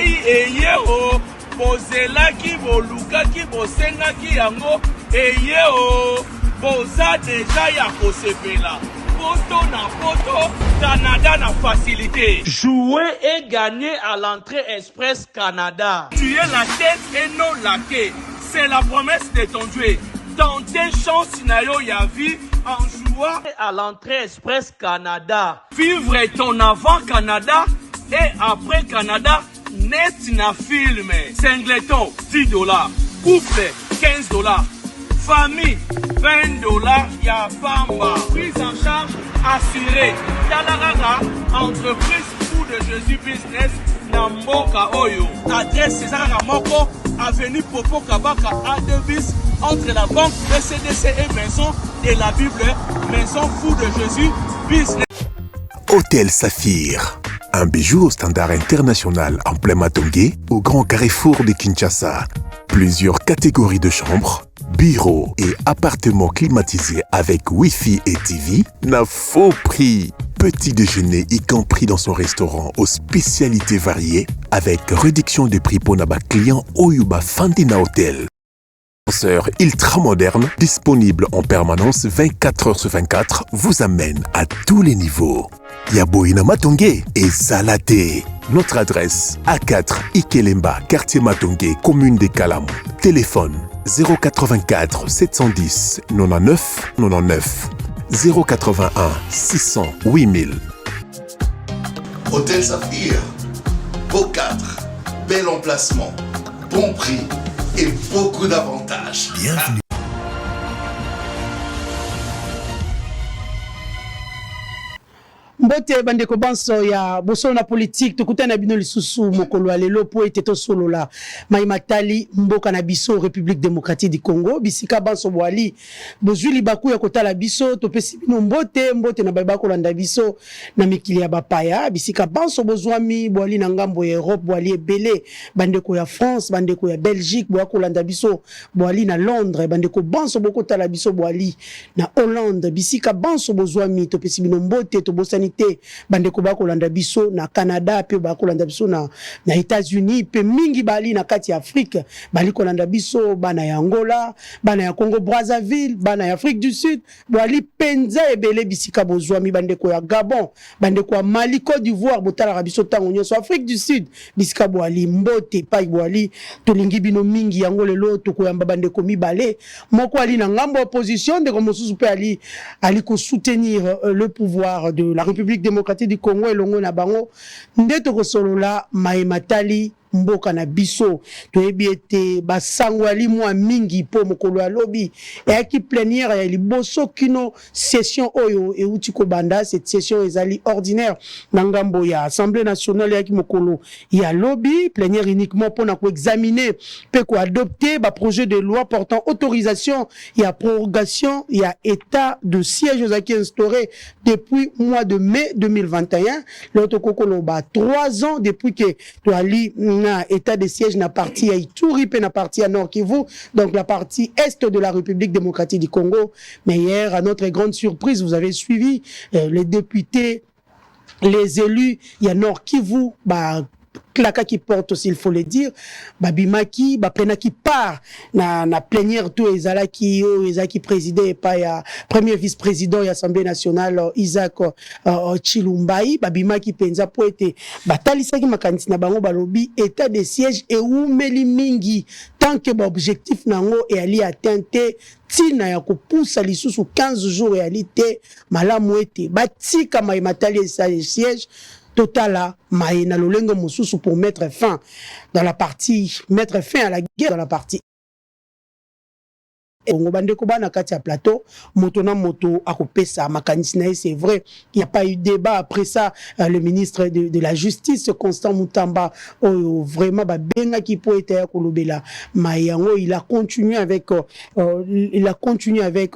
mai eye o bozelaki bolukaki bosengaki yango eye o boza deja ya kosepela poto na poto Canada na facilité. Jouer et gagner à l'entrée Express Canada. Tu es la tête et non la queue. C'est la promesse de ton Dieu. Dans tes chances scénario ya vie en jouant à l'entrée Express Canada. Vivre ton avant Canada et après Canada net na film. Singleton $10. Couple $15. Famille $20. Ya pamba. Prise en charge assurée. Yalarara entreprise Fou de Jésus business na mboka oyo. Adresse César Moko avenue Popo Kabaka A2 entre la banque BCDC et maison de la Bible, maison Fou de Jésus business. Hôtel Saphir, un bijou au standard international en plein Matongé, au grand carrefour de Kinshasa. Plusieurs catégories de chambres, bureaux et appartements climatisés avec Wi-Fi et TV n'a faux prix. Petit déjeuner y compris dans son restaurant aux spécialités variées avec réduction des prix pour naba clients Oyuba Fandina Hotel. Ascenseur ultra moderne, disponible en permanence 24h/24, vous amène à tous les niveaux. Yaboina Matongé et Salaté. Notre adresse A4 Ikelemba, quartier Matongé, commune des Kalam. Téléphone 084 710 99 99 081 600 8000. Hôtel Saphir, beau cadre, bel emplacement, bon prix et beaucoup d'avantages. Bienvenue. Mbote bandeko banso ya boso na politique tukutana bino lisusu mokolo lelo po eteto solo la maimatali mboka na biso République démocratique du Congo bisika banso boali bozuli baku ya kotala biso topesi bino mbote na baba kolanda biso na mikili ya bapaya bisika banso bozwami boali na ngambo ya Europe boali ebele bandeko ya France bandeko ya Belgique boali kolanda biso boali na Londres bandeko banso bokotala biso boali na Hollande bisika banso bozwami topesi bino mbote to bosani bandeko bakolanda biso na Canada pe bakolanda biso na États-Unis pe mingi bali na kati ya Afrique bali kolanda biso bana ya Angola bana ya Congo Brazzaville bana ya Afrique du Sud bali penza ebele bisika bozwami bandeko ya Gabon bandeko ya Mali Côte d'Ivoire botala biso tango nyonso Afrique du Sud bisika bwali mbote pa bwali tolingi bino mingi yango lelo tokoyamba bandeko mibale moko ali na ngambo opposition de komosusu pe ali ko soutenir le pouvoir de la République démocratique du Congo et longo na bango ndeto ko solola maimatali mboka na biso toyebi ete basangwali mwa mingi po mokolo ya lobi eyaki plénière ya liboso kino session oyo euti ko banda cette session ezali ordinaire na ngambo ya Assemblée nationale yaki mokolo ya lobi plénière uniquement pour na ko examiner pe ko adopter ba projet de loi portant autorisation ya prorogation ya état de siège ezaki instauré depuis mois de mai 2021 l'autre kokolo ba 3 ans depuis que to ali na état de siège na partie à Ituri pe na partie à Nord Kivu donc la partie est de la République démocratique du Congo. Mais hier à notre grande surprise vous avez suivi les députés les élus il y a Nord Kivu Klaka qui porte aussi, il faut le dire, Babimaki, Bapena qui part na plénière tout ezalaki présidé par ya premier vice-président de l'Assemblée nationale Isaac Chilumbai, Babimaki penza po ete batalisaki makanisi na bango balobi état de siège et umeli mingi tant que objectif nango et ali atteinte tina ya kopusa lisusu 15 jours réalité malamu ete batika maimatali état de siège totala maena lolengo mususu pour mettre fin à la guerre dans la partie Bongo bandeko bana kati ya plateau moto na moto akopesa makanisi na c'est vrai il n'y a pas eu débat après ça le ministre de la justice Constant Mutamba vraiment ba benga ki po eta ya kolobela mayango il a continué avec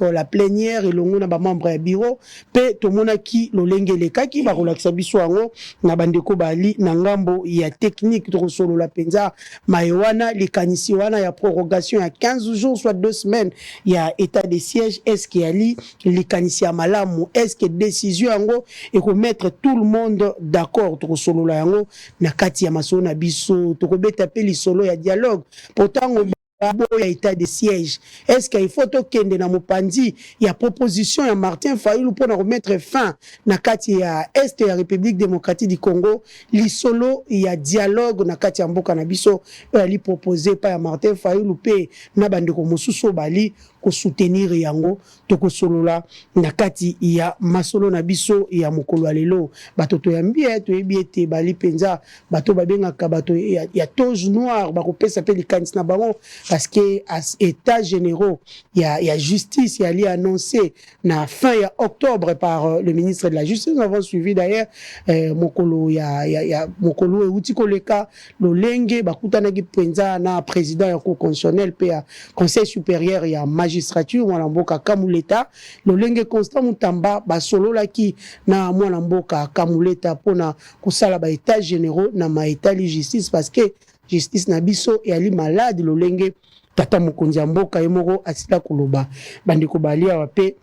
la plénière et longo na ba membre ya bureau pe to mona ki lolenge lekaki ba relaxa biso yango na bandeko bali na ngambo ya technique to solo la penza mayewana likanisi wana ya prorogation ya 15 jours soit 2 semaines il y a état de siège, est-ce qu'il y a les canisiers à malamu, est-ce que décision yango et mettre tout le monde d'accord to solo la yango na kati ya masolo na biso to beta pe li solo ya dialogue pourtant il y a état de siège. Est-ce qu'il faut que na mopandi il y a proposition ya Martin Fayulu pour remettre fin na kati ya est ya République démocratique du Congo li solo il y a dialogue na kati ya mboka na biso ali proposé par Martin Fayulu pe na bandeko mosusu bali ko soutenir yango to ko solola na kati ya masolo na biso ya mokolo alelo bato to yambie to ebiete bali penza bato babengaka bato ya toge noir ba ko pesa pe likanisi na bango parce que état généraux il y a justice il y a li annoncé na fin ya octobre par le ministre de la justice. Nous avons suivi d'ailleurs mokolo ya mokolo euti koleka lolenge bakutana ki penza na président ya cour constitutionnel pe ya conseil supérieur ya magistrature mwana mboka Kamuleta lolenge Constant Mutamba basolola ki na mwana mboka Kamuleta pona kusala ba état généraux na ma état de justice parce que justice na biso et ali malade lolenge tata mokonzi ya mboka yemoko asila koloba bandeko balia wape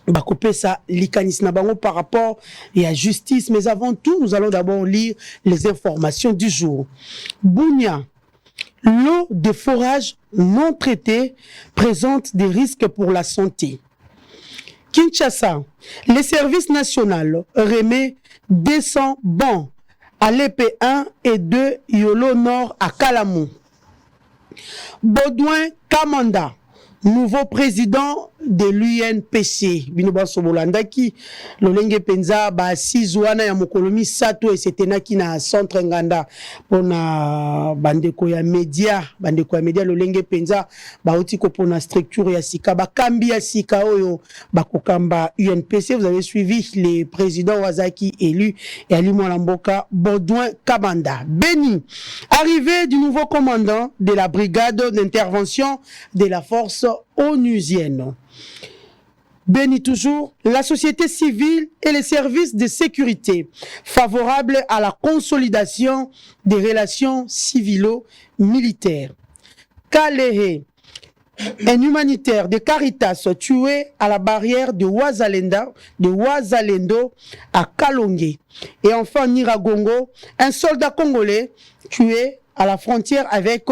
bakopesa likanisi na bango par rapport à la justice. Mais avant tout, nous allons d'abord lire les informations du jour. Bunia, l'eau de forage non traitée présente des risques pour la santé. Kinshasa, le service national remet 200 bons à l'EP1 et 2 Yolo Nord à Kalamou. Baudouin Kamanda, nouveau président de l'UNPC binoba sobolandaki lolenge penza ba sizwana ya mokolomi sato esetenaki na centre nganda pona bandeko ya media lolenge penza bauti ko pona structure ya sika bakambi ya sika oyo bakokamba UNPC. Vous avez suivi les présidents wazaki élus et Ali Mboka Baudouin Kabanda. Béni, arrivée du nouveau commandant de la brigade d'intervention de la force onusienne. Béni toujours, la société civile et les services de sécurité favorables à la consolidation des relations civilo-militaires. Kalehe, un humanitaire de Caritas tué à la barrière de Ouazalendo à Kalongue. Et enfin Niragongo, un soldat congolais tué à la frontière avec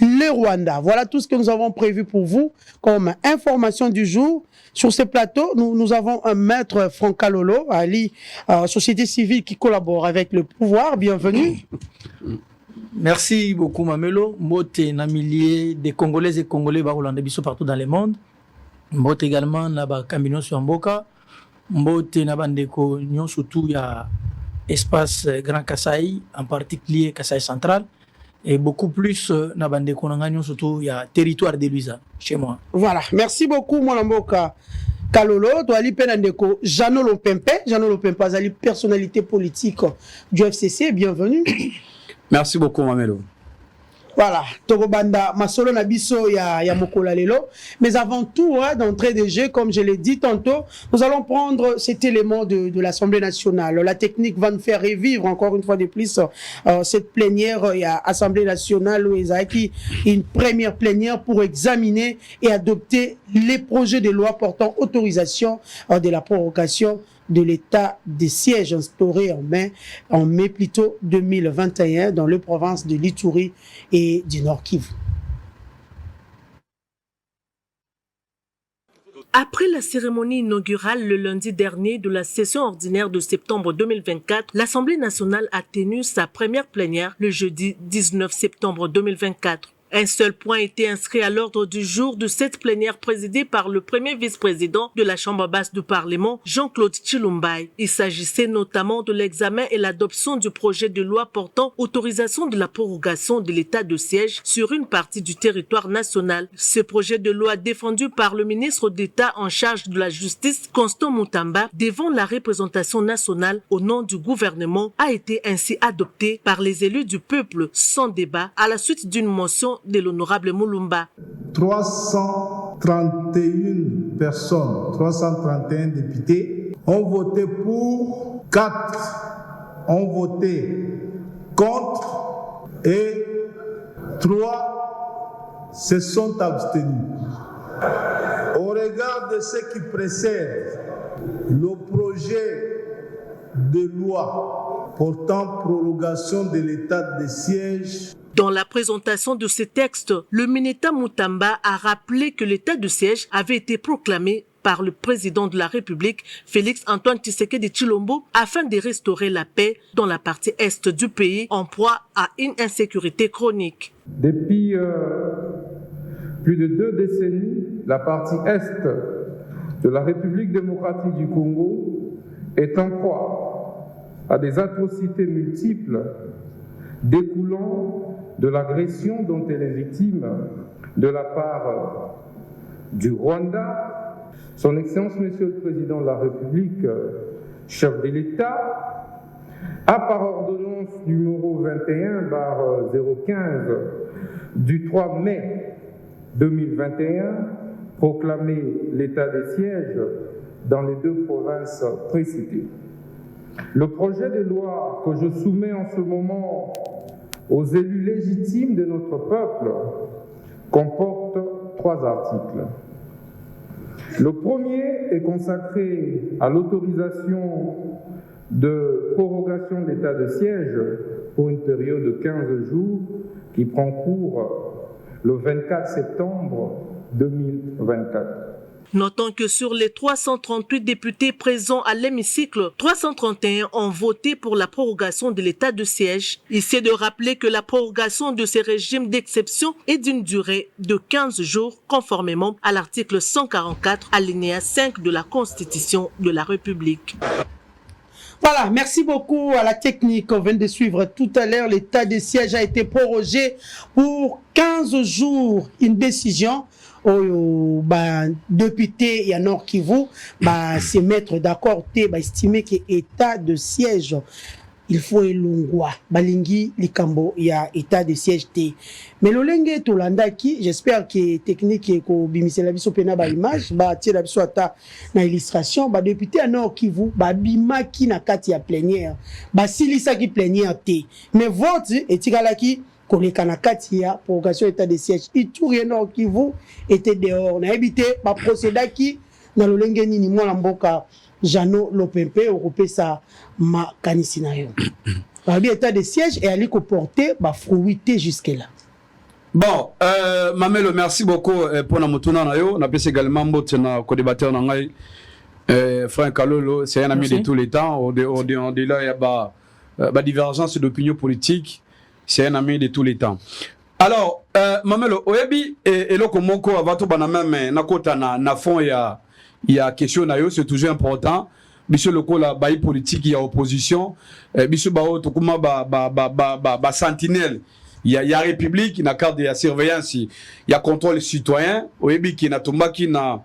le Rwanda. Voilà tout ce que nous avons prévu pour vous comme information du jour. Sur ce plateau, nous avons un maître Franck Lolo, Ali, société civile qui collabore avec le pouvoir. Bienvenue. Merci beaucoup Mamelo. Mbote na milliers de Congolaises et Congolais Hollandais partout dans le monde. Mbote également na ba Kamino sur Mboka. Mbote na bandeko nyon surtout ya espace Grand Kasaï, en particulier Kasaï central. Et beaucoup plus na bande konangagnon surtout il y a territoire de Luisa chez moi. Voilà, merci beaucoup mon mboka Kalolo, to ali penandeko Jeannot Lopempe azali personnalité politique du FCC, bienvenue. Merci beaucoup Mamelo. Voilà, Togobanda, Masolo Nabiso, ya Mokola Lelo. Mais avant tout, d'entrée de jeu, comme je l'ai dit tantôt, nous allons prendre cet élément de l'Assemblée nationale. La technique va nous faire revivre encore une fois de plus cette plénière à Assemblée nationale où il y a une première plénière pour examiner et adopter les projets de loi portant autorisation de la prorogation de l'état de siège instauré en mai plutôt 2021 dans les provinces de l'Ituri et du Nord Kivu. Après la cérémonie inaugurale le lundi dernier de la session ordinaire de septembre 2024, l'Assemblée nationale a tenu sa première plénière le jeudi 19 septembre 2024. Un seul point était inscrit à l'ordre du jour de cette plénière présidée par le premier vice-président de la Chambre basse du Parlement, Jean-Claude Tshilumbai. Il s'agissait notamment de l'examen et l'adoption du projet de loi portant autorisation de la prorogation de l'état de siège sur une partie du territoire national. Ce projet de loi défendu par le ministre d'État en charge de la justice, Constant Mutamba, devant la représentation nationale au nom du gouvernement, a été ainsi adopté par les élus du peuple sans débat à la suite d'une motion de l'honorable Moulumba. 331 personnes, 331 députés ont voté pour, 4 ont voté contre et 3 se sont abstenus. Au regard de ce qui précède, le projet de loi portant prorogation de l'état de siège. Dans la présentation de ce texte, le Mineta Mutamba a rappelé que l'état de siège avait été proclamé par le président de la République, Félix Antoine Tshisekedi Tshilombo, afin de restaurer la paix dans la partie est du pays en proie à une insécurité chronique. Depuis plus de 2 décennies, la partie est de la République démocratique du Congo est en proie à des atrocités multiples découlant de l'agression dont elle est victime de la part du Rwanda. Son Excellence, Monsieur le Président de la République, chef de l'État, a par ordonnance numéro 21/015 du 3 mai 2021 proclamé l'état de siège dans les 2 provinces précitées. Le projet de loi que je soumets en ce moment aux élus légitimes de notre peuple comporte 3 articles. Le premier est consacré à l'autorisation de prorogation de l'état de siège pour une période de 15 jours qui prend cours le 24 septembre 2024. Notons que sur les 338 députés présents à l'hémicycle, 331 ont voté pour la prorogation de l'état de siège. Ici de rappeler que la prorogation de ces régimes d'exception est d'une durée de 15 jours, conformément à l'article 144, alinéa 5 de la Constitution de la République. Voilà, merci beaucoup à la technique. On vient de suivre tout à l'heure. L'état de siège a été prorogé pour 15 jours. Une décision. Député et à Nord Kivu, se mettre d'accord, estimer que l'état de siège, il faut elongwa. Balingi, likambo, il y a état de siège. Mais le lenge tolandaki, j'espère que technique et que bimisela biso pena ba image, tira biso ata na illustration, député à Nord Kivu, bimaki na kati ya plénière, silisa ki plénière te. Mais vote etikalaki koleka na kati ya prorogation état de siège. Ituri Nord Kivu était dehors. Na habité ba procédaki na lolenge nini mwana mboka Jano Lopempe europésa ma kanisina yo. Ba état de siège et ali ko porter ba fruité jusque là. Bon, Mamelo, merci beaucoup pour la motuna na yo. Na pese également mbote na co-débatteur na ngai Franck Kalolo, c'est un ami de tous les temps. On dit là il y a ba divergence d'opinion politique. C'est un ami de tous les temps. Alors, Mamelo, oyebi et loko moko avato bana même nakota na fond il y a question na yo, c'est toujours important. Biso loko la baï politique, il y a opposition. Biso bao tokuma ba sentinelle. Il y a république, il y a carte de surveillance, il y a contrôle citoyen. Oyebi qui na tomba qui na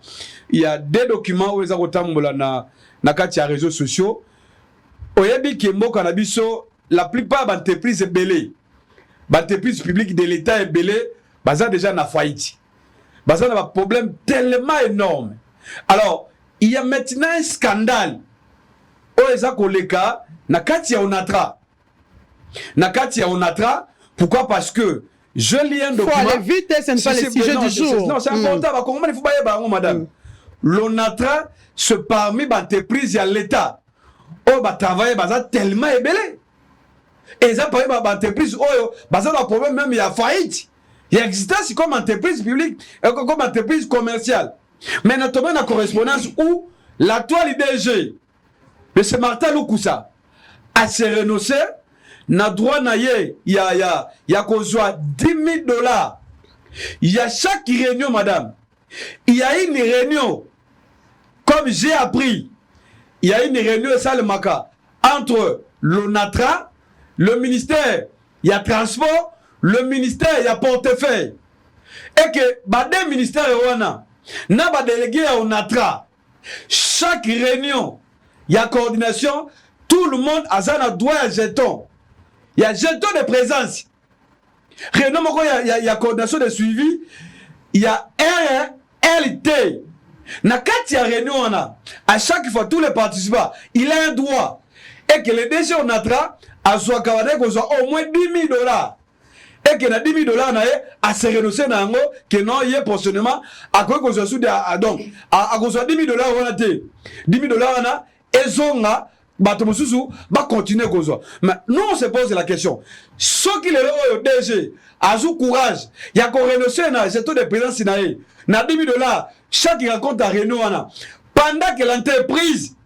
il y a des documents où les arotambola na kati ya réseaux sociaux. Oyebi qui mboka na biso la plupart d'entreprises belé. L'entreprise publique de l'État est belé, baza déjà na faillite. Baza na un problème tellement énorme. Alors, il y a maintenant un scandale. Oeza koleka na kati ya Onatra. Na kati ya Onatra, pourquoi? Parce que je lis un document. Faut aller vite, ce n'est pas le sujet du jour. Non, c'est important. Comment il faut pas madame? L'Onatra, ce parmi l'entreprise de l'État. Oh, bah travailler baza tellement ébélé. Et ça, par exemple, l'entreprise, ça a un problème même, il y a faillite. Il y a existence comme entreprise publique, comme entreprise commerciale. Mais notamment la correspondance où l'actuel IDG, M. Martin Loukoussa, a se renoncé, n'a droit il y a qu'on soit $10 000. Il y a chaque réunion, madame. Il y a une réunion, comme j'ai appris, il y a une réunion, ça le maca, entre l'ONATRA, le ministère, il y a transport, le ministère, il y a portefeuille. Et que, des ministères, il y a délégué à ONATRA. Chaque réunion, il y a coordination, tout le monde a un droit à jeton. Il y a jeton de présence. Réunion, il y a coordination de suivi, il y a RLT. Na kati ya réunion, à chaque fois, tous les participants, il a un droit. Et que les DG ONATRA, à soit au moins $10 000. et que na 10 000 $ na ye a se renoncer na yango que non y est prochainement a quoi qu'on soit sous donc a qu'on soit 10 000 $ on a té 10 000 $ na ezonga bato mosusu ba continuer kozwa. Mais nous on se pose la question, ce qui le oyo DG azu courage ya ko renoncer na c'est tout de présence na ye na 10 000 $ chaque rencontre à Renault wana pendant que l'entreprise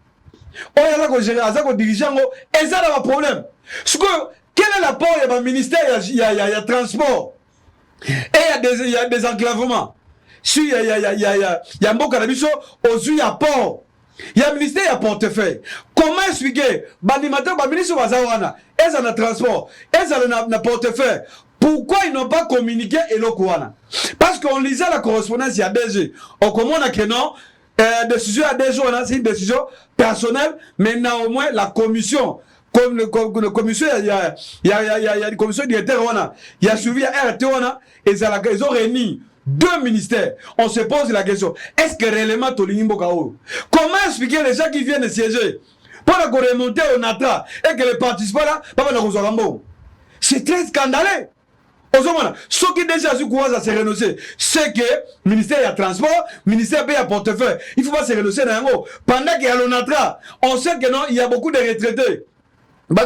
oyo la ko gérer aza ko diriger ngo eza na problème. Ce que quel est l'apport du ministère? Il y a transport et il y a des enclavements. Si il y a Mboka Nabiso aux il y a port. Il y a ministère, il y a portefeuille. Comment expliquer l'animateur, le ministre Wazawana, ils ont le transport, ils ont le portefeuille. Pourquoi ils n'ont pas communiqué et le Kouana? Parce qu'on lisait la correspondance, il y a DG. On commande que non, décision à DG, c'est une décision personnelle, mais néanmoins la commission. Comme le commission, il y a une commission directeur, il y a suivi à RT, ils ont réuni 2 ministères. On se pose la question, est-ce que réellement Tolini Mbokao? Comment expliquer les gens qui viennent siéger pour remonter au NATRA et que les participants là, c'est très scandaleux. Ce qui déjà su quoi ça se renoncer, c'est que le ministère il y a transport, le ministère il y a portefeuille. Il ne faut pas se renoncer dans un pendant qu'il y a le NATRA, on sait que non, il y a beaucoup de retraités. Il y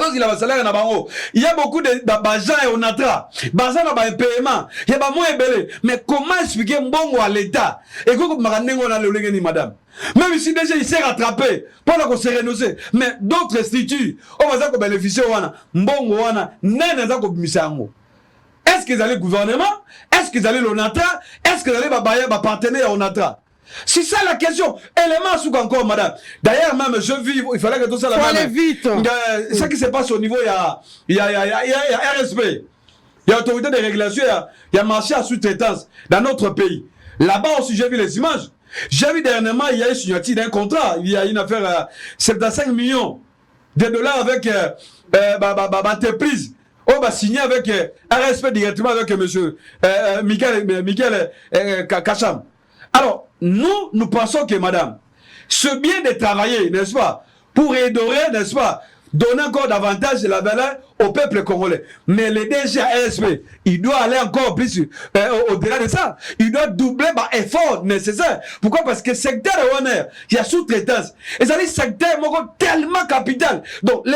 a beaucoup de gens au NATRA, un paiement, il y a moins belé. Mais comment expliquer mbongo à l'État? Et comment madame? Même si déjà il s'est rattrapé, pour qu'on se renoncer, mais d'autres instituts, on va bénéficier de mbongo est-ce qu'ils allaient gouvernement? Est-ce qu'ils allaient le NATRA? Est-ce qu'ils allaient les partenaires au NATRA? C'est ça la question. Élément sous encore, madame. D'ailleurs, même je vis, il fallait que tout ça la faut aller vite. Ce qui se passe au niveau, il y a RSP. Il y a autorité de régulation, il y a marché à sous-traitance dans notre pays. Là-bas aussi, j'ai vu les images. J'ai vu dernièrement, il y a une signature d'un contrat. Il y a une affaire 75 millions de dollars avec entreprise. On va signer avec RSP directement avec monsieur Michael Kacham. Alors, nous pensons que, madame, c'est bien de travailler, n'est-ce pas, pour redorer, n'est-ce pas, donner encore davantage de la valeur au peuple congolais. Mais le DG RSP, il doit aller encore plus au-delà de ça. Il doit doubler l'effort nécessaire. Pourquoi? Parce que le secteur honneur, il y a sous-traitance. Et ça dit secteur tellement capital. Donc,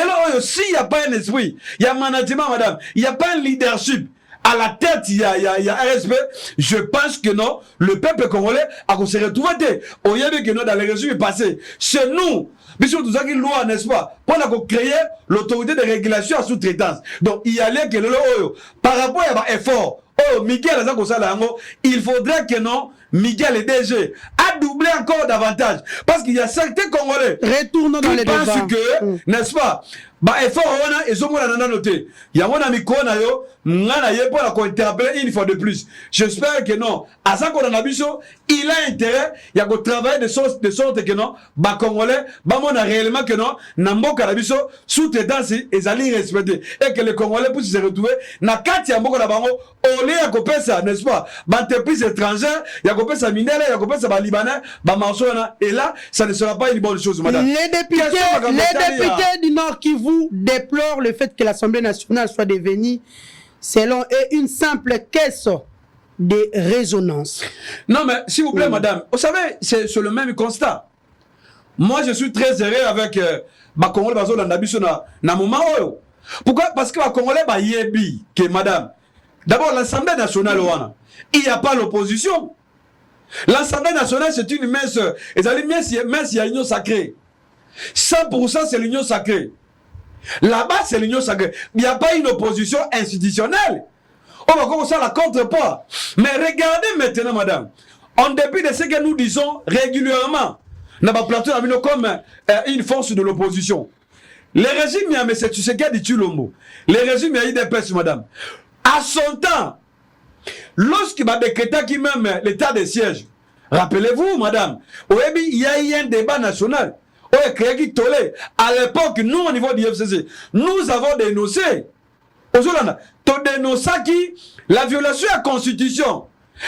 s'il n'y a pas un esprit, il y a un management, madame, il n'y a pas un leadership. À la tête, il y a RSP. Je pense que non, le peuple congolais a se retrouvé. On y a vu que non, dans les régimes passés, chez nous, Monsieur tout ça qui loi, n'est-ce pas, pour créer l'autorité de régulation à sous-traitance. Donc, il y a que le par rapport à l'effort, Miguel il faudrait que non, Miguel et DG a doublé encore davantage. Parce qu'il y a certains Congolais retournons dans les débats. Pensent que, n'est-ce pas, effort et noté. Il y a mon ami Konayo, pour interpeller une fois de plus. J'espère que non. À ça qu'on a il a intérêt, il y a qu'on travaille de sorte que non, Congolais, mon a réellement que non, Nambo Karabiso, sous-traitance, ils allaient respecter. Et que les Congolais puissent se retrouver, na kati ya Mboko na bango, au lieu à couper ça, n'est-ce pas, entreprise étrangère, il y a coupé ça minère, il y a coupé ça libanais, et là, ça ne sera pas une bonne chose, madame. Les députés du Nord Kivu déplore le fait que l'Assemblée nationale soit devenue, selon eux, une simple caisse de résonance. Non, mais s'il vous plaît, madame, vous savez, c'est le même constat. Moi, je suis très heureux avec Congolais Bazo Landabiso na moment. Pourquoi? Parce que Congolais yebi que madame. D'abord, l'Assemblée nationale, il n'y a pas l'opposition. L'Assemblée nationale, c'est une messe. Et ça dit, messe, il y a l'union sacrée. 100% c'est l'union sacrée. Là-bas, c'est l'union sacrée. Il n'y a pas une opposition institutionnelle. On va commencer à la contre-poids. Mais regardez maintenant, madame. En dépit de ce que nous disons régulièrement, nous avons plateau comme une force de l'opposition. Le régime, il y a M. Tshisekedi Tshilombo. Le régime, il y a IDPS, madame. À son temps, lorsqu'il va décréter qui même l'état de siège, rappelez-vous, madame, il y a eu un débat national. À l'époque, nous, au niveau du FCC, nous avons dénoncé, la violation de la Constitution,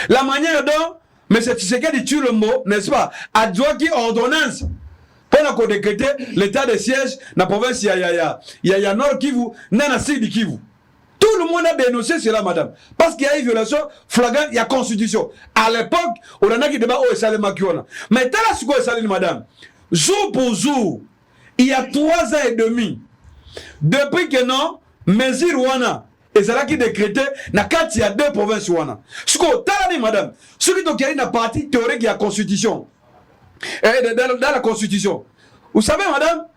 la manière dont M. Tshisekedi Tshilombo, n'est-ce pas, a dit qu'il ordonnance pour décréter l'état de siège dans la province, il y a Nord Kivu, dans la Sud Kivu. Tout le monde a dénoncé cela, madame. Parce qu'il y a une violation flagrante, il y a constitution. À l'époque, on en a qui débat au Salé Makiona. Mais t'as la seconde Salé, madame. Jour pour jour, il y a 3 ans et demi, depuis que non, mesure Wana, et c'est là qui décrété, na 4 il y a 2 provinces Wana. Ce que t'as dit, madame, ce qui donc il y a une partie théorique de la constitution. Dans la constitution. Vous savez, madame,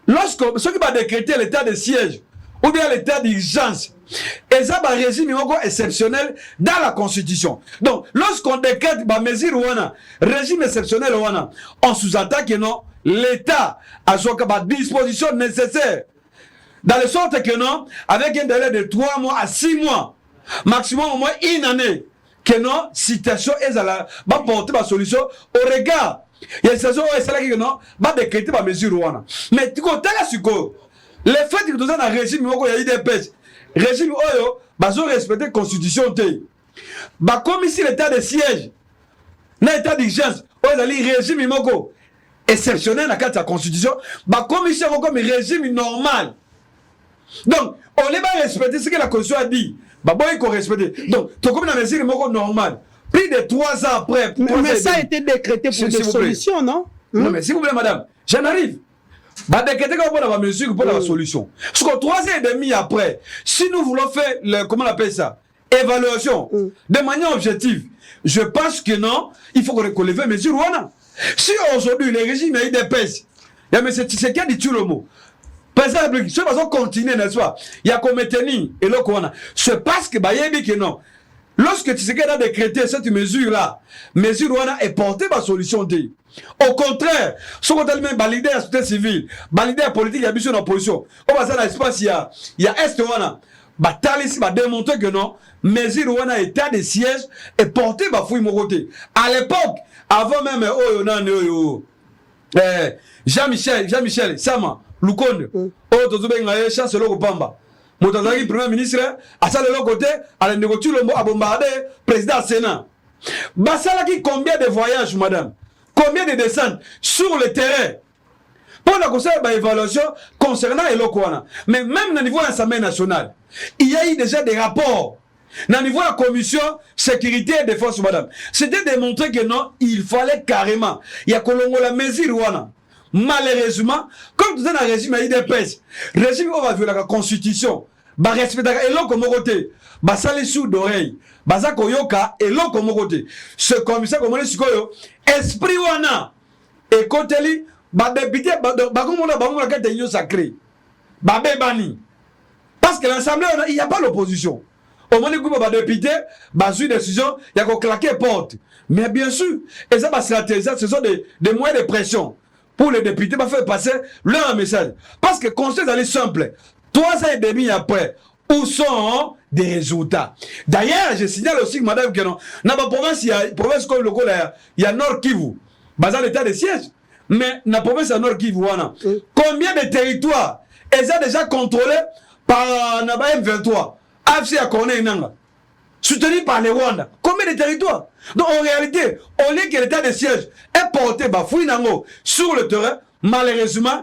lorsque ce qui va décréter l'état de siège, ou bien l'état d'urgence, et ça va régime exceptionnel dans la constitution. Donc, lorsqu'on décrète mesure ouana, régime exceptionnel ouana, on sous-entend que non, l'État a son disposition nécessaire. Dans le sorte que non, avec un délai de 3 mois à 6 mois, maximum au moins 1 année, que non, situation est va porter ma solution au regard. Il y a une situation où c'est que non, va décréter ma mesure ouana. Mais tu comprends là, le fait que nous avons un régime, il y a eu des pêches. Régime oyo bazo respecter constitution té ba comme ici l'état de siège na état d'urgence oyo ali régime moko exceptionnel na carte de constitution ba comme ici comme régime normal. Donc on les va respecter ce que la constitution a dit ba boy il faut respecter. Donc to comme na mesure moko normal plus de 3 ans après mais ça a été décrété pour des solutions non? Non mais s'il vous plaît madame j'en arrive. Bah décréter pour la mesure pour la solution. Parce que 3 ans et demi après, si nous voulons faire comment on appelle ça, évaluation de manière objective, je pense que non, il faut qu'on lève les mesures. Si aujourd'hui le régime a eu des pèses, il y a M. Tshisekedi dit tout le mot. Par exemple, si on continue, n'est-ce pas, il y a comme tenir et là qu'on a. C'est parce que bah il y a dit que non. Lorsque Tshisekedi a décrété cette mesure-là, mesure est portée par solution D. Au contraire, ce qu'on a même validé la société civile, validé la politique, il y a mission d'opposition. On va dans l'espace, il y a Est Wana. Talis va démontrer que non, mesure Wana état de siège est porté par Fouille Moroté. À l'époque, avant même Jean-Michel, Sama, Lukonde, Tozobenga, Chancellor Opamba. Moutazaki, premier ministre, à ça de l'autre côté, à la négocier le mot à bombarder, président Sénat. Basalaki, combien de voyages, madame? Combien de descentes sur le terrain? Pour la conseil d'évaluation concernant Elokwana. Mais même au niveau de l'Assemblée nationale, il y a eu déjà des rapports. Au niveau de la commission sécurité et défense, madame. C'était démontré que non, il fallait carrément. Il y a Kolongo la mesure, wana. Malheureusement, comme tout un régime a eu des pèses, régime on va violer la constitution, bah respecter et l'autre comme côté, bah ça les sous d'oreille, bah ça koyoka et l'autre comme côté. Ce commissaire comme on est sur esprit wana et côté li, bah député, bah comme on a qu'à tenir sacré, bah bébani, parce que l'Assemblée il n'y a pas l'opposition. Au moment où bah député, bah sur décision, il y a qu'on claquer porte, mais bien sûr, et ça bah stratégie, ce sont des moyens de pression. Pour les députés, va faire passer leur message. Parce que le conseil est simple. 3 ans et demi après, où sont des résultats? D'ailleurs, je signale aussi que madame, que non, dans ma province, il y a une province comme le Congo, il y a Nord Kivu, basé l'état de siège. Mais dans la province de Nord Kivu, combien de territoires ils ont déjà contrôlés par Naba M23, AFC à Corneille, soutenu par les Rwandais? Combien de territoires? Donc en réalité, au lieu que l'état de siège est porté sur le terrain, malheureusement,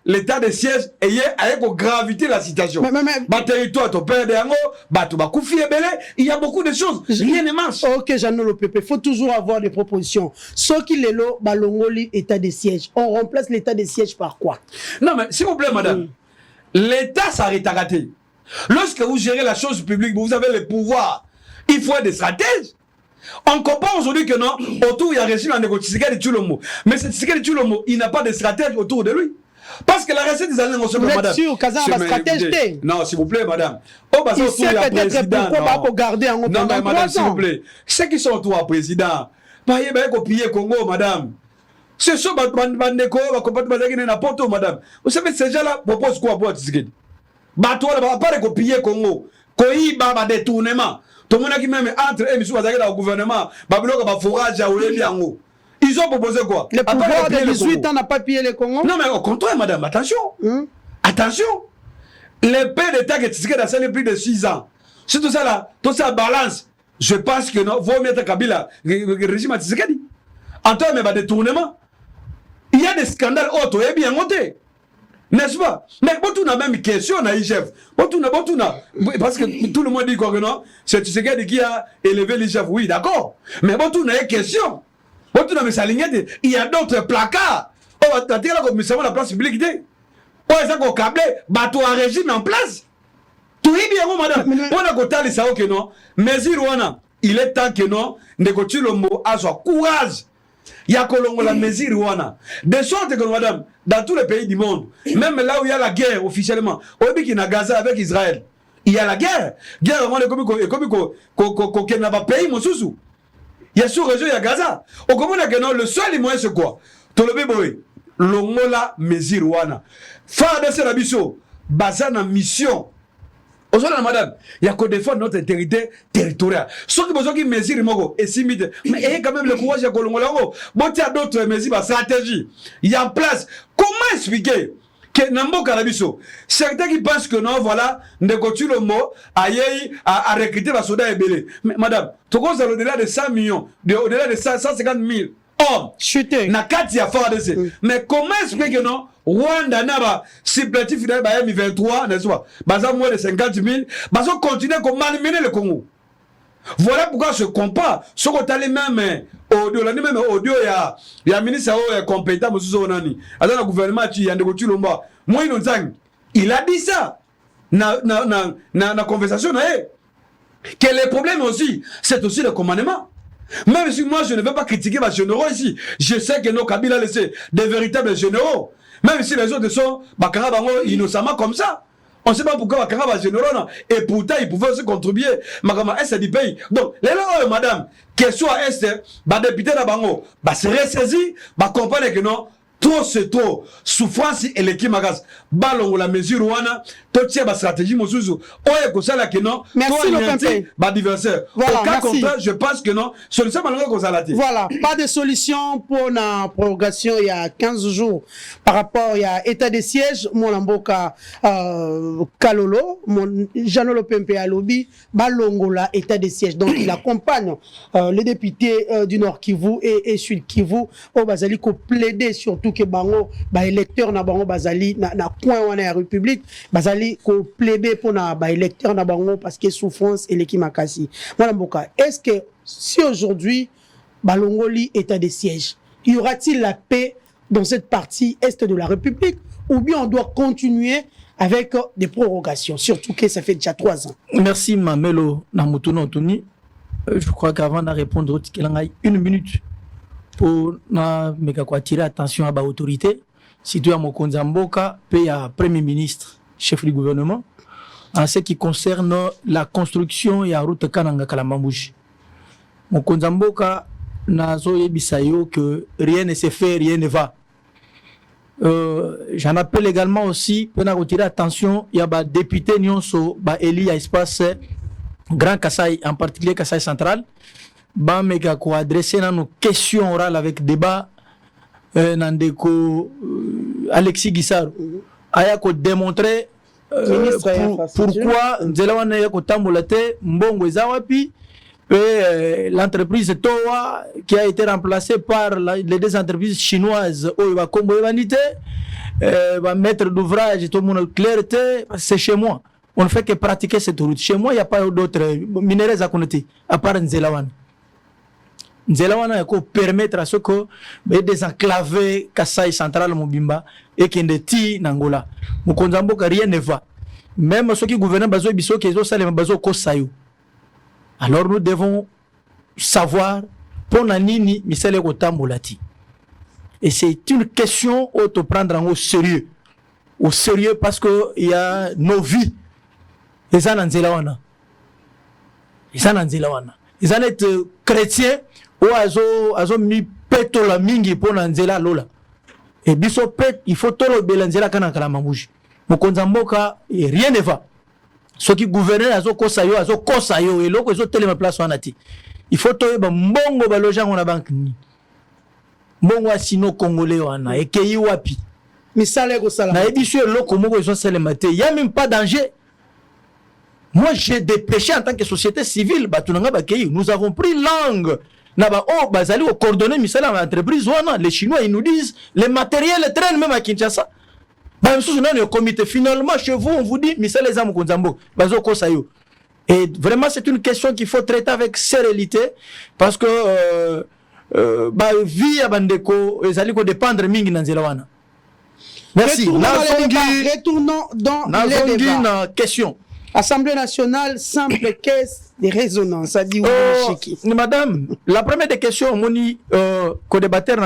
l'état de siège est avec gravité la situation. Mais territoire, il y a beaucoup de choses. Rien ne marche. Ok, Jeannot Le Pépé, il faut toujours avoir des propositions. Ce qui est là, balongoli état de siège. On remplace l'état de siège par quoi? Non, mais s'il vous plaît, madame, l'état s'arrête à rater. Lorsque vous gérez la chose publique, vous avez le pouvoir. Il faut être des stratèges. On comprend aujourd'hui que non, autour il y a un régime à négocier de Tchoulomo. Mais ce Tshisekedi de Tchoulomo, il n'a pas de stratège autour de lui. Parce que la recette des années, vous êtes sûr qu'Azan a un stratège? Non, s'il vous plaît, madame. Il sait peut-être pourquoi pas garder en non, mais madame, s'il vous plaît. Ceux qui sont autour à président, pas y avoir copier Congo, madame. C'est ça, Bandeko, va combattre n'importe où, madame. Vous savez, ces gens-là proposent quoi pour Tshisekedi? Bah, toi, là, pas de copier Congo. Koi, bah, détournement. Tout le monde qui même entre eux, monsieur, au gouvernement, ils ont proposé quoi? Le pouvoir de 18 ans n'a pas pillé le Congo? Non, mais au contraire, madame, attention. Attention. Le père d'État qui est dans plus de 6 ans. Si tout ça là, tout ça balance, je pense que non, vaut mettre Kabila, le régime à Tshisekedi. En tant que détournement, il y a des scandales autres, et bien montés. N'est-ce pas? Mais bon, tu n'as même question, on a chef. Bon, tu n'as. Parce que tout le monde dit que non, c'est Tshisekedi qui a élevé les chefs. Oui, d'accord. Mais bon, tu n'as une question. Bon, tu n'as pas il y a d'autres placards. Oh, tu as dit là que nous avons la place publique. Oh, ça qu'on câble, bateau à régime en place. Tout est bien, madame. On a côté les sao que non. Mais il est temps que non, négocier le mot à son courage. Il y a la mesure wana. De sorte que madame, dans tous les pays du monde, même là où il y a la guerre officiellement, au Bibi qui n'a Gaza avec Israël, il y a la guerre. Guerre comme qu'on n'a pas pays, mon sousou. Il y a sur réseau, il y a Gaza. Au comment que non, le seul moyen c'est quoi? Tout le bébé, l'ongola mesure wana. Fa de ce rabiso, basana mission. Aujourd'hui, madame, il y a que défendre notre intégrité territoriale. Ceux qui besoin qui mesurent mogo et s'imitent, mais il y a quand même le courage de Kolongolago. Bon, il y a d'autres mesures, stratégie. Il y a en place. Comment expliquer que Nambo Karabiso, certains qui pensent que non, voilà, ne continue le mot, à recruter la soda et belé. Mais madame, tu causes au-delà de 100 millions, au-delà de 150 000 hommes. Chuté. Na kati ya fort de ce. Mais comment expliquer que non? Rwanda naba supplétif final ba M23 n'est-ce pas? Baza moins de 50 000, baza continuer comme malmener le Congo. Voilà pourquoi je compare ce qu'on t'a même audio là même audio ya ministre compétent monsieur Zonani. Alors le gouvernement tu yande ko tulomba. Moi il a dit ça na conversation que les problèmes aussi c'est aussi le commandement. Même si moi je ne veux pas critiquer les généraux ici, je sais que nos Kabila laissé des véritables généraux. Même si les autres sont innocemment comme ça. On ne sait pas pourquoi les généraux non. Et pourtant ils pouvaient aussi contribuer. Est du pays. Donc, les gens, madame, qu'elle soit est, député d'Abango, se ressaisir, comprendre que non. Trop c'est trop. Souffrance et l'équipe magas. Ballon la mesure ouana. Tout tient la stratégie mosuzu. Oye kosala que non. Merci le Pempé. Adversaire. Voilà, au cas contraire, je pense que non. Solution malgré kosalati. Voilà, pas de solution pour la prorogation il y a 15 jours par rapport il y a état de siège mon lamboka Kalolo, mon Janolo Pempé à lobby, balongola état de siège. Donc il accompagne les députés du Nord Kivu et Sud Kivu au Bazali ko plaider surtout que bango ba électeur na bango Bazali na coin wana ya République Bazali ko plaider pour na ba électeur na bango parce que souffrance et l'équipe makasi. Voilà mboka. Est-ce que si aujourd'hui balongoli état de siège, y aura-t-il la paix dans cette partie est de la République ou bien on doit continuer avec des prorogations, surtout que ça fait déjà 3 ans? Merci Mamelo Namutuno Tuni. Je crois qu'avant de répondre, il y a 1 minute pour attirer attention à l'autorité. Si tu as mon Konzamboka, paye à Premier ministre, chef du gouvernement, en ce qui concerne la construction de la route Kananga Kalamambouji. Mon Konzamboka n'a pas que rien ne se fait, rien ne va. J'en appelle également aussi pour retirer attention, il y a des députés Nyonso, Eli à espace Grand Kassai, en particulier Kassai Central. Méga ko adresser nos questions orales avec débat Nandeko Alexis Guissard aya ko démontrer pourquoi Nzelawana ya ko tambolate mbongo ezawapi l'entreprise Toa qui a été remplacée par les 2 entreprises chinoises Oiba Kombo Evanité maître d'ouvrage tout le monde clarté c'est chez moi on ne fait que pratiquer cette route chez moi il n'y a pas d'autres minéraux à connaître à part Nzelawana. Nzelawana yako permettre à ce que désenclaver Kassai Central Mobimba et Kendeti Nangola. Mukonzamboka rien ne va. Même ceux qui gouvernent bazo biso qui ont salé bazo kosayo. Alors nous devons savoir pour nanini misele kotambolati. Et c'est une question auto prendre au sérieux. Au sérieux parce que il y a nos vies. Les ans Nzelawana. Les ans Nzelawana. Ils en être chrétiens ou azo mi peto la mingi pour Nzela lola. Et biso pet il faut tolo belanzela kana kala mamuji. Mokonzamboka rien ne va. Ceux qui gouvernent azo kosayo et loko azo tele ma place wanati. Il faut toye ba mbongo ba loja ngona bank ni. Mbongo asino congolais wana et keyi wapi. Misale ko sala. Na ebisu loko moko azo sele maté. Il y a même pas danger. Moi, j'ai des péchés en tant que société civile. Nous avons pris langue. Bazali au coordonné, mais c'est l'entreprise. Les Chinois, ils nous disent, les matériels traînent même à Kinshasa. Bah, le comité, finalement, chez vous, on vous dit, mais c'est les âmes Konzambo, Bazoko Sayo. Et vraiment, c'est une question qu'il faut traiter avec sérénité, parce que, vie à Bandeko, les alliés dépendre mingi nanzelawana. Merci. Retournons dans les débats. Une question. Assemblée nationale, simple caisse de résonance. Ça dit madame, la première des questions, moni, co-débatteur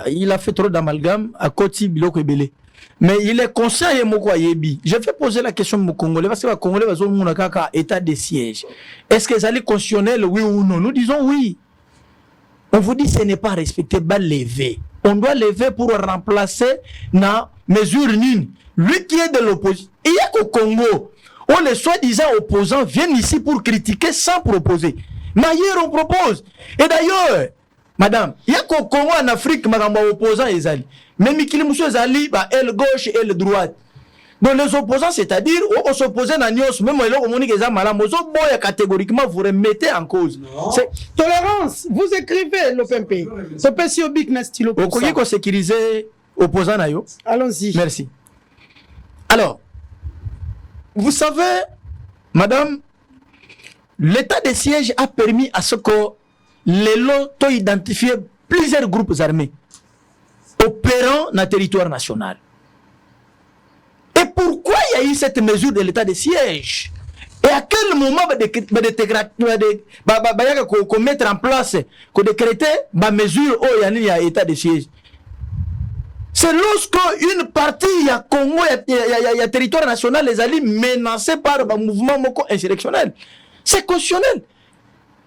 il a fait trop d'amalgame à Koti Biloko Ebele. Mais il est conscient et Moko Yebi. Je vais poser la question au Congolais, parce que le Congolais va avoir état de siège. Est-ce que c'est constitutionnel, oui ou non? Nous disons oui. On vous dit que ce n'est pas respecté, bah lever. On doit lever pour remplacer na mesure nine. Lui qui est de l'opposition. Il y a qu'au Congo, où les soi-disant opposants viennent ici pour critiquer sans proposer. Mais ailleurs on propose. Et d'ailleurs, madame, il y a qu'au Congo en Afrique, madame, opposants et zali. Mais Mikili Moussou zali, bah, elle gauche et elle droite. Donc les opposants, c'est-à-dire, on s'oppose à Nios, même si on dit que ça malade, catégoriquement, vous remettez en cause. Tolérance, vous écrivez l'OPMP. C'est pas si oblique n'a stylo pour ça. Vous croyez qu'on sécurisait opposants à yo? Allons-y. Merci. Alors, vous savez, madame, l'état de siège a permis à ce que les lots ont identifié plusieurs groupes armés opérant dans le territoire national. Et pourquoi il y a eu cette mesure de l'état de siège? Et à quel moment qu'on mettre en place, qu'on décréter ma mesure où il y a état de siège? C'est lorsque une partie, il y a Congo, il y a territoire national, les alliés menacés par un mouvement insurrectionnel. C'est constitutionnel.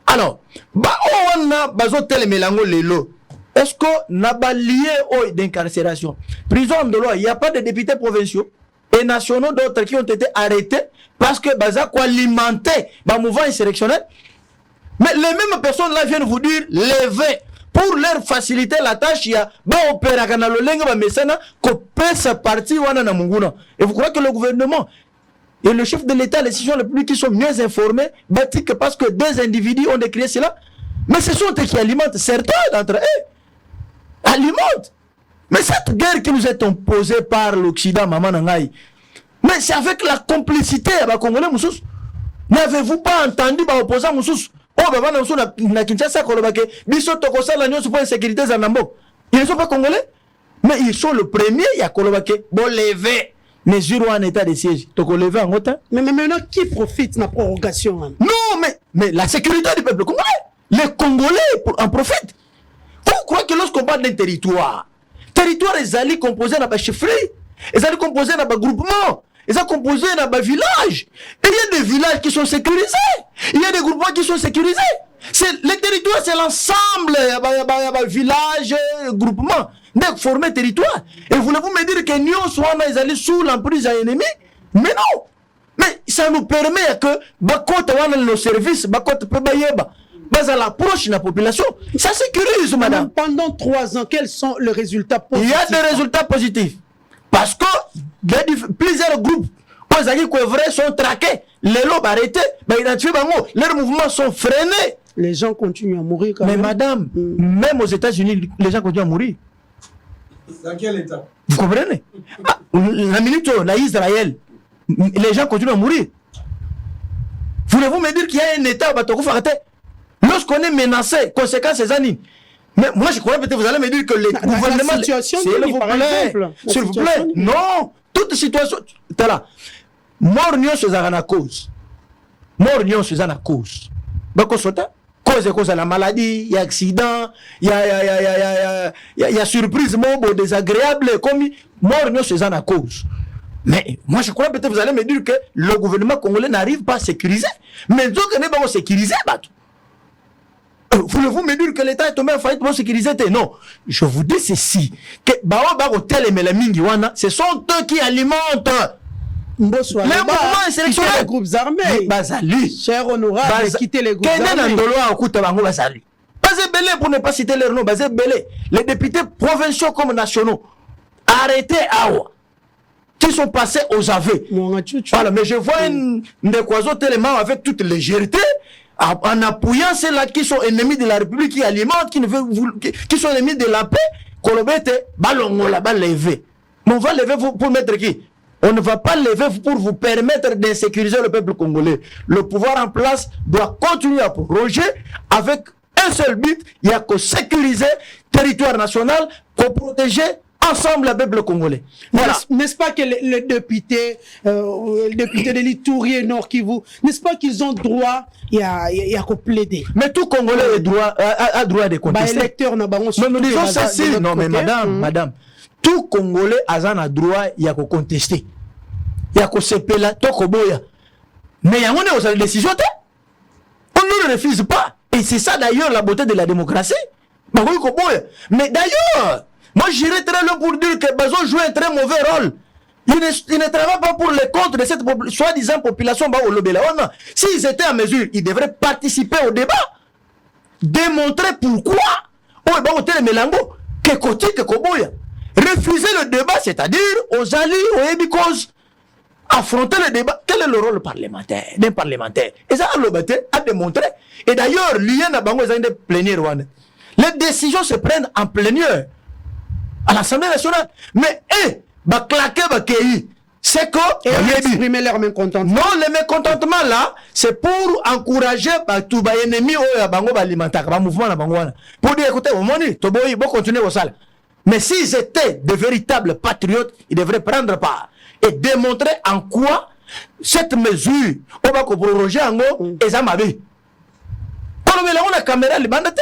Alors, on a besoin mélango lelo. Est-ce qu'on a lié d'incarcération? Prison de loi, il n'y a pas de députés provinciaux et nationaux d'autres qui ont été arrêtés parce que Baza alimenter le mouvement insurrectionnel. Mais les mêmes personnes là viennent vous dire levez pour leur faciliter la tâche. Il y a et vous croyez que le gouvernement et le chef de l'État, les décisions les plus qui sont mieux informés, que parce que deux individus ont décrié cela, mais ce sont eux qui alimentent, certains d'entre eux alimentent. Mais cette guerre qui nous est imposée par l'Occident, maman Nangaï, mais c'est avec la complicité des Congolais, Moussous. N'avez-vous pas entendu les opposants Moussous? Oh, ben, na Kinshasa, ils ne sont pas Congolais, mais ils sont le premier à Kolobake. Bon, lever mesure en état de siège. Mais maintenant, qui profite de la prorogation? Non, mais la sécurité du peuple congolais. Les Congolais en profitent. Vous croyez que lorsqu'on parle d'un territoire est allé composé dans la chefferie, est allé composé dans le groupement, est allé composé dans le village. Et il y a des villages qui sont sécurisés. Il y a des groupements qui sont sécurisés. Les territoires, c'est l'ensemble. Il y a village, groupement. Donc, former territoire. Et voulez-vous me dire que nous sommes allés sous l'emprise de l'ennemi? Mais non. Mais ça nous permet que nos services, à l'approche de la population, ça sécurise, madame. Pendant 3 ans, quels sont les résultats positifs? Il y a des résultats positifs. Parce que plusieurs groupes, sont traqués, les lobes arrêtés, leurs mouvements sont freinés. Les gens continuent à mourir quand même. Mais madame, même aux États-Unis, les gens continuent à mourir. Dans quel état? Vous comprenez? La minute, là, Israël, les gens continuent à mourir. Voulez-vous me dire qu'il y a un état où lorsqu'on est menacé, conséquences ces années? Mais moi, je crois peut-être vous allez me dire que les gouvernements... La situation, s'il vous plaît, non, toute situation... T'es là. Mort nyon se zara na cause. Mort nyon se zara na cause. Bako sota? Cause la maladie, il y a accident, il y a surprise, mot désagréable, comme mort nyon se zara na cause. Mais moi, je crois peut-être vous allez me dire que le gouvernement congolais n'arrive pas à sécuriser. Mais donc, on n'est pas sécurisé, bateau. Voulez-vous me dire que l'État est tombé en faillite pour sécuriser? Non. Je vous dis ceci. Que ce sont eux qui alimentent les mouvements sélectionnés. Les groupes armés. Cher honorable, quitter les groupes armés. Pour ne pas citer leur nom, les députés provinciaux comme nationaux arrêtés à Awa, qui sont passés aux aveux. Voilà, mais je vois une décoison tellement avec toute légèreté, en appuyant ceux-là qui sont ennemis de la République, qui alimentent, qui sont ennemis de la paix, Kolobete, balongo là-bas levé. Mais on va lever vous pour mettre qui? On ne va pas lever pour vous permettre d'insécuriser le peuple congolais. Le pouvoir en place doit continuer à proroger avec un seul but, il y a que sécuriser le territoire national, pour protéger ensemble le peuple congolais. Voilà. N'est-ce pas que les députés de l'Itouri et Nord Kivu, n'est-ce pas qu'ils ont droit à plaider? Mais tout Congolais a droit de contester. Mais nous disons ceci. Non, mais madame, tout Congolais a droit à contester. Il y a que se pela, tokoboya. Mais il y a une décision. On ne le refuse pas. Et c'est ça d'ailleurs la beauté de la démocratie. Mais d'ailleurs, moi j'irais très loin pour dire que Bazo joue un très mauvais rôle. Il ne travaille pas pour les comptes de cette soi-disant population. S'ils étaient en mesure, ils devraient participer au débat. Démontrer pourquoi. Refuser le débat, c'est-à-dire aux alliés, aux ébicos, affronter le débat. Quel est le rôle parlementaire d'un parlementaire? Et ça a démontré. Et d'ailleurs, l'IA n'a pas de plénière. Les décisions se prennent en plénière à l'Assemblée nationale. Mais, c'est que exprimer leur mécontentement. Non, le mécontentement là, c'est pour encourager tous les ennemis au mouvement. Pour dire, écoutez, on va continuer au salle. Mais s'ils étaient de véritables patriotes, ils devraient prendre part et démontrer en quoi cette mesure, on va proroger en gros, et ça m'a vu. Quand on a la caméra, les bandes,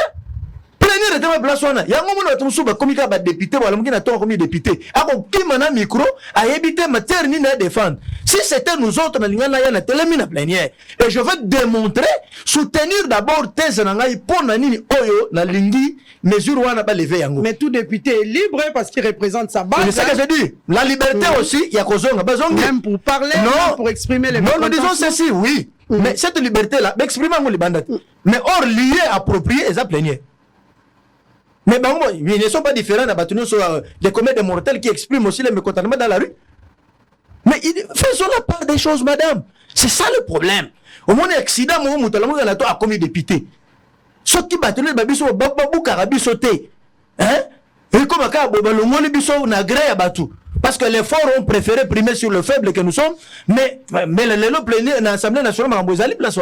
plénière de ma place, il y a un moment où on a comme député, ou on a comme député. Alors, qui m'a micro, a évité ma terre ni à défendre. Si c'était nous autres, on a télé la plénière. Et je veux démontrer, soutenir d'abord thèse nangai pour nanini oyo, na lingi, mesure où on a pas levé yango. Mais tout député est libre parce qu'il représente sa base. C'est ça que je dis. La liberté aussi, il y a cause même pour parler, même pour exprimer les mécontentements. Non, nous disons ceci, oui. Mais cette liberté-là, exprimer les bandits. Mais hors lié, approprié, et ça plénière. Mais bon, ils ne sont pas différents sur les comètes mortels qui expriment aussi les mécontentements dans la rue. Mais faisons la part des choses, madame. C'est ça le problème. Au moins, l'accident, a commis député. Ce qui battent les babis sont babou carabi sauté. Hein? Et comme le biso n'a gré à Batou. Parce que les forts ont préféré primer sur le faible que nous sommes. Mais le plénière dans l'Assemblée nationale, vous allez place.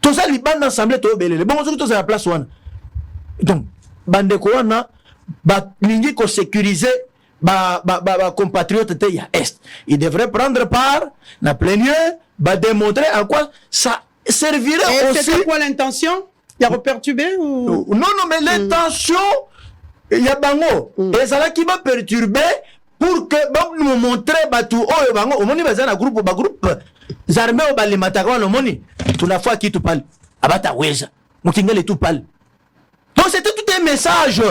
Tout ça, les bandes d'Assemblée, tout est bon, tout ça, la place. Donc, bandeko wana ba lingi ko sécuriser ba compatriotes te ya est. Il devrait prendre part na plénière, ba démontrer en quoi ça servirait. Et aussi. C'était quoi l'intention? Il y a reperturbé ou non, mais l'intention il y a bango et ça là qui va perturber pour que nous montrer batu oh bango au moni bazana groupe armés au balimataka le moni tout la fois qui tu parle abata weza mukingale tu parle. Donc c'était tout un message.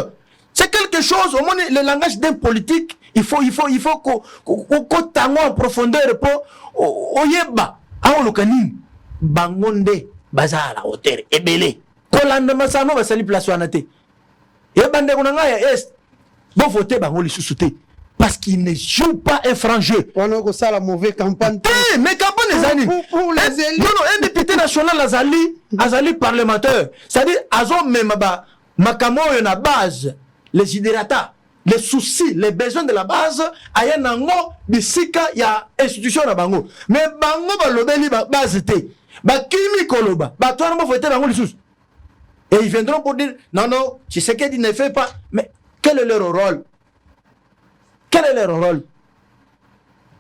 C'est quelque chose, au moins le langage d'un politique, il faut qu'on tango en profondeur pour oyeba. Ah le canin bangonde bazar à la hauteur ebele. Kolanda masano va sali place wanate. Et bande konanga ya est. Bon voter bangoli sous-souté parce qu'il ne joue pas un franc jeu. On a ça la mauvaise campagne. Mais campagne les années. Pour les élus. Non, un député national azali parlementaire. C'est-à-dire azon même ba makamo na base les hydratats, les soucis, les besoins de la base aya nango bisika ya institution na bango. Mais bango ba lobeli ba base te. Ba kimi koloba. Ba toi na voter bango lisous. Et ils viendront pour dire non, tu sais qu'il ne fait pas. Mais quel est leur rôle? Quel est leur rôle?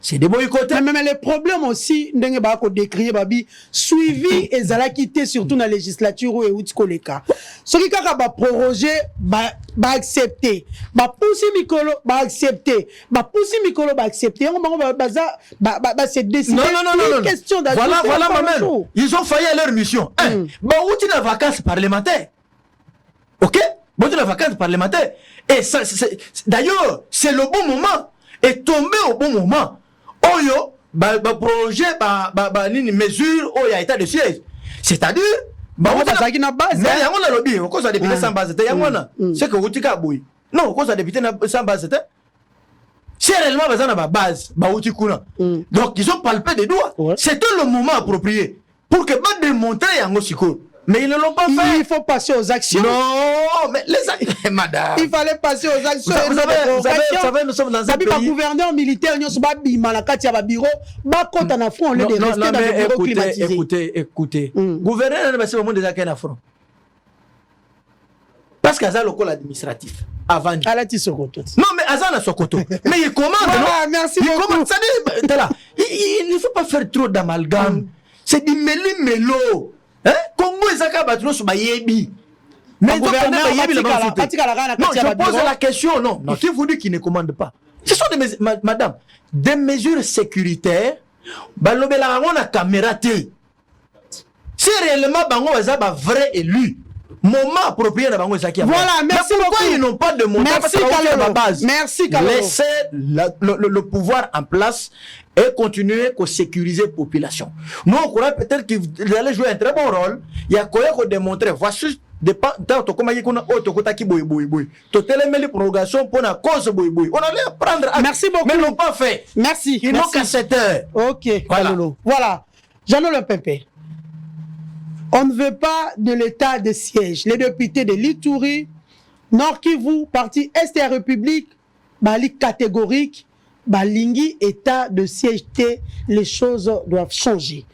C'est des boycottés. Mais les problèmes aussi, ndenge ba ko décrire babi suivi et zala quitté surtout dans la législature ou utikoleka. Ce qui kaka ba proroger ba accepter. Ba poussi mikolo ba accepter. Ba poussi mikolo ba accepter. On ba se décider. Non. Question voilà ma mère. Ils ont failli à leur mission. Ba outi na vacances parlementaires. OK? Bon la vacances parlementaires. Et ça d'ailleurs, c'est le bon moment. Et tomber au bon moment. Oyo, projet, une mesure, oyo, état de siège. C'est-à-dire, on a une base. Mais il y a un lobby, on a député sans base. C'est que vous dites que non, on a député sans base. C'est réellement besoin de ma base. Donc, ils ont palpé des doigts. C'était le moment approprié pour que démontrer un osiko. Mais ils ne l'ont pas fait. Il faut passer aux actions. Non, mais les madame. Il fallait passer aux actions. Vous savez, nous sommes dans un pays. Gouverneur militaire, nous sommes dans bureau, na front, on est resté dans le bureau climatisé. Écoutez. Gouverneur, c'est le moment déjà qu'il y a un front. Parce qu'Azan le col administratif. Avant. Non, mais Azan a son coteau. Mais il commande, non? Merci beaucoup. Il ne faut pas faire trop d'amalgame. C'est du mélo. Congo et Zaka Batouno sont bayebi. Mais non, je pose la question. Non, qui vous dit qu'il ne commande pas? Ce sont des mesures, madame, des mesures sécuritaires. Balobela on a caméra té. Si réellement Bango est un vrai élu. Moment approprié dans Bango Zaki. Voilà, merci beaucoup. Pourquoi ils n'ont pas de montant? Merci Kalolo. Merci Kalolo. Laissez le pouvoir en place et continuer à sécuriser la population. Nous, on croit peut-être qu'ils allaient jouer un très bon rôle. Il y a quoi qu'on démontrer. Voici des temps comme il y a autre côté qui boui. Toutes les prolongations pour la cause boui. On allait prendre. Merci beaucoup. Mais ils n'ont pas fait. Merci. Ils n'ont qu'à 7 heures. Ok, Kalolo. Voilà. Jean-Noël Pépé. On ne veut pas de l'état de siège. Les députés de l'Ituri, Nord Kivu, parti Est et République, Bali catégorique, Balingi, état de siège, les choses doivent changer.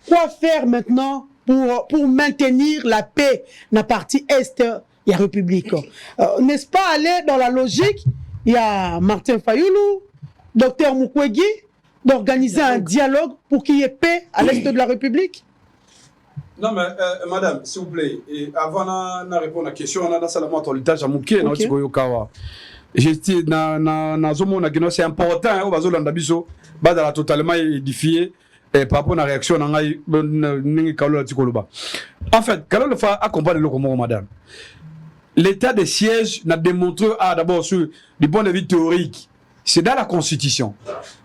Quoi faire maintenant pour maintenir la paix dans la partie Est et République? N'est-ce pas aller dans la logique? Il y a Martin Fayoulou, Dr Mukwege, d'organiser un dialogue pour qu'il y ait paix à l'Est de la République? Non, mais madame, s'il vous plaît, avant de répondre à la question, on a salamé à l'étage à Mouké, c'est important, on va la totalement édifié par rapport à la réaction. En fait, quand on fait accompagner le comment, madame, l'état de siège n'a démontré, d'abord, du point de vue théorique, c'est dans la Constitution.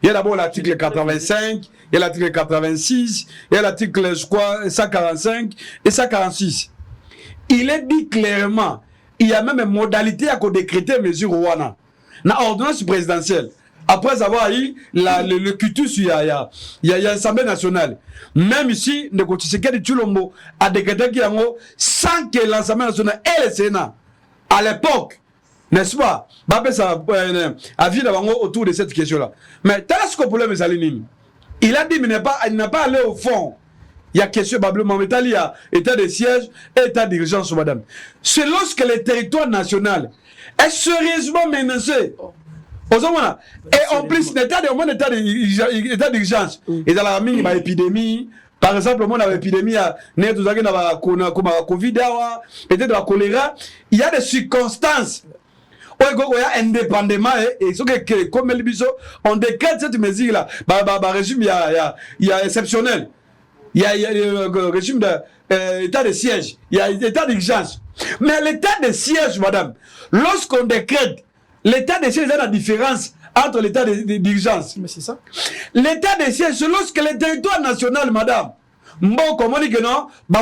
Il y a d'abord l'article 85, il y a l'article 86, il y a l'article 145 et 146. Il est dit clairement, il y a même une modalité à décréter mesure Rwanda. Dans l'ordonnance présidentielle, après avoir eu le cutus, il y a l'Assemblée nationale. Même ici, le Tshisekedi Tshilombo a décrété qu'il y a sans que l'Assemblée nationale et le Sénat, à l'époque, n'est-ce pas? Avis autour de cette question-là. Mais tel ce que le problème est Salinine. Il a dit, mais il n'a pas allé au fond. Il y a question, il y a état de siège et état d'urgence, madame. C'est lorsque le territoire national est sérieusement menacé. Et en plus, l'état d'urgence, et dans la mine, il y a épidémie. Par exemple, on a l'épidémie, il y a Covid, peut-être la choléra. Il y a des circonstances. Indépendamment, et comme on décrète cette mesure-là, régime il y a exceptionnel. Il y a le régime d'état de siège, il y a l'état d'urgence. Mais l'état de siège, madame, lorsqu'on décrète, l'état de siège, il y a la différence entre l'état d'urgence. Mais c'est ça. L'état de siège, c'est lorsque le territoire national, madame, comment dit que non, mais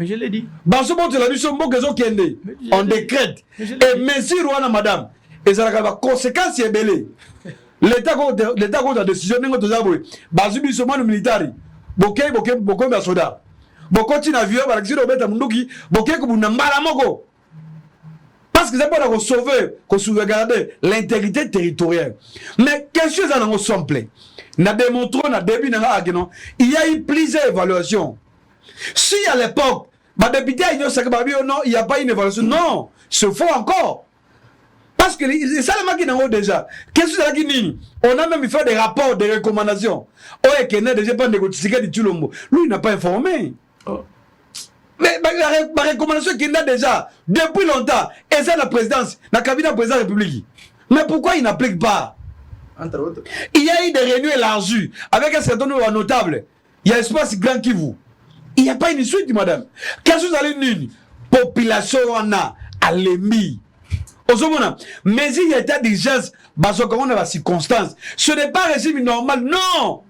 je l'ai dit. On décrète. Et mesure, madame, et ça a des conséquences belées. L'État compte la décision, de militaire. Beaucoup de soldats. Beaucoup de avions, parce que c'est pour sauvegarder l'intégrité territoriale. Mais quelque chose en simple. Il y a eu plusieurs évaluations. Si à l'époque, il n'y a pas une évaluation, non, c'est faux encore. Parce que c'est ça le déjà. Qu'est-ce que c'est? On a même fait des rapports, des recommandations. Lui, il n'a pas informé. Mais la recommandation qu'il a déjà depuis longtemps, et c'est la présidence, la cabinet président de la République. Mais pourquoi il n'applique pas? Entre autres. Il y a eu des réunions élargies avec un certain nombre de notables. Il y a espace grand qui vous. Il n'y a pas une suite, madame. Qu'est-ce que vous allez dire? Population on a à l'ennemi. Mais il y a état d'urgence, parce qu'on a des circonstances. Ce n'est pas un régime normal, non.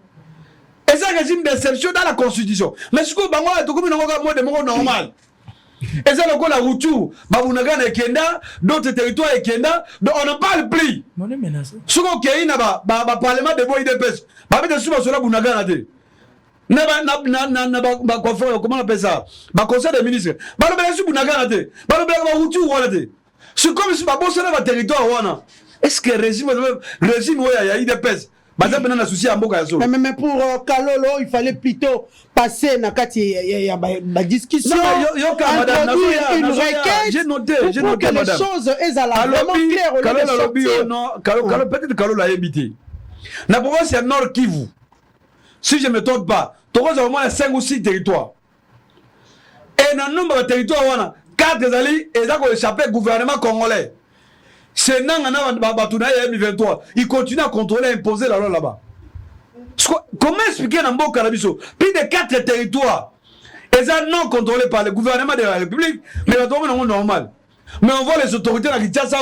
Et c'est un régime d'exception dans la Constitution. Mais ce que vous avez dit, c'est normal. Et c'est la rupture. D'autres territoires, on ne parle plus. On est menacé. Ce qu'on a le Parlement de Boïdepes, comment on appelle ça? Conseil des ministres. C'est comme si le territoire. Est-ce que le régime il y a eu des pèses? Mais pour Kalolo, il fallait plutôt passer dans la discussion. Introduire une requête. J'ai noté, que les choses soient vraiment claires. Peut-être Kalolo a évité. La province c'est Nord Kivu. Si je ne me trompe pas, tu as au moins 5 ou 6 territoires. Et dans le nombre de territoires, 4 alliés, ils ont échappé au gouvernement congolais. C'est M23. Il continue à contrôler et imposer la loi là-bas. Comment expliquer dans le Carabiso? Plus de 4 territoires. Ils sont non contrôlés par le gouvernement de la République, mais la tournée est normale. Mais on voit les autorités dans Kinshasa,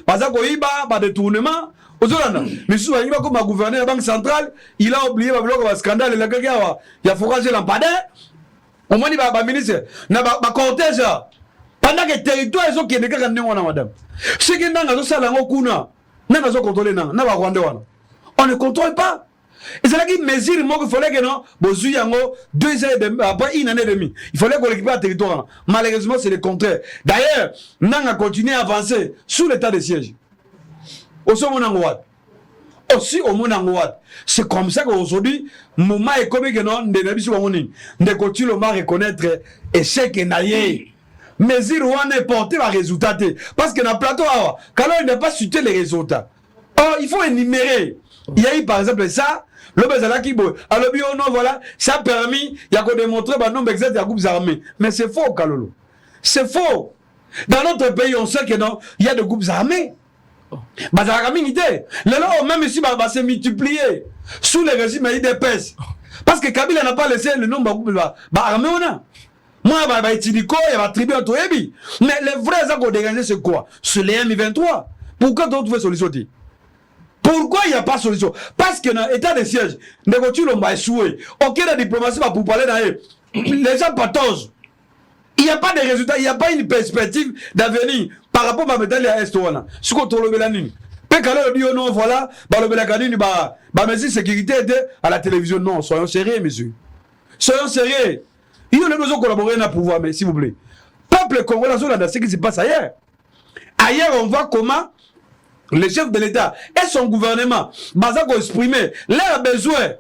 parce qu'il y a des détournements. Mais si on comme un gouverneur de la Banque centrale, il a oublié le scandale, il a foragé lampadaire. On m'a dit, ministre, il y a un cortège. Pendant que les territoires sont qui sont madame. Ce qui est dans la salle, on ne contrôle pas. Et c'est là qu'il mesure qu'il fallait que non, 2 ans et demi, après 1 année et demie. Il fallait qu'on récupère le territoire. Malheureusement, c'est le contraire. D'ailleurs, nous avons continué à avancer sous l'état de siège. Aussi au monde. C'est comme ça qu'aujourd'hui, moment économique non, de continuer à reconnaître échec et naïe. Mesure où on est porté par résultat. Parce que dans le plateau, quand on n'a pas cité les résultats, il faut énumérer. Il y a eu par exemple ça, le Bezala qui boit. Alors, voilà, ça a permis, il y a qu'on démontrer le nombre exact des groupes armés. Mais c'est faux, Kalolo. C'est faux. Dans notre pays, on sait que non, il y a des groupes armés. Bah, ça a une idée. Même ici, va se multiplier sous les régimes IDPS. Parce que Kabila n'a pas laissé le nombre de groupes armés. Moi, il y a tribu à Toyebi. Mais les vrais accords dégagés, c'est quoi? C'est les M23. Pourquoi tu trouves solution? Pourquoi il n'y a pas de solution? Parce que dans l'état de siège, négocier l'homme va échouer. Ok, la diplomatie va pour parler dans les gens patogent. Il n'y a pas de résultats, il n'y a pas une perspective d'avenir par rapport à la médaille à Estorana. Ce qu'on trouve là, quand on dit non, voilà, le Bélacanine, mais sécurité à la télévision. Non, soyons sérieux, monsieur. Soyons sérieux. Il y a besoin de collaborer dans le pouvoir, mais s'il vous plaît. Peuple congolais, c'est ce qui se passe ailleurs. Ailleurs, on voit comment le chef de l'État et son gouvernement vont exprimer leurs besoins.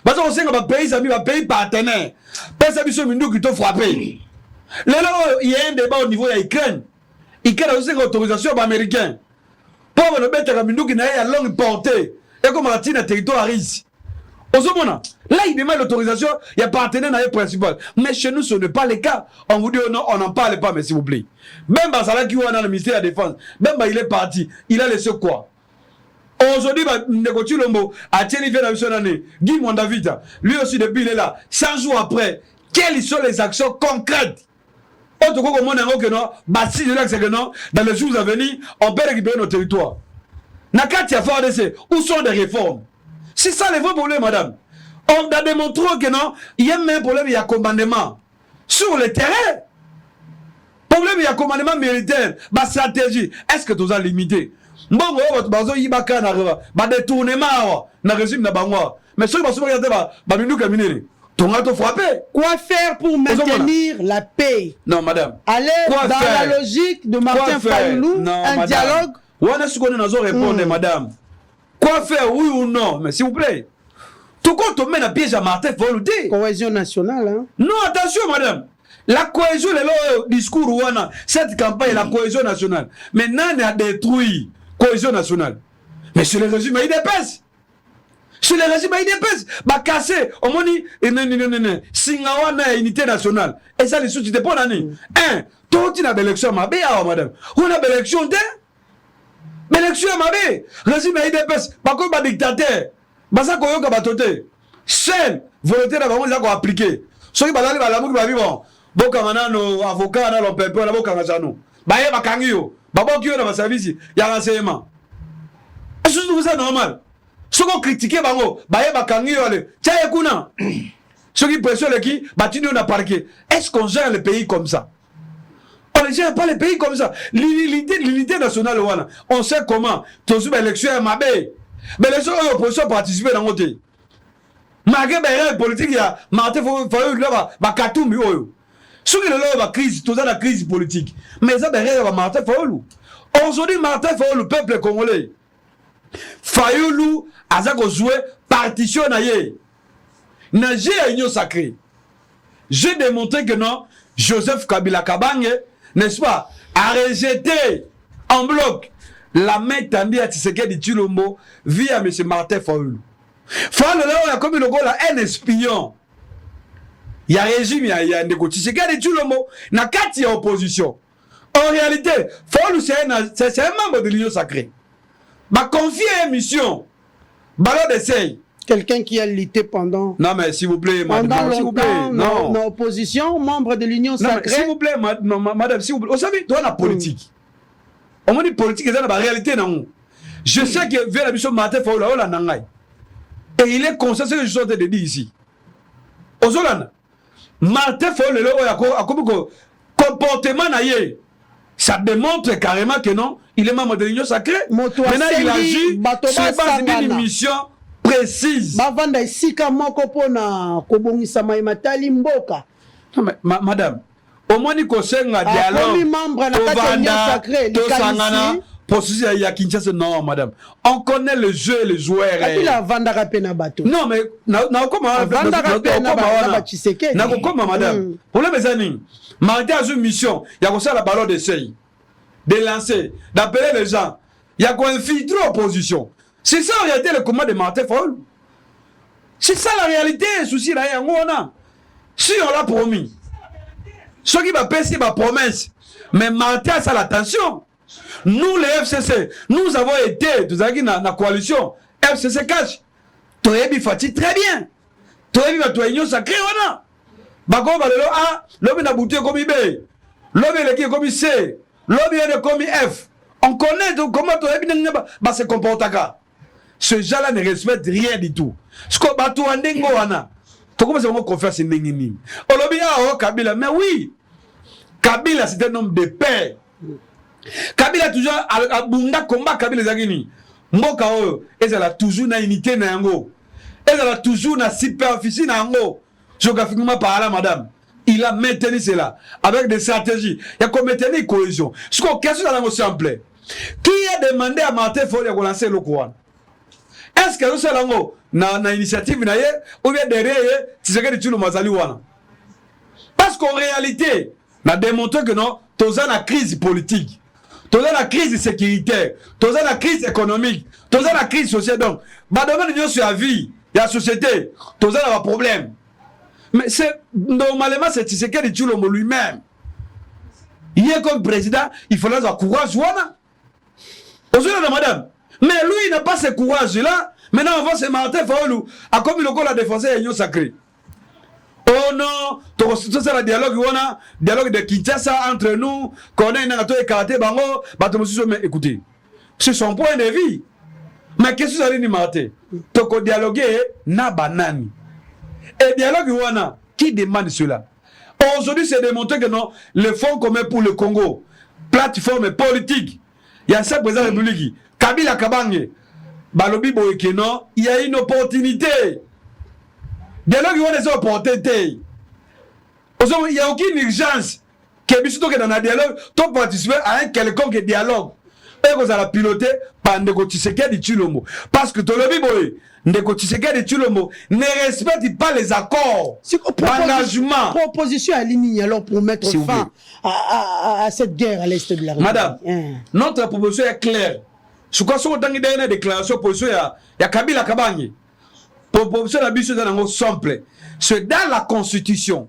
Parce qu'on sait que le pays, c'est un pays partenaire. Personne qui t'a frappé. Il y a un débat au niveau de l'Ukraine. L'Ukraine a aussi une autorisation américaine. Pour le mettre à Minou qui n'a une longue portée. Et comme on a un territoire à risque. Là, il demande l'autorisation, il y a partenaire dans les principal. Mais chez nous, ce n'est pas le cas. On vous dit non, on n'en parle pas, mais s'il vous plaît. Même Basala qui est dans le ministère de la Défense, même il est parti. Il a laissé quoi? Aujourd'hui, Ndekoti Lombo a tenu dans la année. Guy Mondavita, lui aussi, depuis il est là. 100 jours après, quelles sont les actions concrètes? Autre chose comme on a que non, si je dis que non, dans les jours à venir, on peut récupérer nos territoires. Nakati a fait où sont les réformes? C'est ça le vrai problème, madame. On a démontré que non, il y a même un problème, il y a commandement. Sur le terrain, problème, il y a commandement militaire, ma stratégie. Est-ce que tu as limité? Bon, il y a des détournements, dans le régime de Bangwa. Mais ceux qui sont regardés, quoi faire pour maintenir la paix? Non, madame. Aller dans la logique de Martin Fayulu, un dialogue. On a ce qu'on a répondre, madame. Quoi faire, oui ou non? Mais s'il vous plaît. Tout compte, on met un piège à Martin Fayulu. Cohésion nationale, hein? Non, attention, madame. La cohésion, le discours, cette campagne, la cohésion nationale. Maintenant, on a détruit la cohésion nationale. Mais sur le régime, il dépasse. Sur le régime, il dépasse. Bah, cassé. On m'a dit, non. Singawana, unité nationale. Et ça, les sous-titres, pas l'année. Tout il y a des élections, madame. On a des élections, mais l'élection, le régime, il dépasse. Par contre, le dictateur, ça, qu'on a batoté. Seul, volonté d'avoir appliqué. Ceux qui ont vivre. Bon, quand on a nos avocats, on a nos pépins, on a nos kangazanou. Bah, il y a des gens qui ont un service, il y a un renseignement. Est-ce que vous trouvez ça normal? Ceux qui ont critiqué, il y a des gens ceux qui pressionnent qui, on a parqué. Est-ce qu'on gère le pays comme ça? On ne gère pas le pays comme ça. L'unité nationale, on sait comment. Tu as l'élection à Mabé. Mais les gens qui ont l'opposition participent dans le côté. malgré les politiques, il y a Martin Fayulu là, Katumbi oyo. Ce qui est là, la crise, tout ça la crise politique. Mais ça derrière Martin Fayulu. Aujourd'hui, Martin Fayulu, le peuple congolais, Fayulu a joué partition naïe. N'a j'ai union sacrée. J'ai démontré que non, Joseph Kabila Kabange, n'est-ce pas, a rejeté en bloc la main tendue à Tshisekedi Tshilombo via M. Martin Fayulu. Fayulu là, il a comme un espion. Il y a régime, il y a un négocié. Tshisekedi Tshilombo n'a qu'à tirer opposition. En réalité, Fayulu c'est un membre de l'Union sacrée. M'a confié une mission. Ballon d'essai. Quelqu'un qui a lutté pendant... Non mais s'il vous plaît, madame, s'il vous plaît. Non, en opposition, membre de l'Union sacrée. S'il vous plaît, madame, s'il vous plaît. Vous savez, toi, la politique. On me dit politique, c'est la réalité, non. Je sais que vers la mission Martin Fayulu, on l'a nangai. Et il est conscient de ce que je suis en train de dire ici. Ozolana. Martin Fayulu, a comme comportement naïe. Ça démontre carrément que non, il est membre de l'Union sacrée. Maintenant, il agit sur base d'une mission précise. Bavanda isika moko pona kobongisa Matali Mboka. Madame, au moins il kosenga dialogue. Membre na kati ya Union sacrée, Tosangana processus ya Kinshasa non madame. On connaît le jeu et les joueurs. Kabila vanda kapena bato. Non mais na koma vanda kapena ba Tshisekedi. Na koma madame. Problème est nini? Martin a une mission, il y a comme ça la ballon d'essai, de lancer, d'appeler les gens, il y a quoi infiltrer l'opposition. C'est ça en réalité le combat de Martin Fayulu. C'est ça la réalité, souci là, si on l'a promis, ceux qui va passer ma promesse, mais Martin a ça l'attention. Nous les FCC, nous avons été, dans la coalition, FCC cash, Toyebi Fati très bien, Toyebi va Union sacrée, on a. Bako balelo A, l'homme n'a bouté comme B, l'homme est comme C, l'homme est comme F. On connaît comment tu se comporte. Ce gens-là ne respecte rien du tout. Ce qu'on bat tout en dingo, Anna. Pourquoi c'est qu'on fait ce n'ingénie? On Kabila, mais oui, Kabila c'est un homme de paix. Kabila toujours à Bunda combat Kabila Zagini. Mboka oyo, elle a toujours une unité na yango. Elle a toujours une superficie na yango. Géographiquement par là, madame, il a maintenu cela avec des stratégies. Il y a comme maintenir une cohésion. Ce qu'on question dans la simple. Qui a demandé à Martin Fayulu de lancer le courant? Est-ce que nous sommes dans l'initiative ou bien derrière Tshisekedi Tshilombo Mazali wana? Parce qu'en réalité, on a démontré que non, tous la crise politique, tous la crise sécuritaire, tous la crise économique, tous la crise sociale. Donc, domaine de sur la vie, il y a la société, tous la problème. Mais c'est normalement c'est Tshisekedi Tshilombo lui-même. Il est comme président, il faut avoir courage wana. Aujourd'hui madame, mais lui il n'a pas ce courage là. Maintenant on va se Martin Fayulu a comme le la défenser l'Union sacrée. Oh non, tout ça le dialogue wana, dialogue de Kinshasa entre nous, qu'on a une et karaté bango, bato monsieur mais écoutez, c'est son point de vue. Mais qu'est-ce que ça dit Martin? Toko dialoguer na banani. Et dialogue wana qui demande cela? Aujourd'hui, c'est démontré que non, le Fonds commun pour le Congo, plateforme politique, il y a ça président de la République, Kabila Kabange, Balobi Boekeno, il y a une opportunité. Dialogue wana c'est opportunité. Il n'y a aucune urgence que bisous que dans un dialogue, tu participer à un quelconque dialogue. Et vous allez piloter par Ndeko Tshisekedi Tshilombo. Parce que Tolobi Boy, Ndeko Tshisekedi Tshilombo ne respecte pas les accords d'engagement. Proposition à ligne alors pour mettre fin à cette guerre à l'est de la République. Madame, notre proposition est claire. Ce qu'on a dit dans la déclaration, il y a Kabila Kabange. Proposition est simple. C'est dans la Constitution.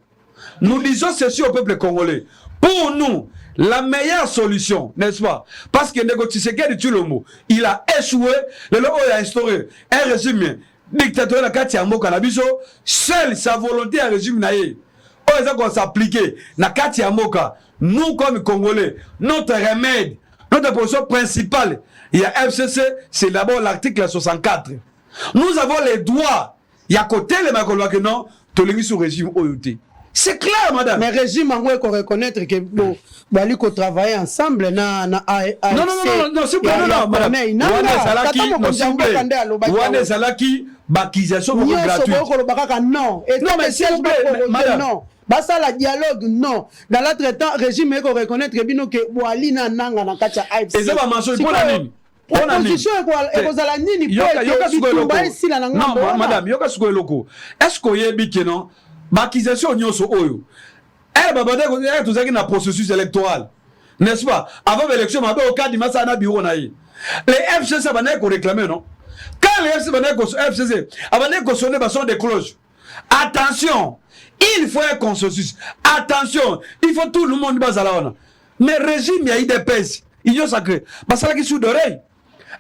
Nous disons ceci au peuple congolais. Pour nous, la meilleure solution, n'est-ce pas? Parce que Ndeko Tshisekedi Tshilombo, il a échoué, le logo a instauré un régime dictatorial à Kati Mboka na biso, seule sa volonté à régime naïe. On a qu'on s'appliquer na Kati Mboka. Nous comme Congolais, notre remède, notre position principale, il y a FCC, c'est d'abord l'article 64. Nous avons les droits. Il y a côté les Makoloa que non, tu l'as mis sous régime OUT. C'est clair, madame. Mais régime en qu'on reconnaître que bon, bali ko travailler ensemble na AFC. Non, s'il vous plaît, non, madame. Wane Salaki, bakisation gratuite. Non. Et non, mais s'il vous plaît, madame. Non. Basa la dialogue, non. Dans l'autre temps, régime qu'on reconnaître que Boali na nanga na kacha AFC. Et ça va marcher pour la ligne. Opposition ekozala nini non madame yoka suko eloko est-ce que yebi ke non bakisation nyonso oyo elle babade ko tozaki na processus électoral n'est-ce pas avant l'élection mabe au cas du massa na bureau na yi les FCC banaye ko réclamer non quand les FCC abanaye ko sonner ba son de cloche attention il faut un consensus attention il faut tout le monde bazala ona mais régime ya IDPS il y a sacré basala ki sous d'oreille.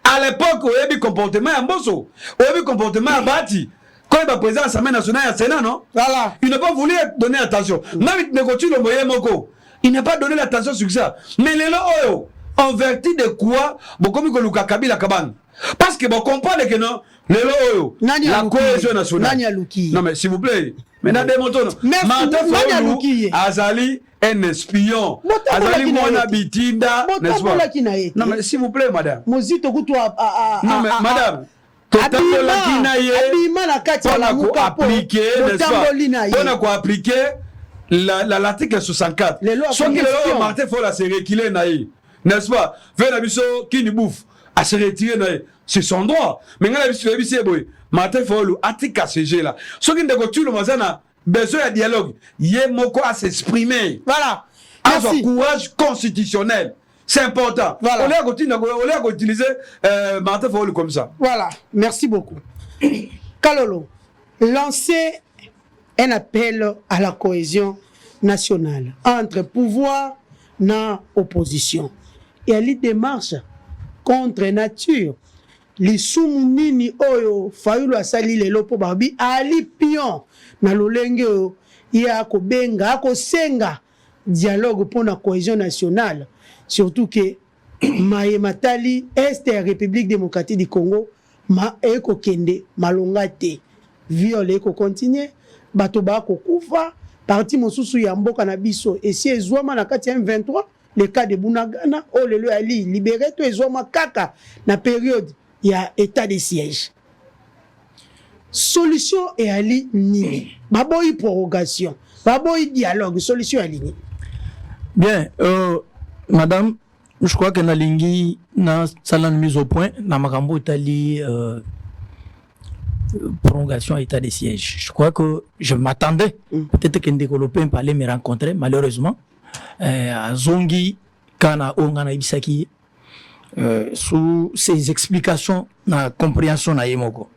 À l'époque, il y avait comportement à Mbosso, il y avait comportement à Bati. Quand il va président de l'Assemblée nationale à Sénat, non? Voilà. Il n'a pas voulu donner attention. Même il négocie le moyen Moko. Il n'a pas donné l'attention sur ça. Mais les lois, en vertu de quoi, beaucoup de Luka Kabila Kaban. Parce que vous comprenez que non, les lois, la cohésion nationale. Non, mais s'il vous plaît. Maintenant, démontons. Maintenant, Azali, un espion. Azali, mon habitinda. N'est-ce pas? Non, mais s'il vous plaît, madame. Non, mais madame. On a appliqué l'article 64. Ce qui est là, Martin, il faut la se reculer, n'est-ce pas? Venabiso, qui nous bouffe, à se retirer, c'est son droit. Mais quand Martin, il faut l'article CG là. Ce qui est là, besoin de dialogue. Yemoko à s'exprimer. Voilà. À son courage constitutionnel. C'est important. Voilà. On a utilisé Martin Fawolu comme ça. Voilà. Merci beaucoup. Kalolo, lancer un appel à la cohésion nationale entre pouvoir et opposition. Et à l'idée démarche contre nature. Les soumounini oyo Fayulu asali lelo po babi ali pion na lolenge ya ko benga ko senga dialogue pour la cohésion nationale surtout que Matali est la République démocratique du Congo ma eko kende malongate viol eko continuer bato ba ko kufa parti mosusu ya mboka na biso et si ezwama na kati ya M23 le cas de Bunagana o lelo ali libéré to ezwama kaka na période il y a état de siège. Solution est à l'ini. Baboy prorogation. Baboy dialogue. Solution à l'ini. Bien, madame, je crois que Nalingi na salan mise au point. Na makambo Italie prolongation à état de siège. Je crois que je m'attendais. Peut-être qu'un développeur parlait me rencontrer, malheureusement. À Zongi, Kana Ongana Ibisaki. Sous ces explications, la compréhension na yemoko.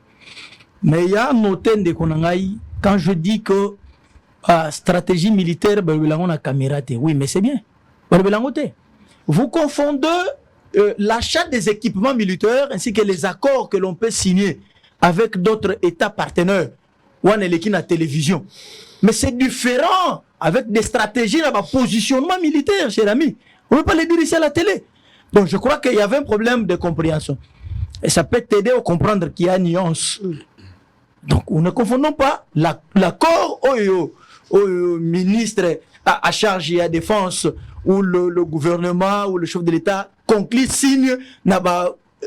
Mais il y a noté de Konangai quand je dis que stratégie militaire, on a caméra. Oui, mais c'est bien. Vous confondez l'achat des équipements militaires ainsi que les accords que l'on peut signer avec d'autres États partenaires ou en la télévision. Mais c'est différent avec des stratégies de positionnement militaire, cher ami. On ne peut pas les dire ici à la télé. Donc je crois qu'il y avait un problème de compréhension. Et ça peut t'aider à comprendre qu'il y a une nuance. Donc nous ne confondons pas l'accord au ministre à charge et à défense ou le gouvernement ou le chef de l'État conclut signe n'a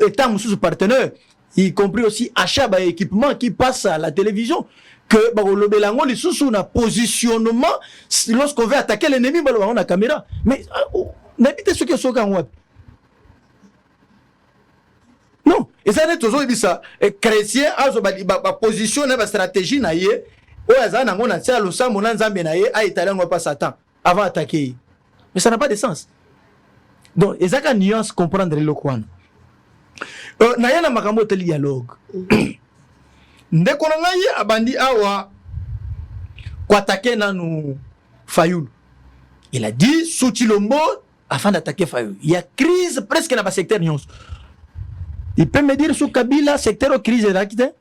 État sous partenaire, y compris aussi achat d'équipements qui passent à la télévision. Que le Bélango, les sous na positionnement, lorsqu'on veut attaquer l'ennemi, on a caméra. Mais n'habitez ce que sont en non, et ça n'est toujours dit ça. Et chrétien a position na stratégie na yé. O azana ngona tia lo sambo na nzambe na yé a italien ngo pas Satan avant attaquer. Mais ça n'a pas de sens. Donc ezaka nuance comprendre le quoi. Na yana makambo teli dialogue. Ndeko na ngai abandi awa kwa attaquer na nous Fayulu. Il a dit sous Chilombo afin d'attaquer Fayulu. Il y a crise presque dans le secteur Nyons. Il peut me dire sous Kabila, secteur de crise est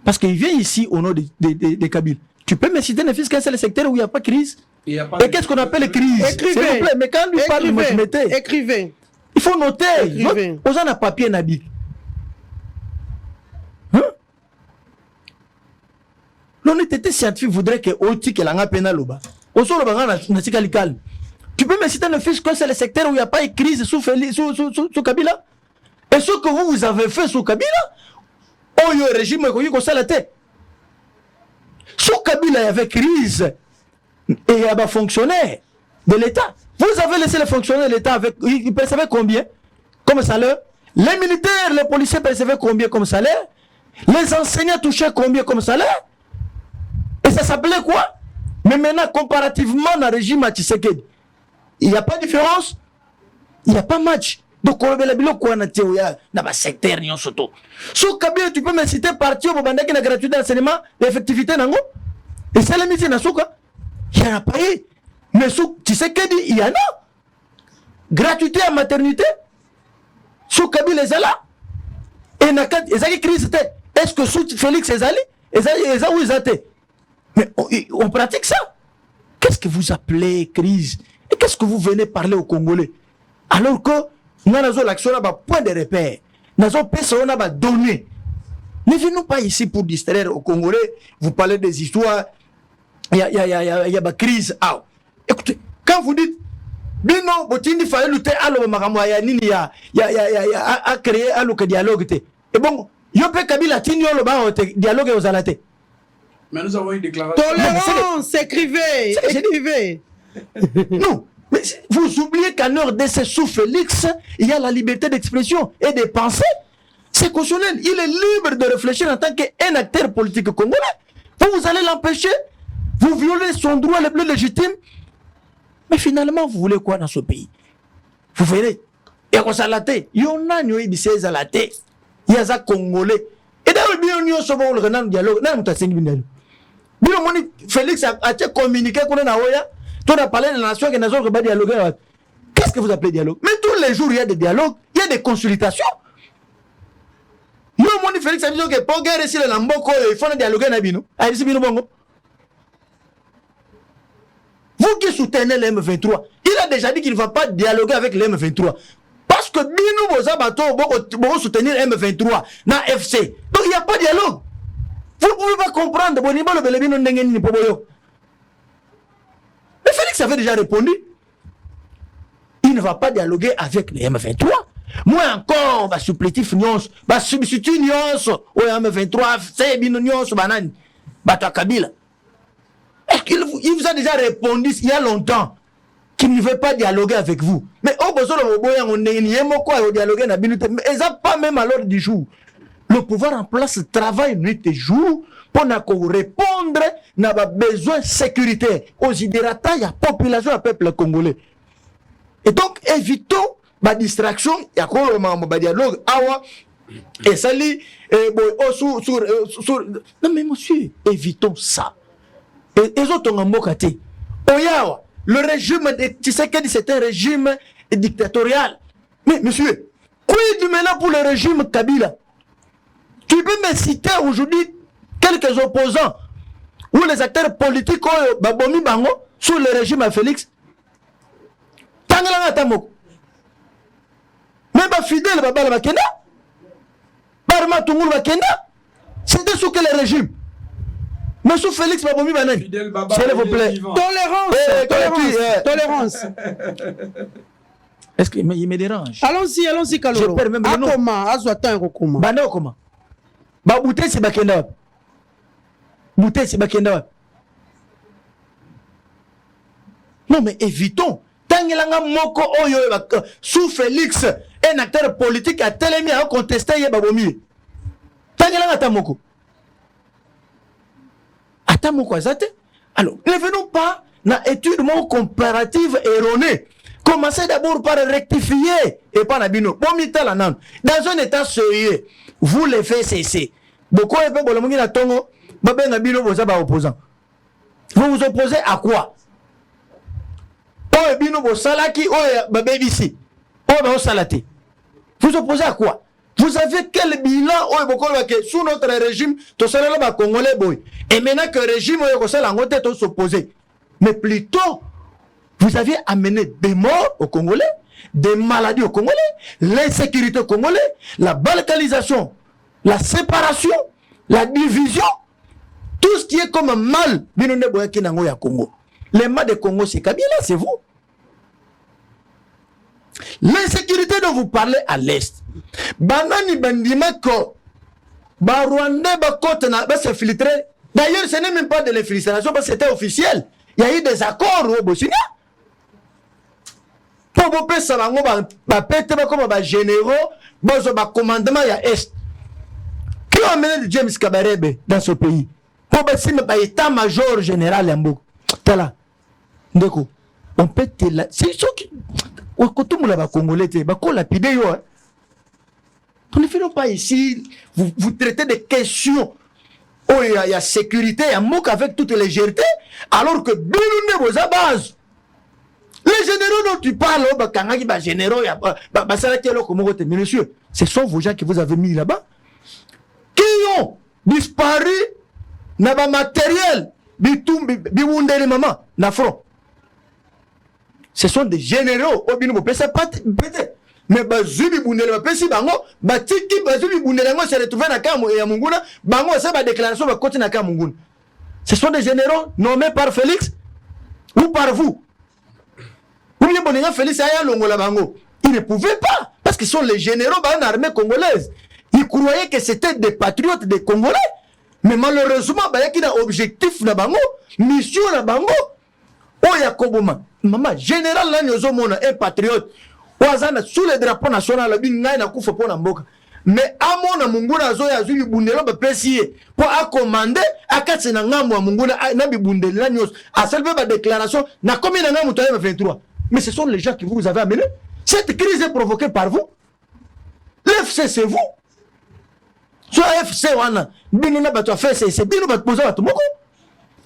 parce qu'il vient ici au nom de Kabila. Tu peux me citer ne fût qu'un seul secteur où il n'y a pas de crise? Et qu'est-ce qu'on appelle crise? Écrivez. Mais quand lui parle, moi je mettais. Écrivez. Il faut noter. Aux gens à papier, Nabi. L'honnêteté scientifique voudrait que Oti, que l'anga penaloba, au sol le calme. Tu peux me citer le fiche que c'est le secteur où il n'y a pas de crise sous Kabila? Et ce que vous avez fait sous Kabila, oh, le régime est ça la tête. Sous Kabila, il y avait crise et il y avait fonctionnaires de l'État. Vous avez laissé les fonctionnaires de l'État avec. Ils percevaient combien comme salaire? Les militaires, les policiers percevaient combien comme salaire? Les enseignants touchaient combien comme salaire? Et ça s'appelait quoi? Mais maintenant, comparativement au régime à Tshisekedi, il n'y a pas de différence. Il n'y a pas de match. Donc, on a dans le secteur, sous Kabila, tu peux me citer parti au Bobanda qui a gratuité d'enseignement, l'effectivité, et c'est la mission. Il y en a pas eu. Mais sous Tshisekedi, il y en a. Gratuité à maternité. Sous Kabila, les là. Et il y a une crise. Est-ce que sous Félix Ezali, où ils étaient? Mais on pratique ça. Qu'est-ce que vous appelez crise? Et qu'est-ce que vous venez parler aux Congolais? Alors que nous avons l'action, nous avons point de repère. Nous avons personne, nous avons donné. Ne venons pas ici pour distraire aux Congolais. Vous parlez des histoires. Il y a une crise. Ah. Écoutez, quand vous dites, Bino, Botini, fallait lutter à l'Omaramaya, il y a créé un dialogue. Et bon, Yopé Kabila, Tini, le dialogue aux Alatés. Mais nous avons une déclaration. Tolérance, écrivez. Non, mais vous oubliez qu'en RDC sous Félix, il y a la liberté d'expression et de penser. C'est constitutionnel. Il est libre de réfléchir en tant qu'un acteur politique congolais. Vous allez l'empêcher. Vous violez son droit le plus légitime. Mais finalement, vous voulez quoi dans ce pays? Vous verrez. Et qu'on s'alaté. Il y en a qui ont alaté. Il y a des Congolais. Et d'ailleurs, il y a un dialogue. Félix a communiqué avec nous. Tu as parlé de la nation qui n'a pas dialogué. Qu'est-ce que vous appelez dialogue? Mais tous les jours, il y a des dialogues, il y a des consultations. Nous, Félix a dit que pour guérir ici le Lamboko, il faut dialoguer avec nous. Vous qui soutenez le M23, il a déjà dit qu'il ne va pas dialoguer avec le M23. Parce que Bino Bozabato vont soutenir le M23 dans FC. Donc il n'y a pas de dialogue. Vous ne pouvez pas comprendre. Mais Félix avait déjà répondu. Il ne va pas dialoguer avec les M23. Moi encore, je supplétif nuance, je substitue nuance au M23, c'est Bino nuance, banane, Bata Kabila. Il vous a déjà répondu il y a longtemps qu'il ne veut pas dialoguer avec vous. Mais au besoin de on est dialoguer na Bino, mais ils n'ont pas même à l'ordre du jour. Le pouvoir en place travaille nuit et jour pour répondre à besoins sécuritaires aux hydratats, la population, le peuple congolais. Et donc, évitons la distraction, il y a quoi le dialogue, et ça lit, non mais monsieur, évitons ça. Et les autres ont un mot caté. Le régime de Tshisekedi, c'est un régime dictatorial. Mais monsieur, quid maintenant pour le régime Kabila? Tu peux me citer aujourd'hui quelques opposants ou les acteurs politiques Babomi Bango sous le régime à Félix? Tangalanga Tamoko. Même pas fidèle Babala Bakenda. Barma Tungul Bakenda. C'était sous quel régime? Mais sous Félix Babomi Banen. S'il vous plaît. Tolérance. Est-ce qu'il me dérange? Allons-y, Kaloro. Je perds même le nom. Akoma, Azouatan Rokoma. Bana Okoma. Babouté c'est Bakenda. Bouté c'est Bakenda. Non mais évitons. Tangelanga Moko Oyo sous Félix, un acteur politique a tellement à contester Yababomi. Tangelanga Tamoko. Atamoko Azate. Alors, ne venons pas dans étude comparative erronée. Commencez d'abord par rectifier et pas Nabino. Dans un état sérieux, vous les faites cesser. Beaucoup de gens opposant. Vous vous opposez à quoi? Vous opposez à quoi? Vous avez quel bilan sous notre régime? Et maintenant que le régime est s'opposer. Mais plutôt, vous avez amené des morts aux Congolais, des maladies aux Congolais, l'insécurité aux Congolais, la balkanisation, la séparation, la division, tout ce qui est comme mal, bino ne boya kinango ya Congo. Les mal de Congo, c'est Kabila, c'est vous. L'insécurité dont vous parlez à l'Est. Banani bandimako. Ba Rwandais, ba côte, ba se filtrer. D'ailleurs, ce n'est même pas de l'infiltration parce que c'était officiel. Il y a eu des accords au Bosnia. Pour vous payer ça, ba pète comme ba généraux, ba commandement il y a Est. Qui a amené James Kabarebe dans ce pays? Pour ba état-major général Yambo. Tala. Ndeko. On peut te la. C'est sûr que. Quand tout le monde va congolais, bah qu'on lapide yo. On ne fait pas ici. Vous traitez des questions. Oh, il y a sécurité, il y a moque avec toute légèreté, alors que Biloune vos base. Les généraux dont tu parles, oh, bah kangaki bah généraux, bah ça là qui est là comme mais monsieur, ce sont vos gens que vous avez mis là-bas, qui ont disparu, n'a pas matériel, bitum, biwundele maman, na front. Ce sont des généraux. Oh, bien, ça peut-être. Mais bazubi bundele ba pesi bango ba tiki bazubi bundele ngo se retrouver na kamu ya munguna bango ça ba déclaration ba côté na kamu munguna. Ce sont des généraux nommés par Félix ou par vous. Ou bien boninga Félix aya longola bango. Ils ne pouvaient pas parce que ce sont les généraux ba une armée congolaise. Ils croyaient que c'était des patriotes des Congolais. Mais malheureusement ba yaki na objectif na bango, mission na bango. Oh ya koboma. Maman général là nyozo mona un patriote. Sous le drapeau national, mais à mon amunguna zoya zubi bundelo ba pesier pour commander à katsina ngamwa munguna na bi bundela nyos a selve ba déclaration na combien na ngamu 23. Mais ce sont les gens que vous avez amenés. Cette crise est provoquée par vous. L'FC c'est vous. Soit FC wana bino na ba to faire c'est bino ba poser ba moko.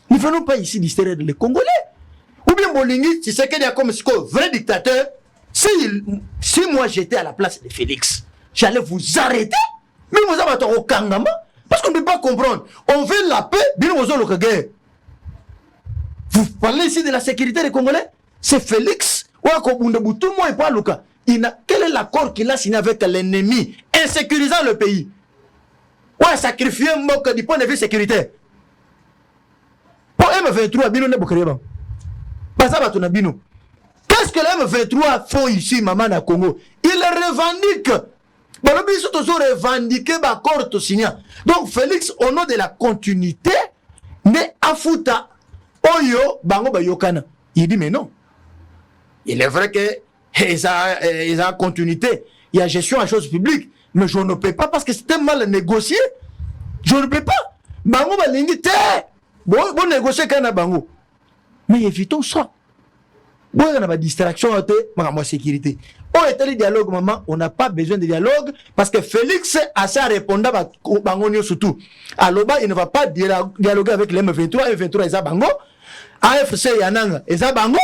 Nous venons pas ici d'hystérie les Congolais. Ou bien Bolingi, si c'est qu'il y a comme vrai dictateur. Si moi j'étais à la place de Félix, j'allais vous arrêter. Mais vous avez au Kangama. Parce qu'on ne peut pas comprendre. On veut la paix, bien vous avez le guerre. Vous parlez ici de la sécurité des Congolais? C'est Félix. Tout le monde parle Luka. Quel est l'accord qu'il a signé avec l'ennemi, insécurisant le pays? Sacrifier un mot du point de vue sécuritaire. Pour M23, Bino ne Bokariba. Pas ça, Batuna Bino. Qu'est-ce que les M23 font ici, maman, à Congo? Ils revendiquent. Ils sont toujours revendiqués par l'accord signé. Donc, Félix, au nom de la continuité, ne afuta oyo bango bayokana. Il dit, mais non. Il est vrai que ils ont continuité. Il y a gestion à choses publiques. Mais je ne peux pas parce que c'était mal négocié. Je ne peux pas. Bango balingi te. Bon négocier kana bango. Mais évitons ça. Bon, il y a une distraction, ma sécurité. On est allé dialogue, maman, on n'a pas besoin de dialogue parce que Félix a ça répondre à Bangonio surtout. Alors, il ne va pas dialoguer avec les M23, M23 et Zabango. AFC Yananga et Zabango,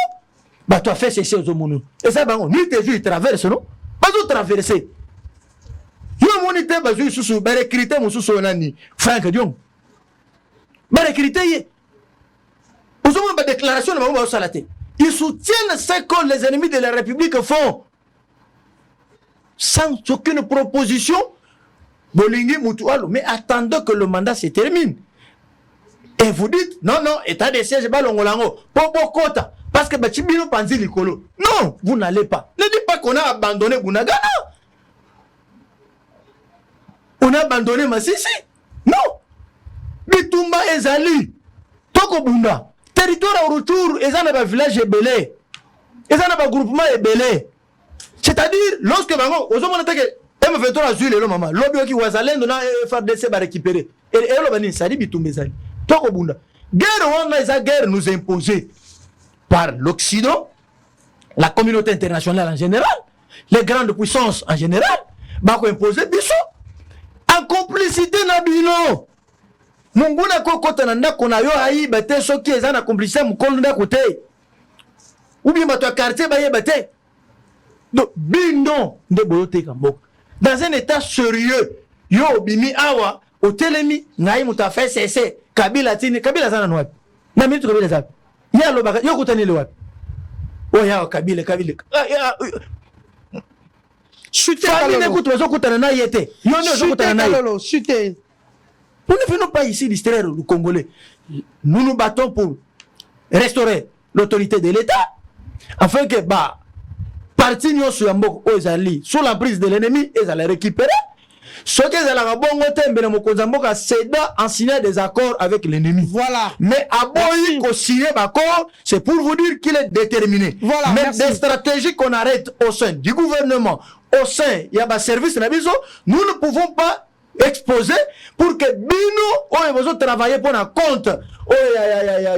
bah, tu as fait ceci aux hommes. Et Zabango, ni tes yeux, ils traversent, non? Pas tout traverser. Yo, mon ité, bah, je suis sous, bah, recruter mon sous, nani, Franck Dion. Bah, recruter, aux hommes, bah, déclaration, bah, on va salater. Ils soutiennent ce que les ennemis de la République font. Sans aucune proposition. Bolingi Moutoualo. Mais attendez que le mandat se termine. Et vous dites, non, état de siège, balongolango, popo kota. Parce que Bachibino Panzi Likolo. Non, vous n'allez pas. Ne dites pas qu'on a abandonné Bunagana. On a abandonné Massissi. Non. Bitumba Ezali. Toko Bunda. Territoire au retour, ils ont un village ébélé. Ils ont un groupement ébélé. C'est-à-dire, lorsque Bango, aux hommes que M23 a joué le maman, l'objet qui was allé dans le FARDC va récupérer. Et le bani, ça dit Bitumbezali. Toko Bunda. Guerre nous imposée par l'Occident, la communauté internationale en général, les grandes puissances en général, Bako imposé Bissot. En complicité Nabino. Munguna kokota na ndako na yo ayi bete soki eza na complicité mukolo ndako te. Ou bien bato quartier ba yebete. Donc bindo nde boyote kamboka. Dans un état sérieux, yo bimi awa otelemi ngai muta fait cesser Kabila tini Kabila zana no wapi. Na minute Kabila zapi. Ya lo baka yo kutani le wapi. Oh ya Kabila. Chute kalolo. Ne kutu zo kutana na yete. Yo ne zo kutana na yete. Chute. Nous ne venons pas ici distraire le Congolais. Nous nous battons pour restaurer l'autorité de l'État, afin que, parti nyonso ya mboka oyo ezali sous la prise de l'ennemi ezala récupérer. Soki ezalaka bongo te mbele mokonzi ya mboka céda en signant des accords avec l'ennemi. Voilà. Mais aboyi ko signer d'accord, c'est pour vous dire qu'il est déterminé. Voilà. Mais merci. des stratégies qu'on arrête au sein du gouvernement, au sein il y a ba service na biso, nous ne pouvons pas exposer pour que bino oyo besoin travailler pour un compte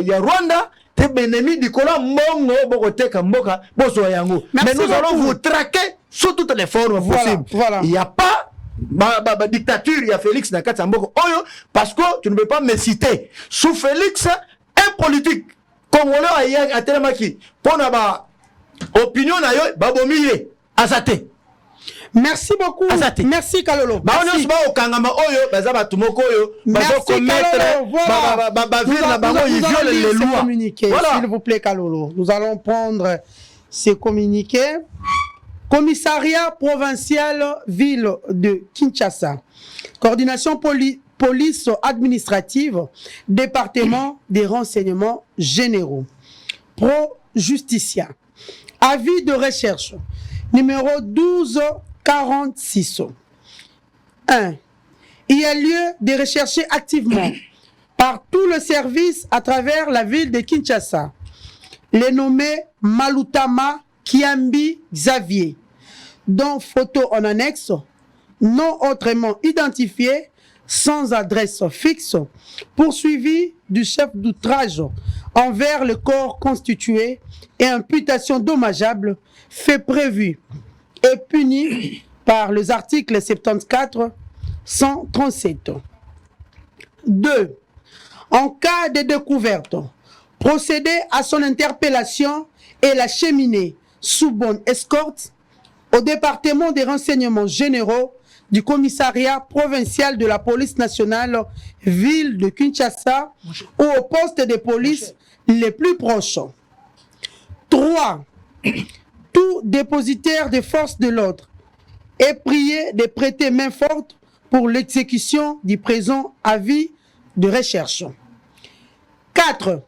ya Rwanda. Mais nous allons vous traquer sous toutes les formes possibles. Voilà. Il n'y a pas dictature, il y a Félix Nakatamboko. Parce que tu ne peux pas me citer. Sous Félix, un politique congolais a Telemaki. Pour la opinion, Azate. Merci beaucoup. Azate. Merci Kalolo. Merci. S'il vous plaît, Kalolo. Nous allons prendre ces communiqués. Commissariat provincial ville de Kinshasa. Coordination police administrative. Département des renseignements généraux. Pro Justicia. Avis de recherche. Numéro 1246. 1. Il y a lieu de rechercher activement par tout le service à travers la ville de Kinshasa les nommés Malutama Kiambi Xavier, dont photo en annexe, non autrement identifié, sans adresse fixe, poursuivi du chef d'outrage envers le corps constitué et imputation dommageable, fait prévu et puni par les articles 74, 137. 2. En cas de découverte, procéder à son interpellation et l'acheminer sous bonne escorte au département des renseignements généraux du commissariat provincial de la police nationale ville de Kinshasa ou au poste de police les plus proches. 3. Tout dépositaire des forces de l'ordre est prié de prêter main forte pour l'exécution du présent avis de recherche. 4.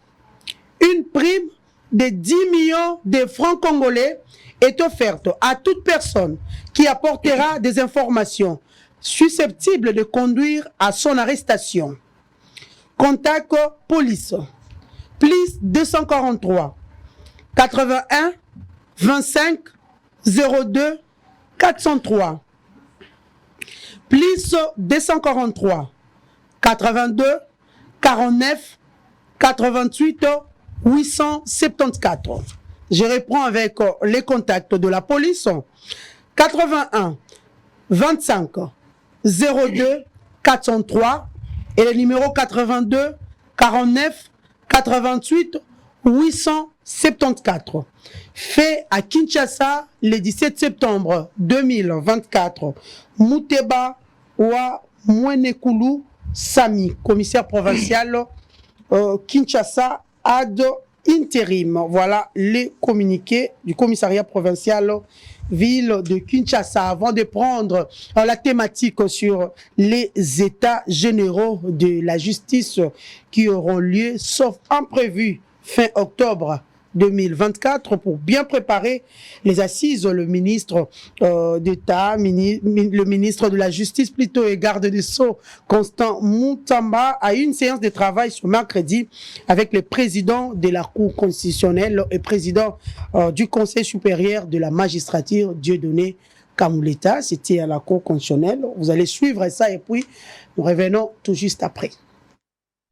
Une prime de 10 millions de francs congolais est offerte à toute personne qui apportera des informations susceptibles de conduire à son arrestation. Contact police. Plus 243 81 25 02 403. Plus 243 82 49 88 874. Je reprends avec les contacts de la police. 81 25 02 403 et le numéro 82 49 88 874. Fait à Kinshasa le 17 septembre 2024. Mouteba wa Mwenekulu Sami, commissaire provincial Kinshasa ad intérim. Voilà les communiqués du commissariat provincial ville de Kinshasa. Avant de prendre la thématique sur les états généraux de la justice qui auront lieu, sauf imprévu, fin octobre 2024, pour bien préparer les assises, le ministre d'État, le ministre de la Justice plutôt et garde des Sceaux, Constant Moutamba, a eu une séance de travail ce mercredi avec le président de la Cour constitutionnelle et président du Conseil supérieur de la magistrature, Dieudonné Kamuleta. C'était à la Cour constitutionnelle. Vous allez suivre ça et puis nous revenons tout juste après.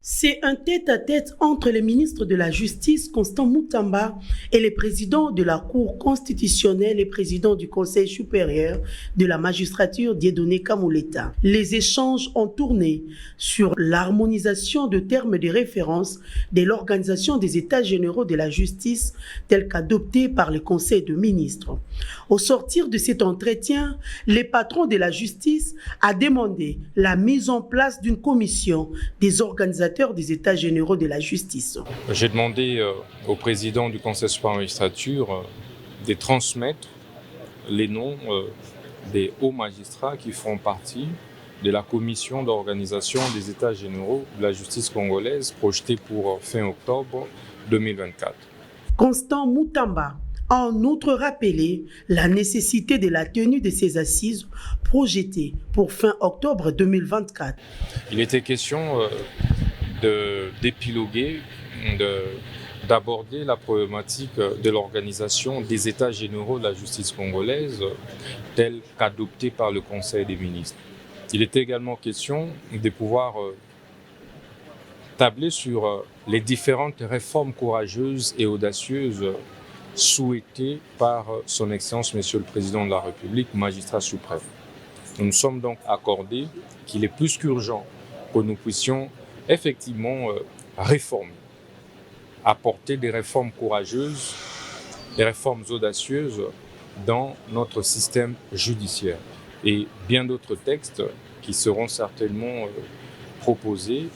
C'est un tête-à-tête entre le ministre de la Justice, Constant Moutamba, et le président de la Cour constitutionnelle et président du Conseil supérieur de la magistrature, Dieudonné Kamuleta. Les échanges ont tourné sur l'harmonisation de termes de référence de l'Organisation des États généraux de la justice, tel qu'adopté par le Conseil de ministres. Au sortir de cet entretien, le patron de la justice a demandé la mise en place d'une commission des organisateurs des États généraux de la justice. J'ai demandé au président du Conseil supérieur de la magistrature de transmettre les noms des hauts magistrats qui font partie de la commission d'organisation des États généraux de la justice congolaise projetée pour fin octobre 2024. Constant Moutamba a en outre rappelé la nécessité de la tenue de ces assises projetées pour fin octobre 2024. Il était question d'épiloguer, d'aborder la problématique de l'organisation des États généraux de la justice congolaise telle qu'adoptée par le Conseil des ministres. Il était également question de pouvoir tabler sur les différentes réformes courageuses et audacieuses souhaitées par son Excellence, Monsieur le Président de la République, magistrat suprême. Nous nous sommes donc accordés qu'il est plus qu'urgent que nous puissions effectivement réformer, apporter des réformes courageuses, des réformes audacieuses dans notre système judiciaire. Et bien d'autres textes qui seront certainement proposés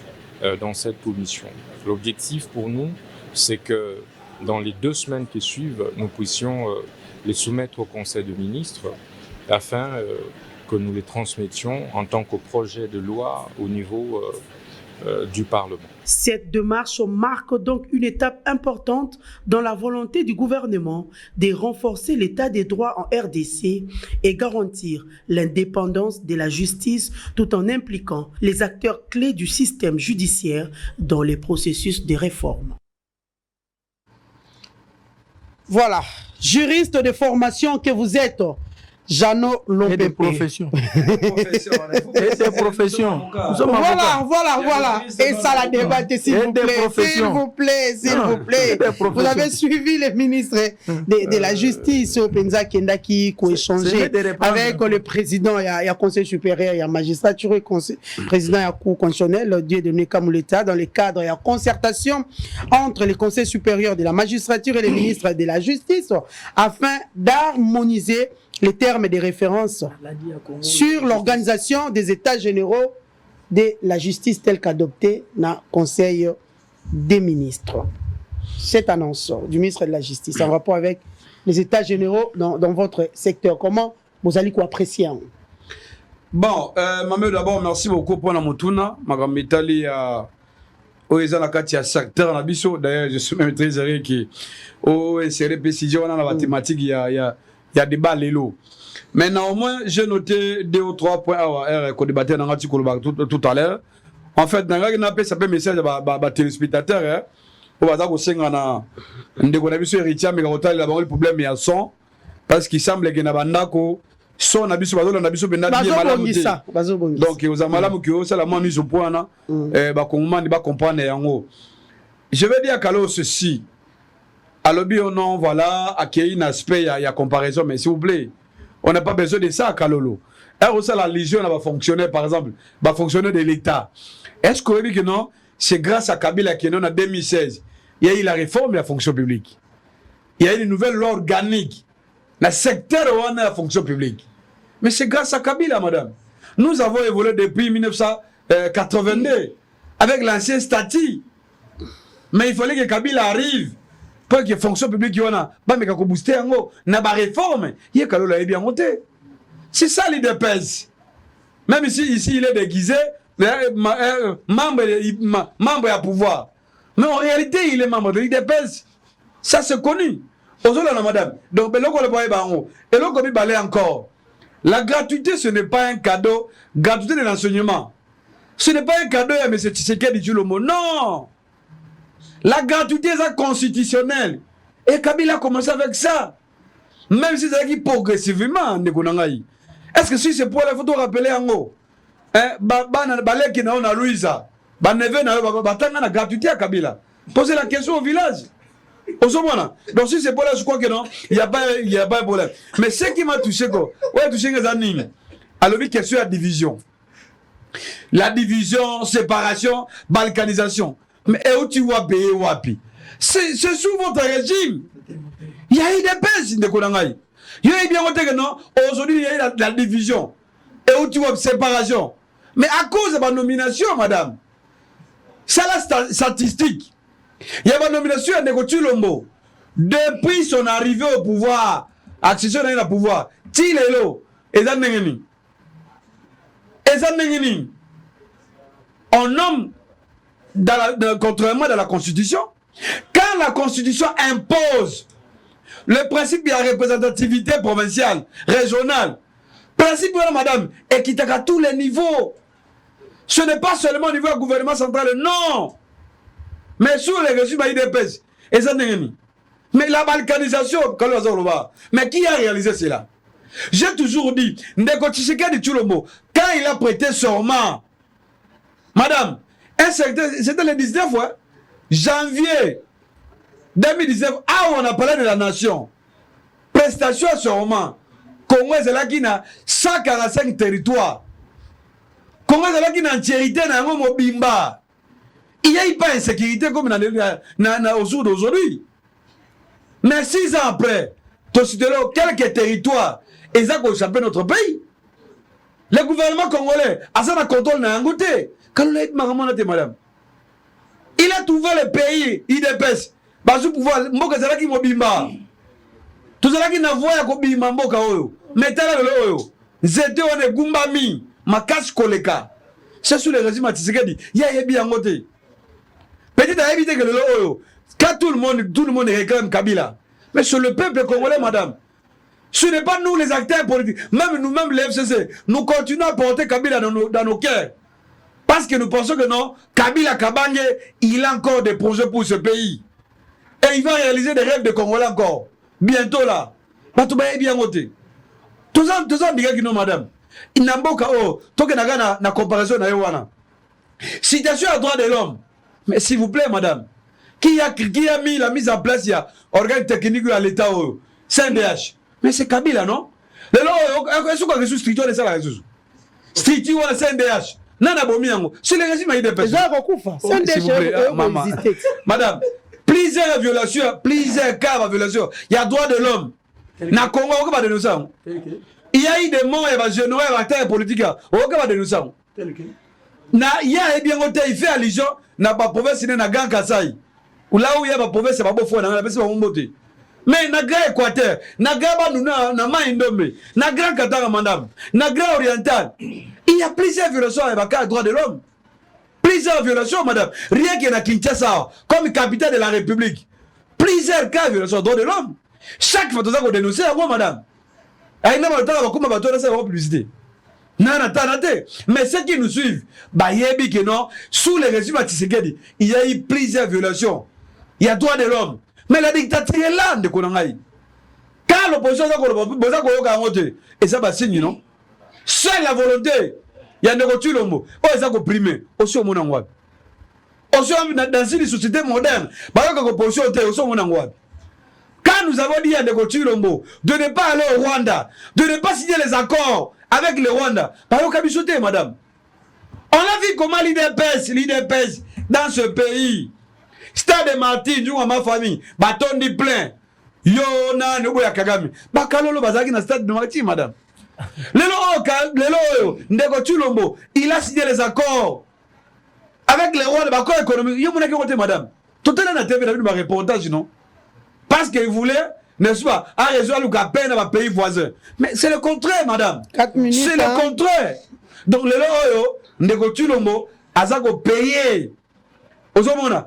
dans cette commission. L'objectif pour nous, c'est que dans les 2 semaines qui suivent, nous puissions les soumettre au Conseil des ministres afin que nous les transmettions en tant que projet de loi au niveau du Parlement. Cette démarche marque donc une étape importante dans la volonté du gouvernement de renforcer l'état des droits en RDC et garantir l'indépendance de la justice tout en impliquant les acteurs clés du système judiciaire dans les processus de réforme. Voilà, juriste de formation que vous êtes, Jeannot Lompépé. Et de profession. Et de profession. Voilà. Et ça la débatte, s'il vous plaît. S'il vous plaît. Vous avez suivi les ministres de la justice au Penza Kendaki qui ont échangé avec le président, il y a conseil supérieur, il y a magistrature, et président, il y a cour constitutionnelle, Dieu de Nekamuleta, dans le cadre, il y a concertation entre les conseils supérieurs de la magistrature et les ministres de la justice afin d'harmoniser les termes de référence sur l'organisation des États généraux de la justice telle qu'adoptée dans le Conseil des ministres. Cette annonce du ministre de la Justice en rapport avec les États généraux dans votre secteur, comment vous allez apprécier? Bon, Mamé, d'abord, merci beaucoup pour la moutuna. Madame Mitali a un secteur na biso. D'ailleurs, je suis même très heureux qui inséré précision dans la mathématique. Il y a débat lélo. Mais néanmoins, j'ai noté 2 ou 3 points qu'on débattait dans l'article tout à l'heure. En fait, dans l'article, ça peut message à téléspectateurs. On va dire que c'est un héritier, mais on a le problème il y a son. Parce qu'il semble qu'il y a un son abiso donc aux amalamu qui ça la moins mise au point là comprendre yango. Je vais dire qu'alors ceci alors bien non voilà accueillir un aspect il y a comparaison, mais s'il vous plaît on n'a pas besoin de ça à Kalolo. Alors ça la légion va fonctionner, par exemple va fonctionner de l'État. Est-ce que vous dit que non, c'est grâce à Kabila qui en 2016 il y a eu la réforme de la fonction publique, il y a eu une nouvelle loi organique dans le secteur de la fonction publique. Mais c'est grâce à Kabila, madame. Nous avons évolué depuis 1982 avec l'ancien statut. Mais il fallait que Kabila arrive pour que la fonction publique y en a. Mais quand on booste en haut, n'a pas réforme. Il y a Kalola est bien monté. C'est ça l'IDPS. Même ici il est déguisé, membre à pouvoir. Mais en réalité, il est membre de l'IDPS. Ça c'est connu. Aujourd'hui, madame. Donc, le et le balai encore. La gratuité, ce n'est pas un cadeau. Gratuité de l'enseignement. Ce n'est pas un cadeau à M. Tshisekedi dit le mot. Non. La gratuité, c'est constitutionnel. Et Kabila a commencé avec ça. Même si c'est progressivement. Est-ce que si c'est pour la photo rappeler en haut? Balai qui n'a pas Louisa. La gratuité à Kabila. Posez la question au village. Donc si c'est pour là, je crois que non, il n'y a pas de problème. Mais ce qui m'a touché, alors oui, question de la division. La division, séparation, balkanisation. Mais où tu vois payer Wapi? C'est sous votre régime. Il y a eu des baisses de Konangaï. Il y a eu bien que non, aujourd'hui il y a eu la division. Et où tu vois séparation. Mais à cause de ma nomination, madame, c'est la statistique. Il y a une nomination à Nekotu Lombo. Depuis son arrivée au pouvoir, accession au pouvoir, Tilelo, et Zanengeni. Et ça on nomme contrairement dans la Constitution. Quand la Constitution impose le principe de la représentativité provinciale, régionale, principe, madame, et qui est à tous les niveaux. Ce n'est pas seulement au niveau du gouvernement central, non. Mais sur les régimes IDPS. Et ça mais la balkanisation, mais qui a réalisé cela? J'ai toujours dit, Ndeko Tshisekedi Tshilombo, quand il a prêté serment, madame, c'était le 19 janvier 2019, on a parlé de la nation. Prestation à serment. Congo est là qui a 145 territoires. Congo est là qui a entièreté dans le Mobimba. Il n'y a pas d'insécurité comme au jour d'aujourd'hui. Mais 6 ans après, tu as quelques territoires et ça a échappé notre pays. Le gouvernement congolais a ça contrôle dans l'Angouté. Madame. Il a trouvé le pays, IDPS. Basu pouvoir, mboka zalaki mobimba. Tout ça qui n'a voya ko bimba mboka oyo. Metala le oyo. Zete one gumbami, makas koleka. C'est sur le régime Tshisekedi. Ya yebi yangote. Petit à éviter que le oyo. Quand tout le monde réclame Kabila. Mais sur le peuple congolais, madame. Ce n'est pas nous les acteurs politiques. Même nous-mêmes les FCC, nous continuons à porter Kabila dans nos cœurs. Parce que nous pensons que non, Kabila Kabange, il a encore des projets pour ce pays. Et il va réaliser des rêves de Congolais encore. Bientôt là. Bien voté. Tout ça, dit non, madame. Il n'a pas de comparaison na Yowana. Citation à droit de l'homme. Mais s'il vous plaît, madame, qui a mis la mise en place, il y a organe technique à l'État, CNDH. Mais c'est Kabila, non? Est-ce qu'on a reçu structure de ça la ressource? Structure à CNDH. Nana Bomiango. C'est le régime IDPS. Madame, plusieurs violations, plusieurs cas de violation. Il y a droit de l'homme. Na Congo, on va dénoncer. Il y a eu des morts et des jeunes acteurs politiques. On va dénoncer. Il y a bien côté, il fait allusion na pas province na Grand Kassai. Ou là où il y a pas province, c'est pas beau foi, na pas monter. Mais na Grand Équateur, na Grand Banuna, na Maïndomé, na Grand Katanga madame, na Grand Oriental. Il y a plusieurs violations avec le droit de l'homme. Plusieurs violations, madame. Rien qu'il y a Kinshasa, comme capitale de la République. Plusieurs cas de violations des droits de l'homme. Chaque fois que vous dénoncez, madame. Il y a une publicité. Mais ceux qui nous suivent, sous le régime de Tshisekedi, il y a eu plusieurs violations. Il y a droit de l'homme. Mais la dictature est là, de Konangaï. Quand l'opposition est et ça va signer, non? Seule la volonté, il y a des retours l'homme. Oh, ils ont comprimé. Aussi au monde en Ouad. Aussi dans une société moderne, quand nous avons dit à des retours l'homme de ne pas aller au Rwanda, de ne pas signer les accords avec le Rwanda, par exemple, madame. On a vu comment l'IDPS dans ce pays, Stade Martin, nous, ma famille, bâton dit plein. Yo, na, nebo ya Kagame. Bakalolo bazaki na Stade de Martin, madame. Ndeko Tshilombo, il a signé les accords avec les rois de l'accord économique. Il y a mon écoute, madame. Tout est là dans la TV, dans le reportage, non? Parce qu'il voulait, n'est-ce pas, à résoudre le peine dans le pays voisin. Mais c'est le contraire, madame. 4 minutes. C'est le contraire. Donc, les loyaux, Ndeko Tshilombo, a payé. Aux hommes,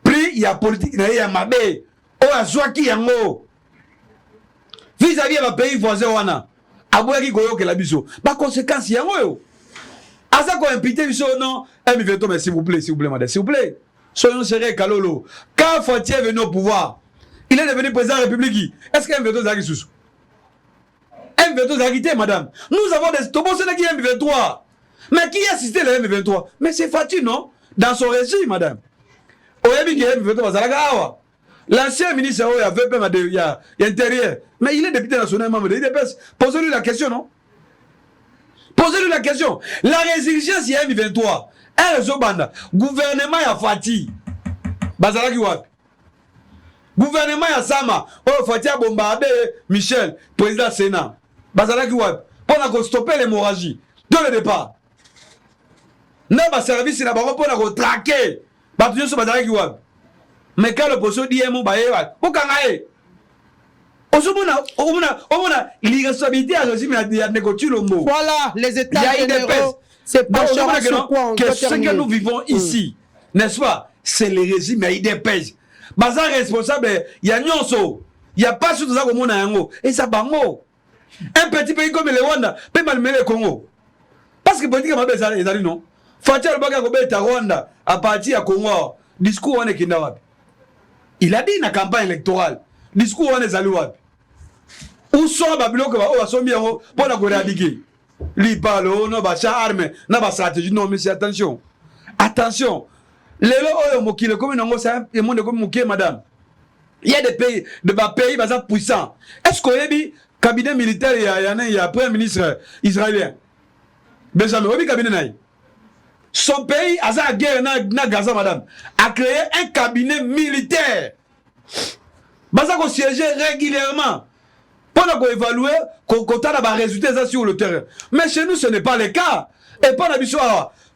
prix, il y a politique, il y a mabé. Oh, à Zouaki Yango. Vis-à-vis de pays voisin, wana. Aboyaki goyo ke la biso. Par conséquent, yango yo. Asa ko impité biso non. M23, mais s'il vous plaît, madame, s'il vous plaît. Soyons sérieux, Kalolo. Quand Fautier est venu au pouvoir, il est devenu président de la République. Est-ce que M23 a sous? M23 a quitté, madame. Nous avons des tobos qui M23. Mais qui a assisté le M23? Mais c'est Fatou, non? Dans son régime, madame. Oyebi M23 Zalagawa. L'ancien ministre avait peur de l'intérieur. Mais il est député national membre de l'IDPS. Posez-lui la question, non? Posez-lui la question. La résilience, il y a M23. Un réseau banda. Gouvernement, il y a Fatih. Bazalaki Wap. Gouvernement, il y a Sama. Oh, Fatih a bombardé Michel, président Sénat. Bazalaki Wap. Pour stopper l'hémorragie. De le départ. N'a service, il a pour traquer. Batouillon sur Bazalaki Wap. Mais quand l'opposition dit mon baïa, au Kangaé, l'irresponsabilité à régime de Ndeko Tshilombo. Voilà, les États généraux C'est pas sur quoi on doit ce que nous vivons ici, n'est-ce pas? C'est le régime à IDPS. Baza responsable, il y a Nyonso. Il n'y a pas sur ça comme on a un mot. Et ça bango. Un petit pays comme le Rwanda peut malmener le Congo. Parce que politique m'a besoin les alliés non. Fatia le baga kobeta Rwanda à partir à Congo. Discours on est kinda wapi. Il a dit dans la campagne électorale. Discours on est allé wapi. Où sont Babylone que va sont bien pour la éradiquer. Li parle non ba arme, na ba stratégie non mais attention. Attention. Les lois mokile comme non ça et monde comme moké madame. Il y a des pays de puissants. Est-ce qu'on a dit cabinet militaire il y a premier ministre israélien Benjamin Obi cabinet son pays a sa guerre na Gaza madame a créé un cabinet militaire. Baza ko siéger régulièrement pour évaluer qu'on a des résultats sur le terrain. Mais chez nous ce n'est pas le cas. Et pas l'habitude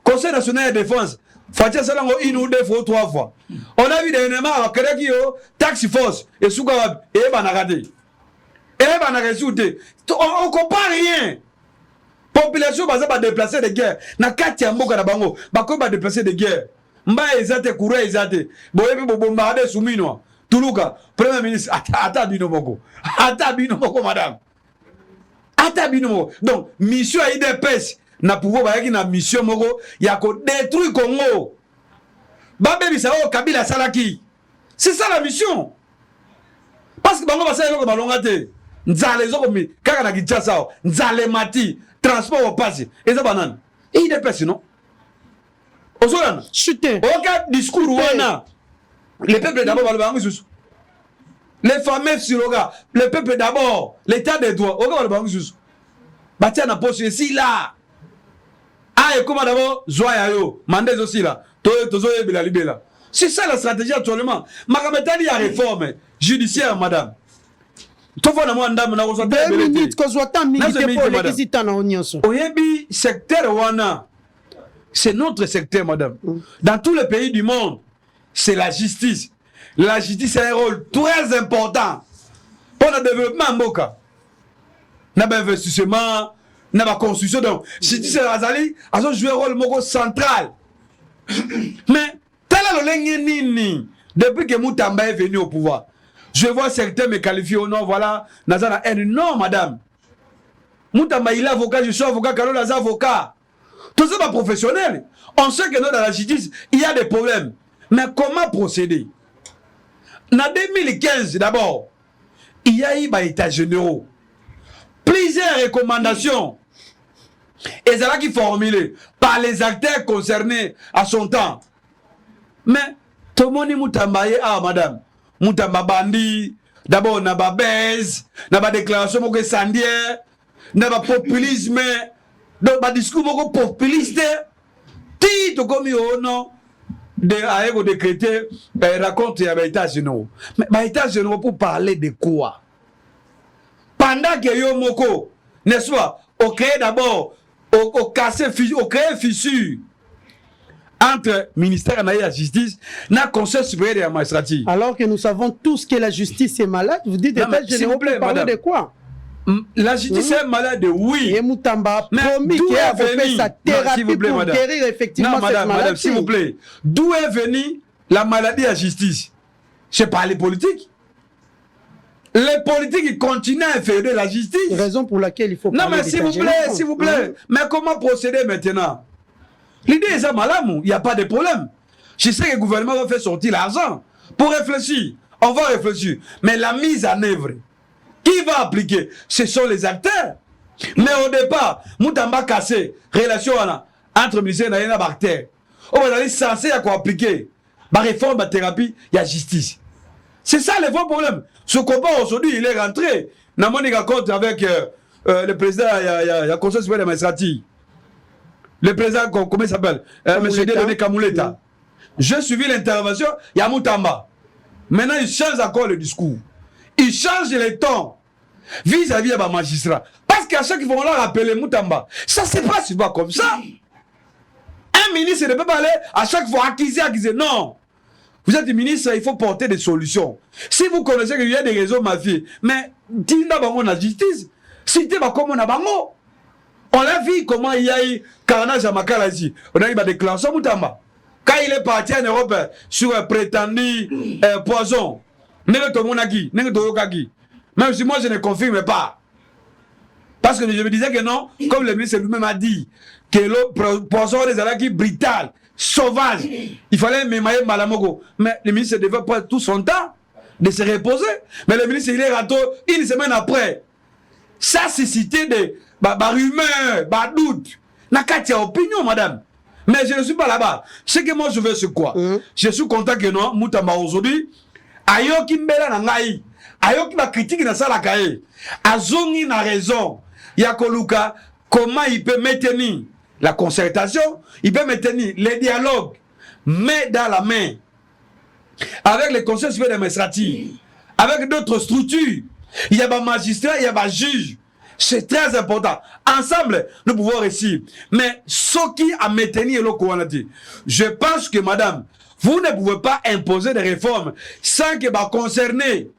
Conseil national de défense Fatia Salango une ou deux fois, 3 fois. On a vu des éléments à Kerekio, Taxi Force, et Sougawab, et Banagade. Et Banagade, on ne compare rien. Population va déplacer des guerres. Na Katia Mboka na Bango, Bako va déplacer des guerres. Mba Ezate, Kourou Ezate, Boyebi Bombarde Soumino, Toulouka, Premier ministre, Ata Binomoko. Ata Binomoko, madame. Ata Binomoko. Donc, mission à IDPS. Na pouvoir ba na mission moko ya ko détruire Congo. Ba bebi sa o Kabila salaki. C'est ça la mission. Parce que bango ba sa ko balonga te. Nzale zo ko mi kaka na Kinshasa. Nzale mati transport au passe. Et ça banane. Et il dépêche non. Osolana. Chuté. Aucun discours wana. Le peuple d'abord ba bango susu. Les fameux slogan, le peuple d'abord, l'état des droits. Aucun ba bango susu. Batia na poste ici là. Ah, et comment d'abord, Zoyayo, Mandez aussi là, Tozoye Bila Libela. C'est ça la stratégie actuellement. Makametani a réforme judiciaire, madame. Deux minutes, que soit tant milité pour les visitants en Union. Oyebi, secteur Wana, c'est notre secteur, madame. Dans tous les pays du monde, c'est la justice. La justice a un rôle très important pour le développement Mboka. N'a pas investissement. N'a pas construction donc si tu sais Razali a joué un rôle central. Mais tel est le nini depuis que Moutamba est venu au pouvoir. Je vois certains me qualifier au nom voilà Nazana non madame. Moutamba il est avocat, je suis avocat, Carole est avocat. Tout ça pas professionnel. On sait que dans la justice il y a des problèmes. Mais comment procéder? En 2015 d'abord, il y a eu des états généraux. Plusieurs recommandations. Et c'est là qui formulé par les acteurs concernés à son temps. Mais tout le monde est Moutamba, madame. Moutamba Bandi, d'abord, n'a pas baise, n'a pas déclaration de sandière, n'a pas populisme, donc pas discours populiste. Tout comme au nom de décréter, raconte les états généraux. Mais les états généraux pour parler de quoi? Pendant que yo moko, n'est-ce pas, on crée d'abord, on crée fissure entre ministère et la justice, et le conseil supérieur de la magistrature. Alors que nous savons tous que la justice est malade, vous dites états généraux pour parler de quoi? La justice est malade, oui. Et Moutamba promis qu'il a fait sa thérapie pour guérir effectivement cette maladie. Madame, s'il vous plaît, d'où est venue la maladie de la justice? C'est pas les politiques. Les politiques continuent à inférer la justice. Raison pour laquelle il faut parler. Non, mais s'il vous plaît. Mais comment procéder maintenant? L'idée est ça, madame, il n'y a pas de problème. Je sais que le gouvernement va faire sortir l'argent pour réfléchir. On va réfléchir. Mais la mise en œuvre, qui va appliquer? Ce sont les acteurs. Mais au départ, Moutamba cassé, relation entre le ministère et la bactère. On va aller censé appliquer. La réforme, la thérapie, il y a justice. C'est ça le vrai problème. Ce combat aujourd'hui, il est rentré. Dans mon compte avec le président, il y a le conseil supérieur de la magistrature. Le président, comment il s'appelle? Monsieur Dieudonné Kamouleta. J'ai suivi l'intervention, il y a Moutamba. Maintenant, il change encore le discours. Il change le ton vis-à-vis de magistrat. Parce qu'à chaque fois, on l'a rappelé Moutamba. Ça ne se passe pas comme ça. Un ministre ne peut pas aller à chaque fois acquiser. Non. Vous êtes ministre, il faut porter des solutions. Si vous connaissez qu'il y a des réseaux mafieux, mais dites-nous la justice. Citez-moi comme on a bango. On a vu comment il y a eu carnage à Makalazi. On a eu des déclarations Moutamba. Quand il est parti en Europe sur un prétendu poison, même si moi je ne confirme pas. Parce que je me disais que non, comme le ministre lui-même a dit, que le poison des Alaki brutal, sauvage, il fallait mémailler Malamogo. Mais le ministre devait prendre tout son temps de se reposer. Mais le ministre, il est raté une semaine après. Ça, c'est cité de rumeurs, doutes. N'a qu'à tirer opinion, madame. Mais je ne suis pas là-bas. Ce que moi je veux, c'est quoi? Je suis content que non, Moutamba aujourd'hui, ayoki mbela na ngai, ayoki ba critique na sala kae, azongi na raison. Yakoluka, comment il peut maintenir la concertation, il peut maintenir les dialogues, main dans la main, avec les conseils supérieurs administratifs, avec d'autres structures. Il y a des magistrats, il y a des juges. C'est très important. Ensemble, nous pouvons réussir. Mais ce qui a maintenu le Kouanati, je pense que, madame, vous ne pouvez pas imposer des réformes sans que va concerner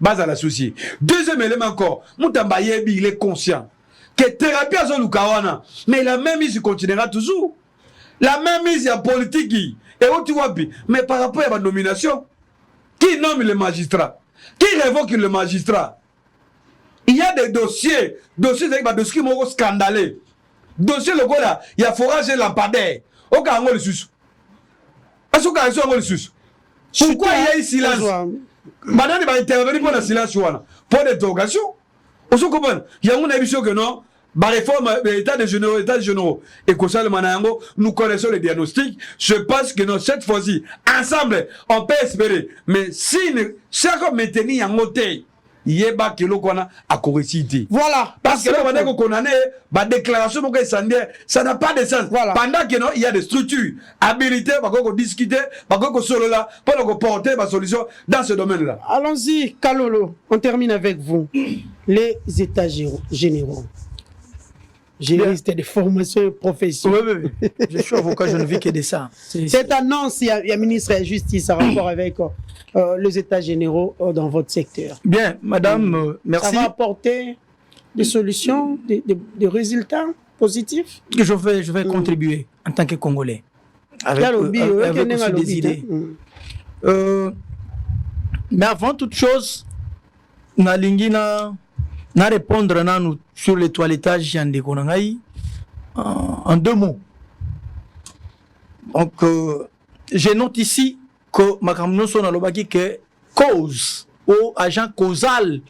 base à la souci. Deuxième élément encore, Moutamba Yebi, il est conscient que thérapie à Zolukawana, mais la même mise continuera toujours. La même mise en politique, et où tu vois, mais par rapport à la nomination, qui nomme le magistrat? Qui révoque le magistrat? Il y a des dossiers avec des dossiers qui sont scandaleux. Dossier le là, il y a forage et lampadaire. Au cas où on le suce. Est-ce qu'on a le suce? Pourquoi il y a eu silence? Madame, il va intervenir pour le silence. Pour l'interrogation. On se comprend. Il y a une émission que non. La réforme de l'état des généraux, et que ça, le Manayango, nous connaissons les diagnostics. Je pense que non, cette fois-ci, ensemble, on peut espérer. Mais si chaque maintenir en côté, il y a pas que l'on a à correcter. Voilà. Parce que là, on a condamné, la déclaration, ça n'a pas de sens. Voilà. Pendant que non, il y a des structures habilitées, pour discuter, pour solo là, pour porter ma solution dans ce domaine-là. Allons-y, Kalolo, on termine avec vous. Les états généraux. Juriste de formation professionnelle. Oui. Je suis avocat, je ne vis que de ça. Cette annonce, il y a le ministre de la Justice en rapport avec les états généraux dans votre secteur. Bien, madame, merci. Ça va apporter des solutions, des résultats positifs? Je vais contribuer en tant que Congolais. Avec aussi des idées. Mais avant toute chose, Nalingina na répondre sur le toilettage en 2 mots. Donc, je note ici que Makamno son alobaki que cause ou agent causal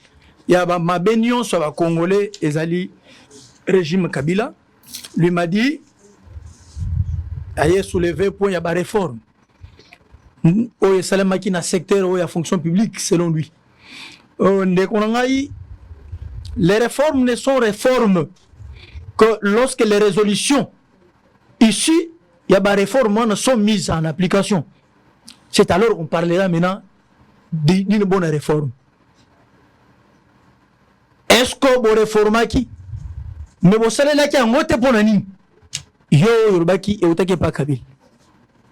il y a ma bénion sur la Congolais ezali régime Kabila lui m'a dit aye soulevé point il y a ba réforme o salamaki na secteur ou ya fonction publique selon lui les réformes ne sont réformes que lorsque les résolutions issues il y a des réformes sont mises en application. C'est alors qu'on parlera maintenant d'une bonne réforme. Est-ce que vous réformez qui? Mais vous savez là qui a un autre point de vue. Yo Yorubaki et autant que pas Kabila.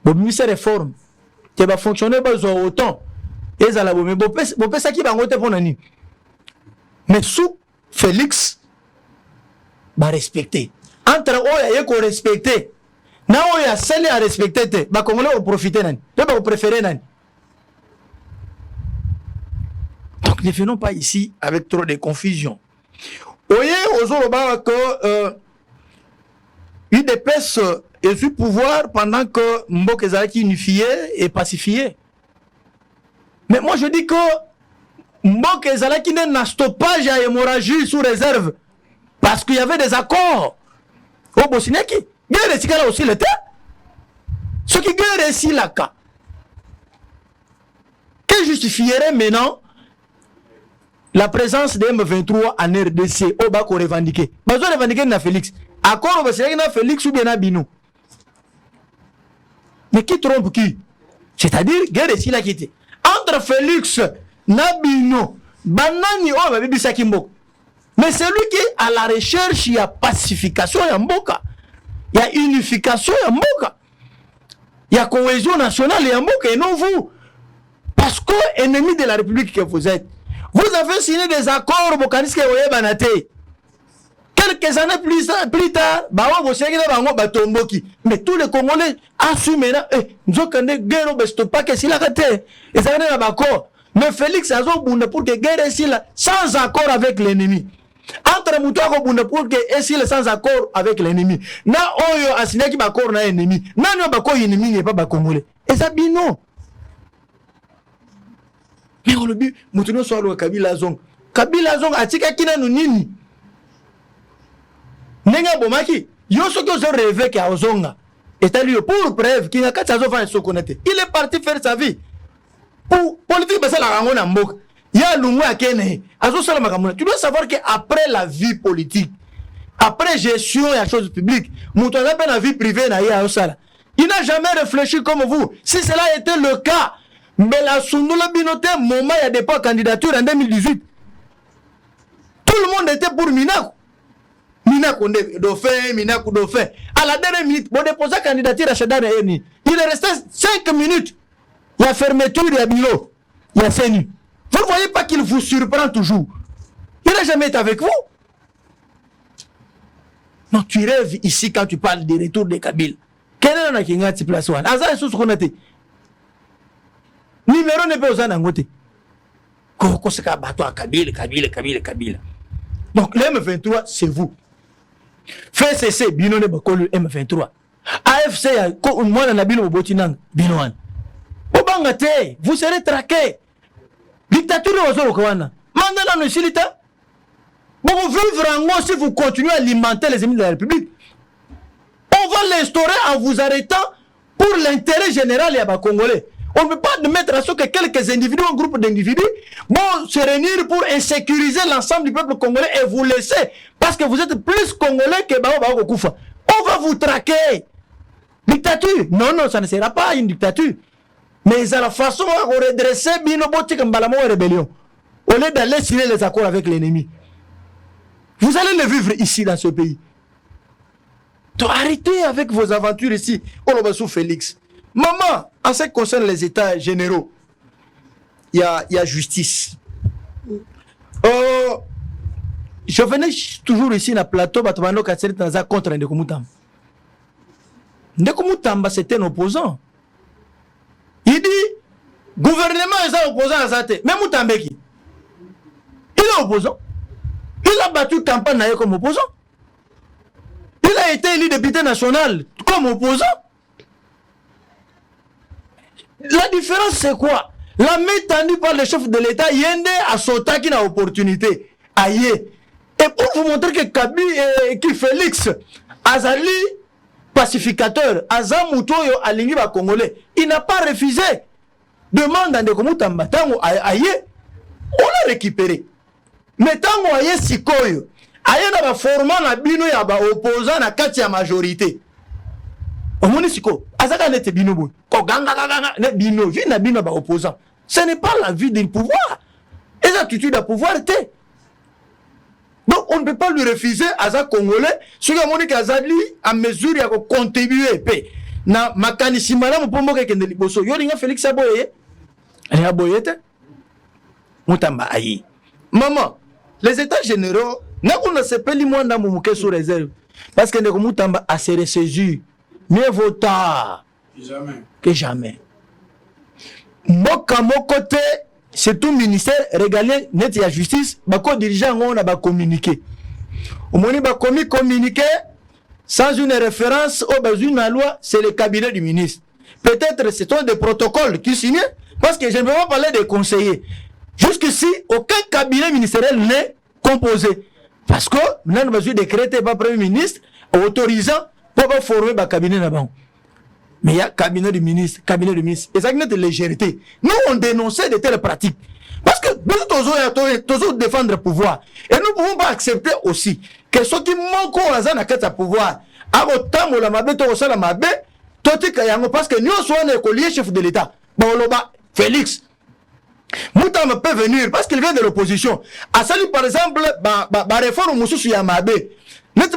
Vous avez ces réformes qui va fonctionner besoin autant. Et ça là mais vous pensez ça qui va un autre point de vue. Mais sous Félix va respecter. Entre eux, il y a qu'on respecter. Na oya sele à respecter ba Congolais au profiter nani ba préférer nani. Donc ne venons pas ici avec trop de confusion. Oye ozoloba que UDPS est sous pouvoir pendant que Mboka ezalaki unifié et pacifié. Mais moi je dis que Mboka ezalaki n'a stoppage à hémorragie sous réserve parce qu'il y avait des accords au Bosniaki. Guerre ici là aussi l'été. Ce qui guerre ici là cas. Que justifierait maintenant la présence de M23 en RDC au bas qu'on revendiquait. Bazo revendiquer na Félix. Accord au na Félix ou bien na Bino. Mais qui trompe qui? C'est-à-dire guerre ici là qui était. Entre Félix na Bino, banani o ba bibisa kimbo. Mais c'est lui qui est à la recherche, il y a pacification ya mboka. Il y a unification ya mboka. Il y a cohésion nationale ya mboka et non vous. Parce que ennemi de la République que vous êtes. Vous avez signé des accords au Bokanisque et au Banate. Quelques années plus tard, mais tous les Congolais assument maintenant, guerre pas que s'il a raté. Et ça n'est pas d'accord. Mais Félix a dit pour que guerre est sans accord avec l'ennemi. Entre Moutouako Bouna pour que est sans accord avec l'ennemi. Na Oyo a signé qui va accord na ennemi. Na no bako ennemi n'est pas Congolais. Et ça dit non. Mais on le dit, Moutouno soit le Kabila Zong. Kabila Zong a tika kina nini. Nenga bomaki, yo soko zo rêvé ki a ozonga. Et lui pour preuve ki nga katsa zo fa sokonete. Il est parti faire sa vie. Pour politique basa la rango na mboka. Ya lungu akene. Azo sala makamuna. Tu dois savoir que après la vie politique, après gestion et la chose publique, mouton a la vie privée na ya osala. Il n'a jamais réfléchi comme vous. Si cela était le cas, mais la Sundoula Binote, moment il y a des pas candidature en 2018. Tout le monde était pour Minakou. Minakou Dauphin. À la dernière minute, pour déposer la candidature à Chedar Eni, il est resté 5 minutes. Il y a fermeture, il y a bureau, il y a CENU. Vous ne voyez pas qu'il vous surprend toujours. Il n'a jamais été avec vous. Non, tu rêves ici quand tu parles du retour de Kabila. Quel est le Kinga de place? Aza est ce qu'on a dit. Numéro ne peut pas en côté. Koko se kabato à Kabila. Donc le M23, c'est vous. Fait cesser, bino ne bakolu M23. AFC, moi na bino botinang, binoan. Obangate, vous serez traqués. Dictature de Ozoro Kawana. Mandela no silita. Bon, vivre en moi si vous continuez à alimenter les ennemis de la République. On va l'instaurer en vous arrêtant pour l'intérêt général et à Congolais. On ne peut pas mettre à ce que quelques individus, un groupe d'individus, vont se réunir pour insécuriser l'ensemble du peuple congolais et vous laisser. Parce que vous êtes plus congolais que Bao Koufa. On va vous traquer. Dictature. Non, ça ne sera pas une dictature. Mais à la façon de redresser Binoboti comme Balamo et rébellion, au lieu d'aller signer les accords avec l'ennemi, vous allez le vivre ici dans ce pays. Donc arrêtez avec vos aventures ici. Olobassou Félix. Maman, en ce qui concerne les états généraux, il y a justice. Je venais toujours ici dans le plateau, contre Ndekoumutamba. Ndekoumutamba, c'était un opposant. Il dit, gouvernement est opposant à ça. Mais Moutambeki, il est opposant. Il a battu campagne comme opposant. Il a été élu député national comme opposant. La différence c'est quoi? La main tendue par le chef de l'État, Yende a sauté qui n'a opportunité. Aïe. Et pour vous montrer que Kabi et Félix, Azali, pacificateur, Azamoutoyo, Alingi va Congolais, il n'a pas refusé. Demande à Ndekoumutamba, tango aïe, on l'a récupéré. Mais tango aïe sikoyo, aïe n'a pas formé la bino ya ba opposant na kati ya majorité. Omoni siko, azaka nete bino boy. Ko ganga ne bino, vi na bino ba opposant. Ce n'est pas la vie du pouvoir. Et l'attitude à pouvoir était. Donc on ne peut pas lui refuser à ça Congolais, ce que Monique Azali à mesure à contribuer na makanisi malamu pombo ke kende liboso. Yo linga Félix Aboye. Ali Aboyete. Mutamba ayi. Maman, les états généraux n'a qu'on ne s'appelle li moi na mumuke sous réserve parce que Ndeko Mutamba a se ressaisi. Mieux vaut tard que jamais. Moka mokote, c'est tout ministère régalien net ya justice, bako dirigeant on a communiqué. Au moment ba communiqué sans une référence au besoin de la loi, c'est le cabinet du ministre. Peut-être c'est un des protocoles qui signent parce que je ne veux pas parler des conseillers. Jusqu'ici, aucun cabinet ministériel n'est composé parce que nous avons besoin de décréter par premier ministre autorisant pour former un cabinet là-bas. Mais il y a cabinet du ministre. Et ça de légèreté. Nous, on dénonçait de telles pratiques. Parce que nous devons défendre le pouvoir. Et nous ne pouvons pas accepter aussi que ceux qui manquent au pouvoir, parce que nous sommes un écolier chef de l'État. Félix. Moutamba peut venir parce qu'il vient de l'opposition. À salut, par exemple, la réforme Moussou Yamabe. Notre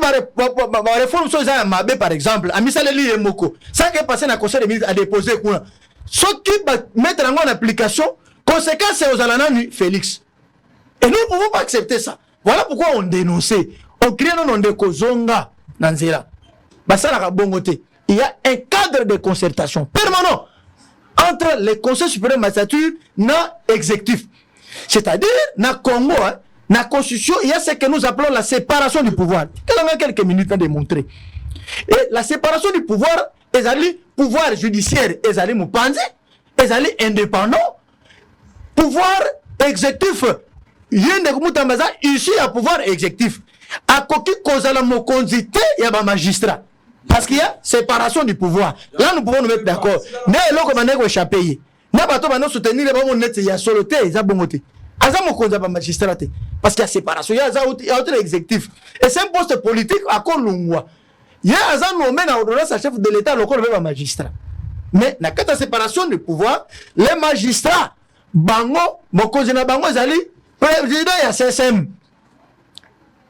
réforme sur Yamabe, par exemple, à Misaleli et Moko. Ça qui est passé dans le conseil des ministres a déposé quoi? Ce qui va mettre en application, conséquence c'est aux Alanani, Félix. Et nous ne pouvons pas accepter ça. Voilà pourquoi on dénonçait. on crée non de kozonga nanzela basalaka bongo te. Il y a un cadre de concertation permanent entre les conseils supérieurs de magistrature na exécutif. C'est-à-dire, na Congo, hein, na constitution, il y a ce que nous appelons la séparation du pouvoir. On a quelques minutes à démontrer. Et la séparation du pouvoir, les pouvoir judiciaire, les moupanzi, les indépendants, pouvoir exécutif, il y a ici un pouvoir exécutif. À koki kozala mokonzité, il y a un magistrat. Parce qu'il y a séparation du pouvoir. Là, nous pouvons nous mettre d'accord. Mais là, comment on échappé? N'a pas de soutenir les bons net, il y a soloté, il y a bon côté. Azam konza ba magistrat. Parce qu'il y a séparation, il y a autre exécutif. Et c'est un poste politique à Kolungwa. Il y a Azam nommé dans l'ordonnance à chef de l'État, le corps de magistrat. Mais dans la séparation du pouvoir, les magistrats, bango, mokozina bango zali, président il y a CSM.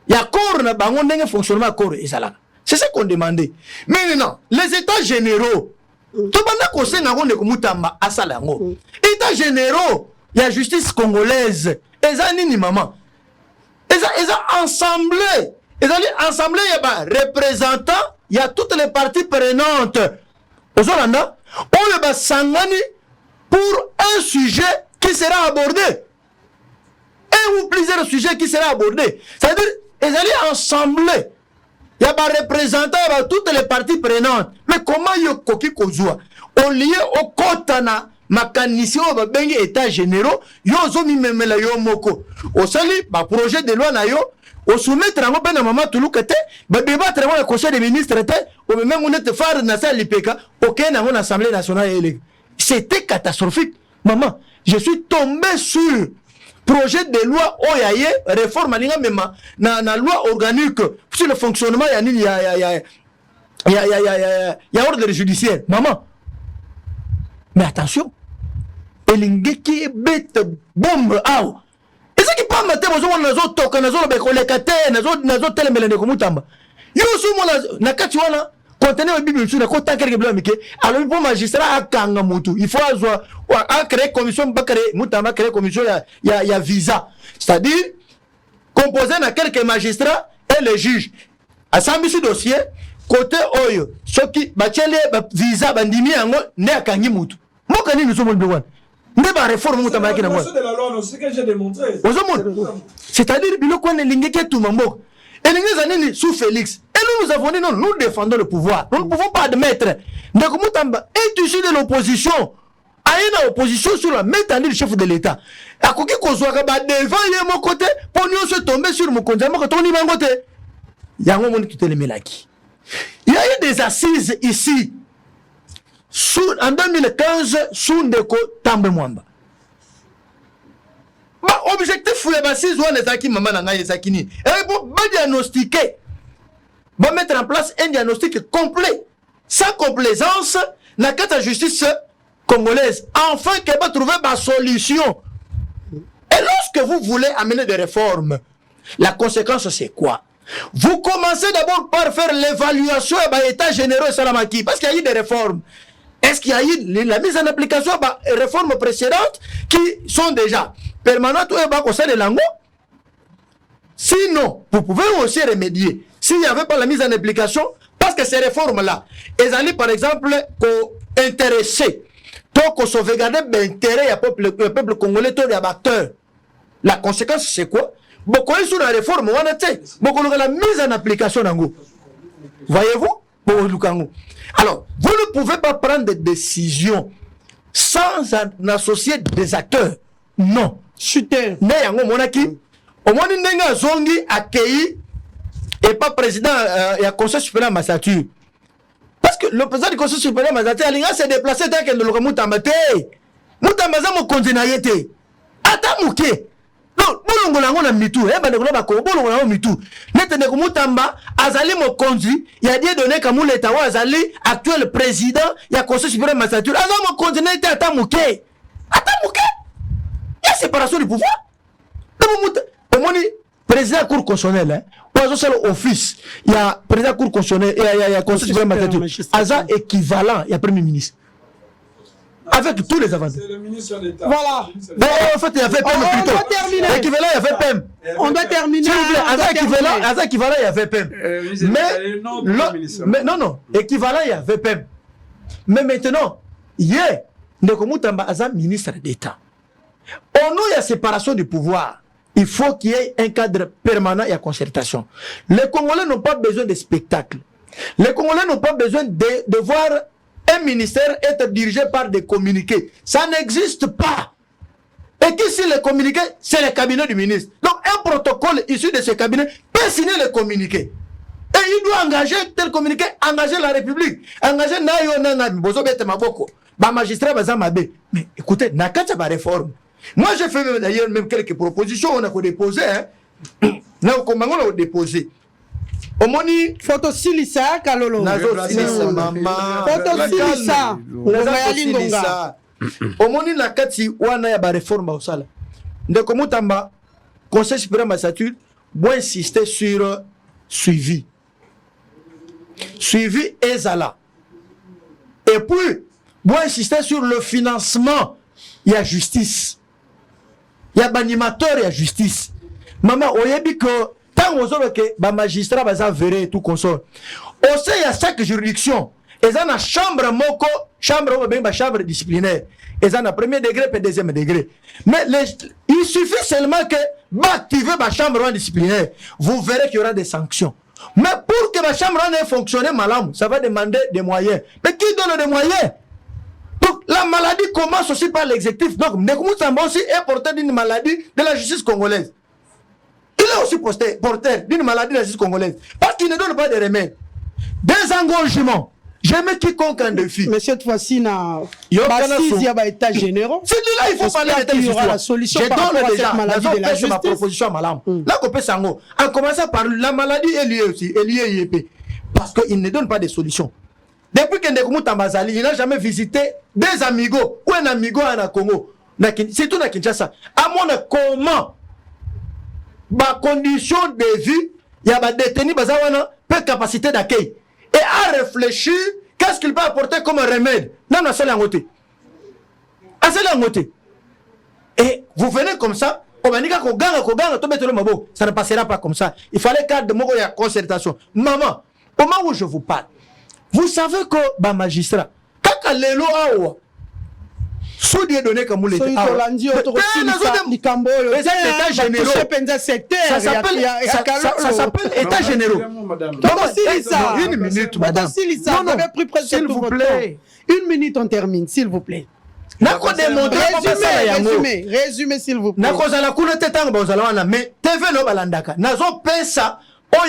Il y a corps na bango n'engue fonctionnement corps et ça. C'est ce qu'on demandait. Maintenant, les états généraux, tout le monde états généraux, il y a justice congolaise, ils ont maman. Ils ont assemblé, il y a des représentants, il y a toutes les parties prenantes. Aux Hollandais, on le sangani pour un sujet qui sera abordé. Un ou plusieurs sujets qui seront abordés. C'est-à-dire, ils allaient assembler. Il y a des représentants, il y a toutes les parties prenantes. Mais comment il y a koki kozua? Au lieu au kotana, mécanicien, au bengi état généraux, yo zomi memela yo moko. Au sali, ba projet de loi na yo, au soumettre en open maman tout le côté, ba débattre dans le conseil des ministres, au même on était phare na salle l'IPK, aucun dans l'Assemblée nationale élue. C'était catastrophique. Maman, je suis tombé sur projet de loi oyaye réforme alinga mema na loi organique sur le fonctionnement il y a ordre judiciaire. Maman, mais attention, elinge qui bête bombe aw et ce qui pas mater bozo na zo toka na zo be kolekate na zo telemele ne komutamba yo so na kati wana conteneur bibi sur na ko tankere blanc mike alors pour magistrat akanga mutu il faut a créer commission bakare mutamba créer commission ya visa, c'est-à-dire composer na quelques magistrats et les juges assemblée ce dossier côté oyo soki bachele visa bandimi yango ne akangi mutu mokani nous sommes besoin ne ba réforme mutamba yakina moi c'est de la loi, c'est ce que j'ai démontré. C'est-à-dire biloko ne lingeke tout mambo et nous sous Félix. Et nous avons dit non, nous défendons le pouvoir. Nous ne pouvons pas admettre. Ndekumutamba est issu de l'opposition. A une opposition sur la méthode du chef de l'État. A koki kozwaka ba devant yé mon côté pour nous se tomber sur mon konza moko toni bangote. Yango mon ki telemelaki. Il y a eu des assises ici en 2015 sous Ndeko Tambe Mwamba. Bah, objectif fou les assises ou les aki maman nanga yezakini. Et pour diagnostiquer, va mettre en place un diagnostic complet, sans complaisance, la carte de justice congolaise. Enfin, qu'elle va trouver ma solution. Et lorsque vous voulez amener des réformes, la conséquence c'est quoi? Vous commencez d'abord par faire l'évaluation de l'état généraux et Salamaki, parce qu'il y a eu des réformes. Est-ce qu'il y a eu la mise en application des réformes précédentes qui sont déjà permanentes ou au sein de l'ango? Sinon, vous pouvez aussi remédier. S'il n'y avait pas la mise en application, parce que ces réformes-là, elles allaient par exemple intéresser, donc qu'on sauvegarde l'intérêt du peuple congolais, tous les acteurs. La conséquence, c'est quoi? Beaucoup sur la réforme, on a beaucoup la mise en application d'ango. Voyez-vous? Alors, vous ne pouvez pas prendre des décisions sans associer des acteurs. Non. Chuter. Mais yango monaki, au moins n'enga zongi accueilli et pas président et conseil supérieur de magistrature. Parce que le président du conseil supérieur de magistrature il s'est déplacé dans que le Mutambate. Mutamba za mo konzina yete. Ata muke. Non, bolongola ngona mitu, bande ngona ko bolongola ngo mitu. Netene ko Mutamba azali mo konzi, ya die donné comme l'état wa azali actuel président ya conseil supérieur de magistrature. Azali mo konzina yete ata muke. Ata muke. Il y a séparation du pouvoir. Au moins, président de la Cour constitutionnelle, c'est l'office. Il y a président de la Cour constitutionnelle, il y a conseil supérieur de magistrature. Aza équivalent, il y a premier ministre. avec tous les avantages. C'est le ministre d'État. Voilà. Bon, en fait, il y avait PEM On plutôt. doit terminer. L'équivalent, il y avait PEM. On doit terminer. S'il vous plaît, On doit à ça équivalent, il y avait PEM. Mais non, équivalent, il y avait PEM. Mais maintenant, hier, Ndekomutamba Aza, ministre d'État. Au nom de la séparation du pouvoir, il faut qu'il y ait un cadre permanent et à concertation. Les Congolais n'ont pas besoin de spectacles. Les Congolais n'ont pas besoin de voir un ministère être dirigé par des communiqués. Ça n'existe pas. Et qu'ici, les communiqués, c'est le cabinet du ministre. Donc, un protocole issu de ce cabinet peut signer les communiqués. Et il doit engager tel communiqué, engager la République, engager Nayo Nangami, Bozobete Maboko, magistrat Bazamabe. Mais écoutez, Nakata va réforme. Moi, j'ai fait d'ailleurs même quelques propositions, on a déposé. On a déposé. Omoni photo silisa kalolo nazo silisa mama photo silisa nazo silisa omoni na kati wana ya ba réforme ba osala ndeko mutamba conseil supérieur magistrature doit insister sur suivi ezala et puis doit insister sur le financement il y a justice il y a animateur il y a justice maman oyebi que tant aux autres que les magistrats vont verrer tout consort. Au sein de chaque juridiction, ils ont une chambre moko, chambre disciplinaire. Ils ont un premier degré et deuxième degré. Mais il suffit seulement que vous activez la chambre disciplinaire. Vous verrez qu'il y aura des sanctions. Mais pour que la chambre ait fonctionné malam, ça va demander des moyens. Mais qui donne des moyens? Donc la maladie commence aussi par l'exécutif. Donc Ndekoumou Samba aussi est porteur d'une maladie de la justice congolaise. Il est aussi porteur d'une maladie de la justice congolaise. Parce qu'il ne donne pas de remède. Des engorgements. Jamais quiconque en défi. Mais cette fois-ci, il y a état généraux. C'est là il faut parler d'état généraux. Je donne déjà ma proposition à Malam. Là, qu'on peut s'en en commençant par la maladie est liée aussi. Elle est liée IEP. Parce qu'il ne donne pas de solution. Depuis que Ndekoumou Tambazali, il n'a jamais visité des amigos ou un amigo en Congo. Surtout à Kinshasa. À mon comment ma condition de vie, il y a des détenus qui ont peu de capacité d'accueil. Et à réfléchir, qu'est-ce qu'il peut apporter comme remède? Non, non, c'est l'angoté. Ah, c'est l'angoté. Et vous venez comme ça, ça ne passera pas comme ça. Il fallait qu'il y ait concertation. Maman, au moment où je vous parle, vous savez que les magistrats, quand les lois sous des données comme les états généraux, ça s'appelle état généraux. Une minute, madame. S'il vous plaît. Une minute, on termine, s'il vous plaît. Résumé, s'il vous plaît. Mais TV no balandaka. Nazo pesa. On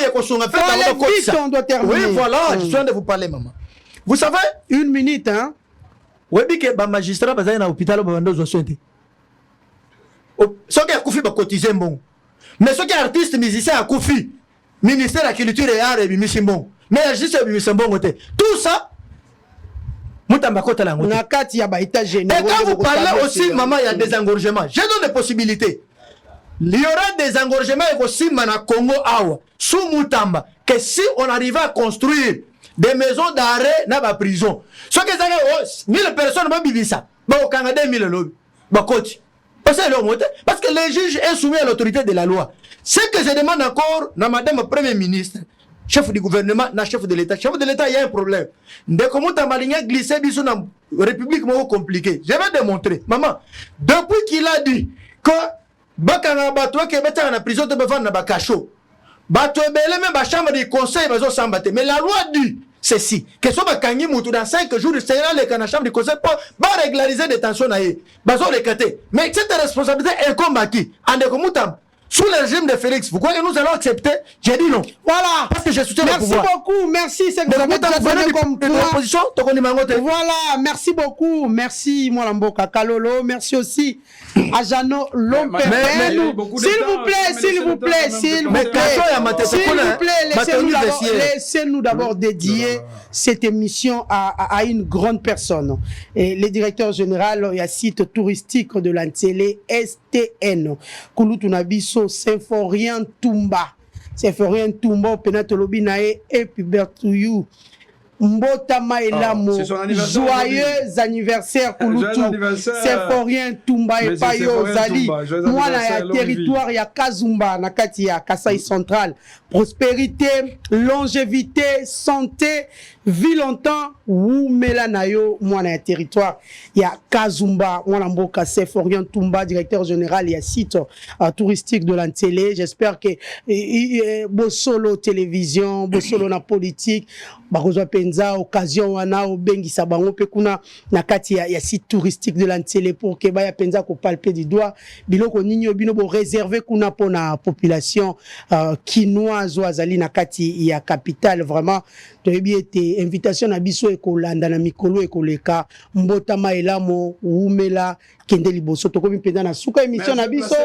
doit terminer. Oui, voilà, je suis en train de vous parler, maman. Vous savez, une minute, hein? Oui, que les magistrats sont dans l'hôpital pour les soins. Ceux qui ont coupé, ils cotisent bon. Mais ceux qui sont artistes, musiciens, ont coupé. Ministère de la Culture et Arts, ils sont bon. Mais la justice, ils sont bon. Tout ça, et quand vous parlez aussi, maman, il y a des engorgements. Je donne des possibilités. Il y aura des engorgements aussi au Congo, sous Moutamba, que si on arrive à construire des maisons d'arrêt dans la prison, ce que ça 1000 personnes vont vivre ça. Bon, quand 2000 lobby, parce que les juges sont soumis à l'autorité de la loi. Ce que je demande encore à madame Premier ministre, chef du gouvernement, chef de l'État. Chef de l'État, il y a un problème. Dès que Moutamba a glissé dans la République compliquée, je vais démontrer. Maman, depuis qu'il a dit que bakanga bato ke beta na prison te befana ba cachot bato ebele même ba chambre du conseil bazo sambate mais la loi dit ceci que so bakangi mutu dans 5 jours c'est là le kana chambre du conseil pour ba régulariser détention na ye bazo recruter mais cette responsabilité est comme qui ande ko mutam sous le régime de Félix. Vous croyez que nous allons accepter? J'ai dit non. Voilà. Parce que je soutiens le pouvoir. Merci beaucoup. Merci. C'est que vous avez déjà donné comme point. Voilà. Merci beaucoup. Merci Mwalamboka Kalolo. Merci aussi à Jano Lompe. S'il vous plaît, s'il vous plaît, s'il vous plaît, laissez-nous d'abord dédier cette émission à une grande personne. Et le directeur général et site touristique de l'Antélé STN. Kouloutou Nabiso Symphorien Tumba. Symphorien Tumba, Penatolobi Nae et Pubertouyou. Mbotama Elamo, joyeux anniversaire Kulutu, Séphorien Tumba et Payo Zali, moi na ya territoire ya Kazumba, na kati ya Kasai Central, prospérité, longévité, santé, vie longtemps, ou Melanayo, moi na ya territoire ya Kazumba, moi na mboka Séphorien Tumba, directeur général ya site touristique de l'Antélé, j'espère que Bosolo télévision, Bosolo na politique, bakozwa penza occasion wana obengisa bango pe kuna na kati ya site touristique de l'Antélé pour que baya penza ko palper du doigt biloko nini obino bo réserver kuna pona population kinoise azali na kati ya capitale vraiment toyebi ete invitation na biso ekolanda na mikolo ekoleka Mbotama Elamo umela kende liboso tokomi penza na suka émission na biso.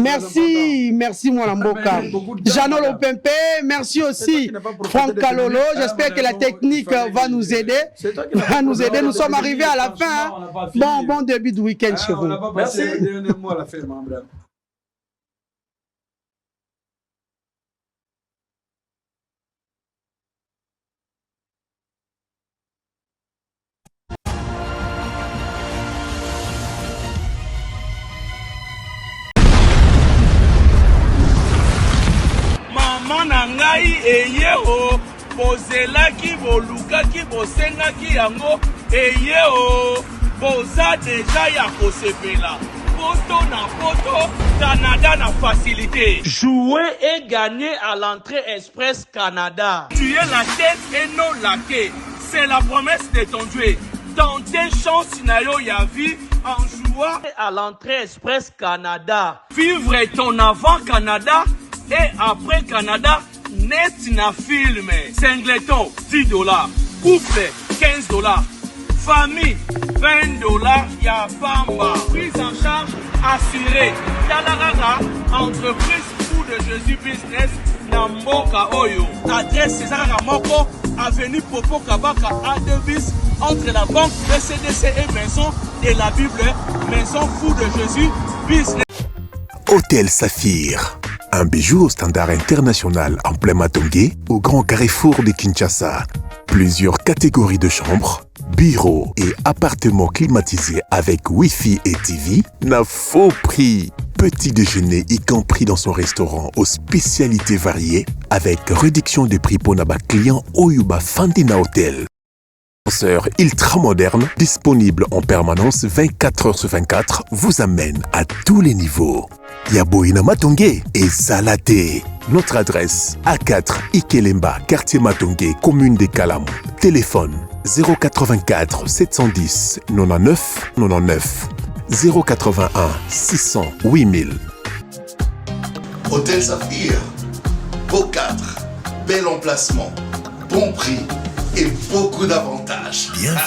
Merci mwana mboka Jeannot Lopempe, merci aussi Franck Kalolo, j'espère que la technique va nous aider. Nous sommes arrivés à la fin. Bon début de week-end chez vous. Merci. Maman na ngai eye o bozelaki bolukaki bosengaki yango eye o boza deja ya kosepela poto na poto Canada na facilité. Jouer et gagner à l'entrée Express Canada. Tu es la tête et non la queue. C'est la promesse de ton Dieu. Dans tes chances nayo ya vie en jouant à l'entrée Express Canada. Vivre ton avant Canada et après Canada, net na film. Singleton, $10. Couple, $15. Famille, $20. Ya Bamba. Prise en charge assurée. Yalarara, entreprise Fou de Jésus Business, Namboka Oyo. Adresse César Moko, avenue Popo Kabaka, Adevis, entre la banque BCDC et Maison de la Bible, Maison Fou de Jésus Business. Hôtel Saphir, un bijou au standard international en plein Matongé, au grand carrefour de Kinshasa. Plusieurs catégories de chambres, bureaux et appartements climatisés avec Wi-Fi et TV n'a faux prix. Petit déjeuner y compris dans son restaurant aux spécialités variées avec réduction des prix pour Naba client Oyuba Fandina Hotel. Ascenseur ultra moderne, disponible en permanence 24h/24, vous amène à tous les niveaux. Yaboina Matongé et Salaté. Notre adresse A4 Ikelemba, quartier Matongé, commune des Kalam. Téléphone 084 710 99 99 081 600 8000. Hôtel Saphir, beau cadre, bel emplacement, bon prix et beaucoup d'avantages. Bienvenue.